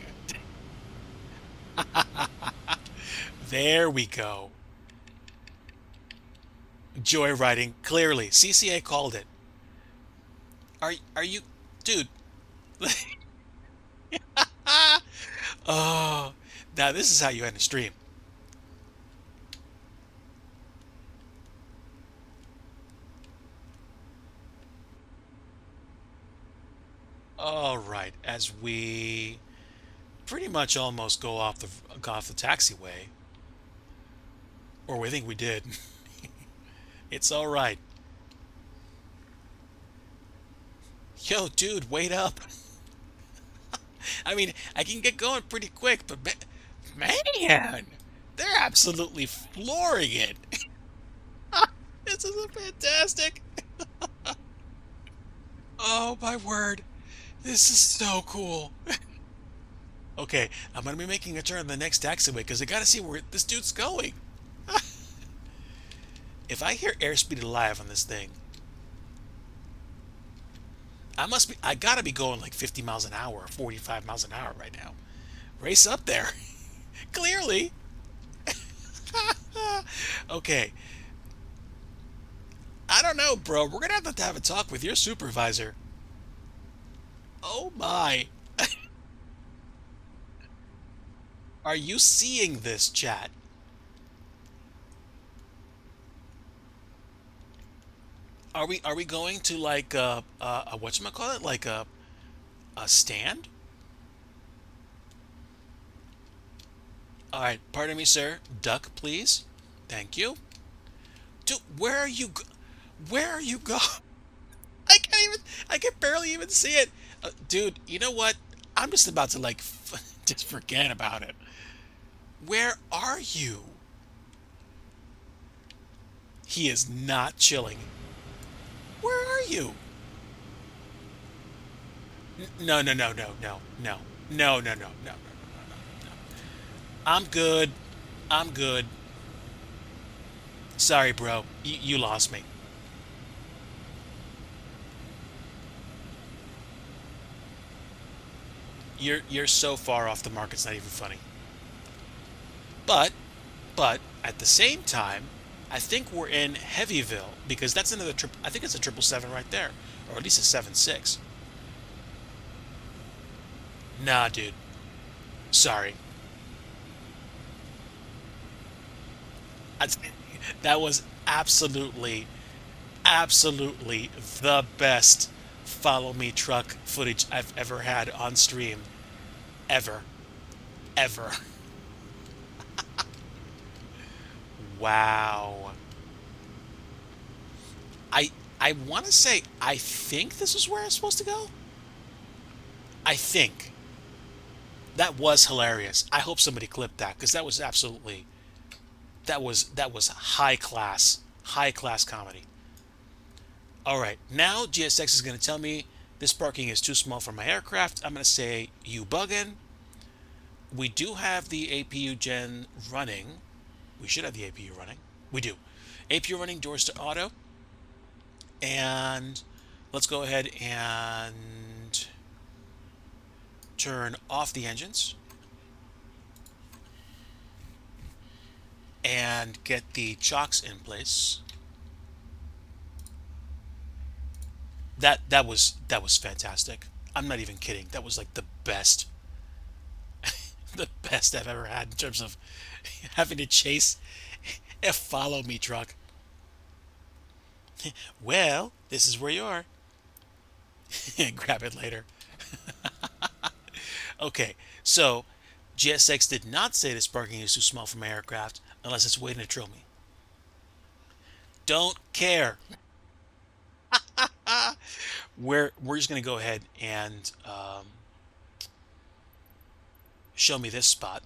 There we go. Joyriding, clearly. CCA called it. Are you... Dude. Oh, now this is how you end a stream. All right, as we pretty much almost go off the taxiway, or we think we did. It's all right. Yo, dude, wait up. I mean, I can get going pretty quick, but man, they're absolutely flooring it. This is fantastic. Oh my word. This is so cool. Okay, I'm gonna be making a turn on the next taxiway because I gotta see where this dude's going. If I hear airspeed alive on this thing, I gotta be going like 50 miles an hour or 45 miles an hour right now. Race up there. Clearly. Okay, I don't know, bro. We're gonna have to have a talk with your supervisor. Oh my. Are you seeing this, chat? Are we going to like a whatchamacallit? Like a stand? All right, pardon me, sir. Duck, please. Thank you. Dude, where are you go? I can't even. I can barely even see it. Dude, you know what? I'm just about to like just forget about it. Where are you? He is not chilling. Where are you? No, no, no, no, no, no, no, no, no, no, no. I'm good. I'm good. Sorry, bro. You lost me. You're so far off the mark. It's not even funny. But but at the same time, I think we're in Heavyville because that's another trip. I think it's a 777 right there, or at least a 76. Nah, dude. Sorry. I, that was absolutely the best follow me truck footage I've ever had on stream. Ever. Ever. Wow. I want to say I think this is where I'm supposed to go. I think that was hilarious. I hope somebody clipped that because that was absolutely that was high class comedy. All right, now GSX is going to tell me this parking is too small for my aircraft. I'm going to say you buggin'. We do have the APU gen running. We should have the APU running. We do. APU running, doors to auto. And let's go ahead and turn off the engines and get the chocks in place. That was fantastic. I'm not even kidding. That was like the best the best I've ever had in terms of having to chase a follow me truck. Well, this is where you are. Grab it later. Okay, so GSX did not say this parking is too small for my aircraft unless it's waiting to trill me. Don't care. We're just gonna go ahead and show me this spot.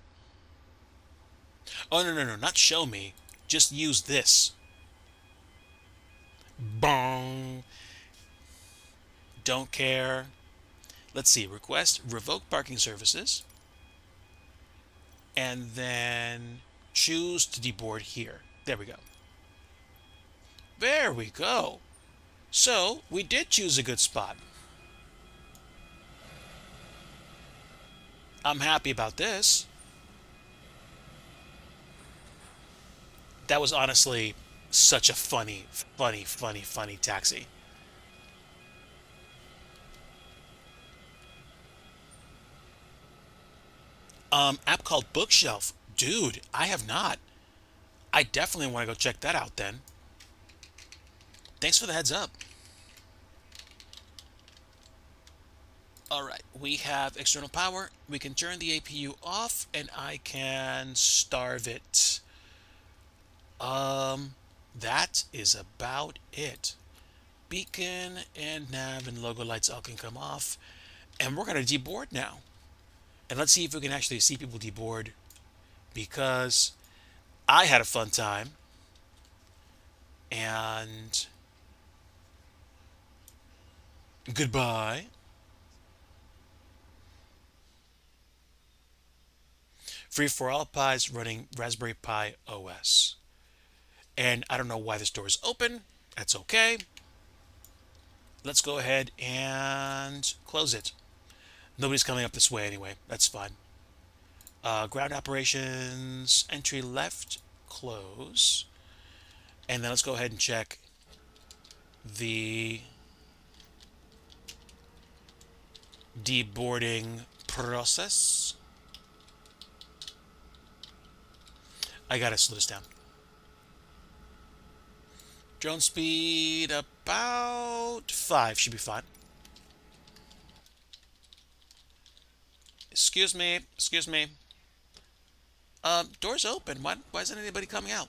Oh no no no, not show me. Just use this. Bong. Don't care. Let's see. Request revoke parking services, and then choose to deboard here. There we go. There we go. So we did choose a good spot. I'm happy about this. That was honestly such a funny taxi. App called Bookshelf. Dude, I have not. I definitely want to go check that out then. Thanks for the heads up. All right, we have external power. We can turn the APU off and I can starve it. That is about it. Beacon and nav and logo lights all can come off. And we're going to deboard now. And let's see if we can actually see people deboard because I had a fun time. And goodbye. Free for all pies running Raspberry Pi OS. And I don't know why this door is open. That's okay. Let's go ahead and close it. Nobody's coming up this way anyway. That's fine. Ground operations, entry left, close. And then let's go ahead and check the deboarding process. I gotta slow this down. Drone speed about 5 should be fine. Excuse me, excuse me. Door's open. Why isn't anybody coming out?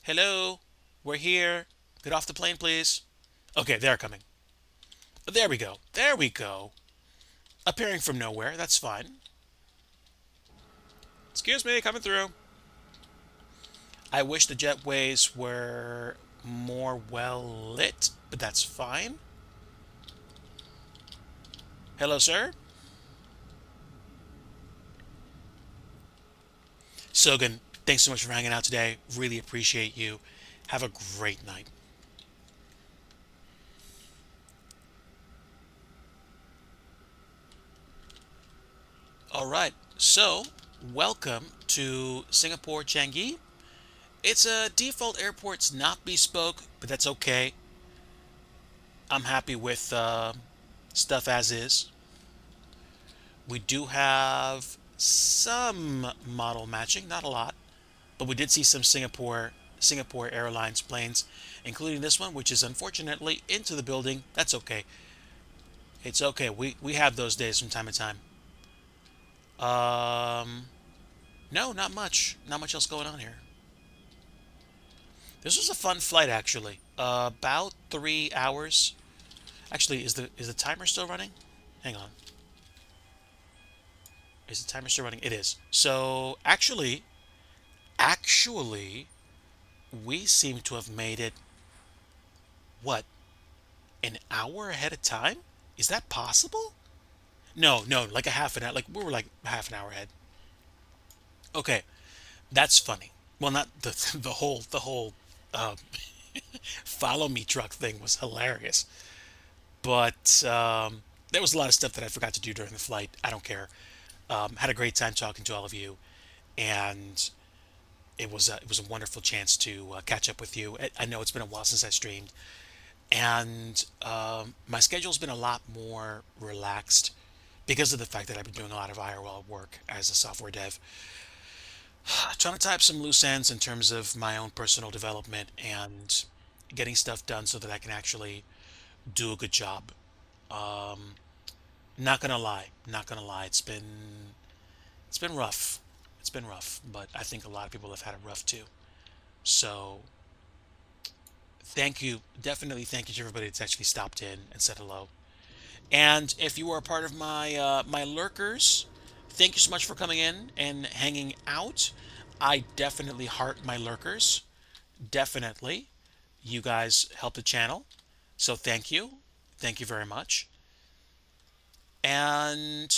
Hello, we're here. Get off the plane, please. Okay, they're coming. There we go. There we go. Appearing from nowhere. That's fine. Excuse me, coming through. I wish the jetways were more well lit, but that's fine. Hello, sir. Sogan, thanks so much for hanging out today. Really appreciate you. Have a great night. All right, so welcome to Singapore Changi. It's a default airport's not bespoke, but that's okay. I'm happy with stuff as is. We do have some model matching, not a lot, but we did see some Singapore Airlines planes, including this one, which is unfortunately into the building. That's okay. It's okay. We have those days from time to time. Um, no, not much. Not much else going on here. This was a fun flight, actually. About 3 hours. Actually, is the timer still running? Hang on. Is the timer still running? It is. So actually, we seem to have made it. What? An hour ahead of time? Is that possible? No, no, like a half an hour. Like we were like half an hour ahead. Okay, that's funny. Well, not the the whole uh, follow me truck thing was hilarious, but there was a lot of stuff that I forgot to do during the flight. I don't care. Had a great time talking to all of you, and it was a wonderful chance to catch up with you. I know it's been a while since I streamed, and my schedule's been a lot more relaxed because of the fact that I've been doing a lot of IRL work as a software dev. Trying to tie up some loose ends in terms of my own personal development and getting stuff done so that I can actually do a good job. Um, Not gonna lie, not gonna lie. It's been rough. It's been rough, but I think a lot of people have had it rough too. So thank you, definitely thank you to everybody that's actually stopped in and said hello. And if you are a part of my lurkers, thank you so much for coming in and hanging out. I definitely heart my lurkers. Definitely, you guys help the channel, so thank you very much. And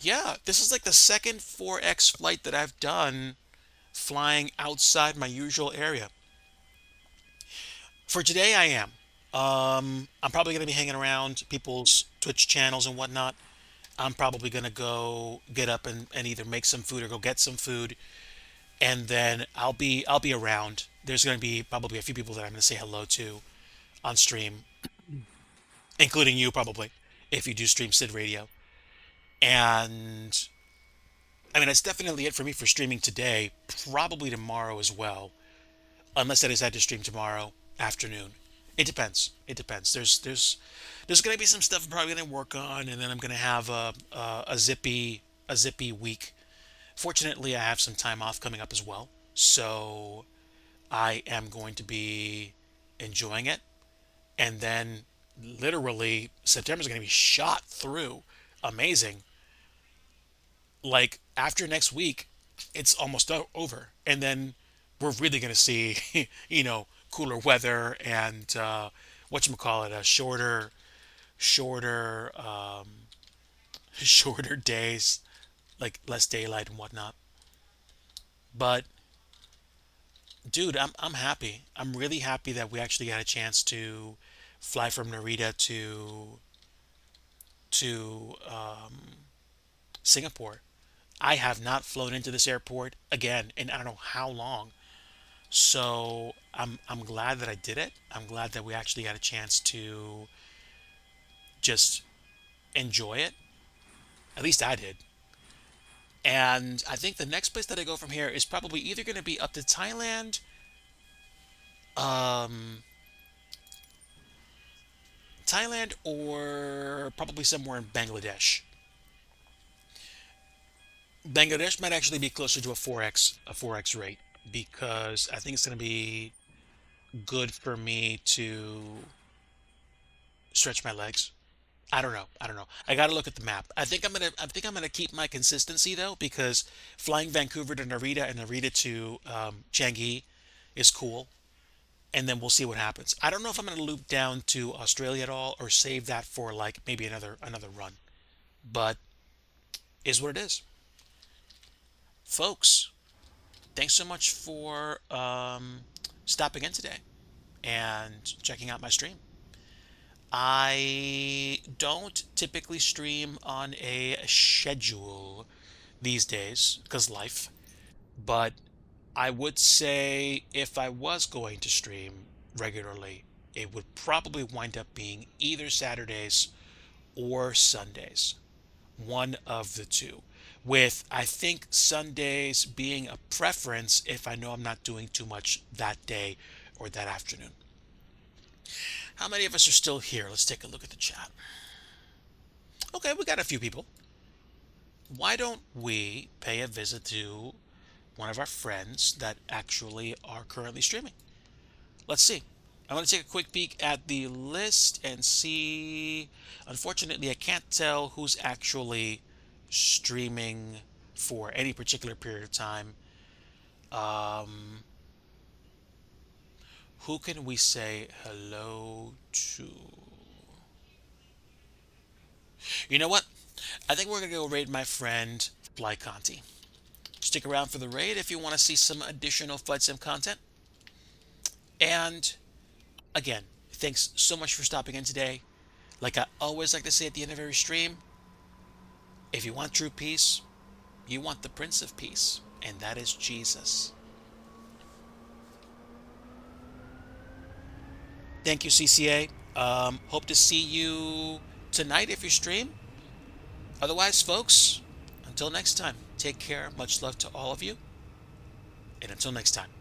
yeah, this is like the second 4X flight that I've done flying outside my usual area. For today, I am. I'm probably going to be hanging around people's Twitch channels and whatnot. I'm probably going to go get up and either make some food or go get some food, and then I'll be around. There's going to be probably a few people that I'm going to say hello to on stream, including you probably if you do stream Sid Radio. And I mean, that's definitely it for me for streaming today. Probably tomorrow as well, unless I decide to stream tomorrow afternoon. It depends. It depends. There's going to be some stuff I'm probably going to work on, and then I'm going to have a zippy week. Fortunately, I have some time off coming up as well, so I am going to be enjoying it. And then, literally, September is going to be shot through. Amazing. Like after next week, it's almost over, and then we're really going to see, cooler weather and what you call it, a shorter, shorter days, like less daylight and whatnot. But dude, I'm happy. I'm really happy that we actually got a chance to fly from Narita to Singapore. I have not flown into this airport again in I don't know how long. So I'm glad that I did it. I'm glad that we actually got a chance to just enjoy it. At least I did. And I think the next place that I go from here is probably either going to be up to Thailand, um, or probably somewhere in Bangladesh. Bangladesh might actually be closer to a 4x rate because I think it's going to be good for me to stretch my legs. I don't know. I don't know. I got to look at the map. I think I'm gonna keep my consistency though because flying Vancouver to Narita and Narita to Changi is cool, and then we'll see what happens. I don't know if I'm gonna loop down to Australia at all or save that for like maybe another run. But is what it is, folks. Thanks so much for stopping in today and checking out my stream. I don't typically stream on a schedule these days because life, but I would say if I was going to stream regularly, it would probably wind up being either Saturdays or Sundays, one of the two. With I think Sundays being a preference if I know I'm not doing too much that day or that afternoon. How many of us are still here? Let's take a look at the chat. Okay, we got a few people. Why don't we pay a visit to one of our friends that actually are currently streaming? Let's see. I want to take a quick peek at the list and see. Unfortunately, I can't tell who's actually streaming for any particular period of time. Um, who can we say hello to? You know what? I think we're going to go raid my friend Fly Conti. Stick around for the raid if you want to see some additional Flight Sim content. And again, thanks so much for stopping in today. Like I always like to say at the end of every stream, if you want true peace, you want the Prince of Peace, and that is Jesus. Thank you, CCA. Hope to see you tonight if you stream. Otherwise, folks, until next time, take care. Much love to all of you. And until next time.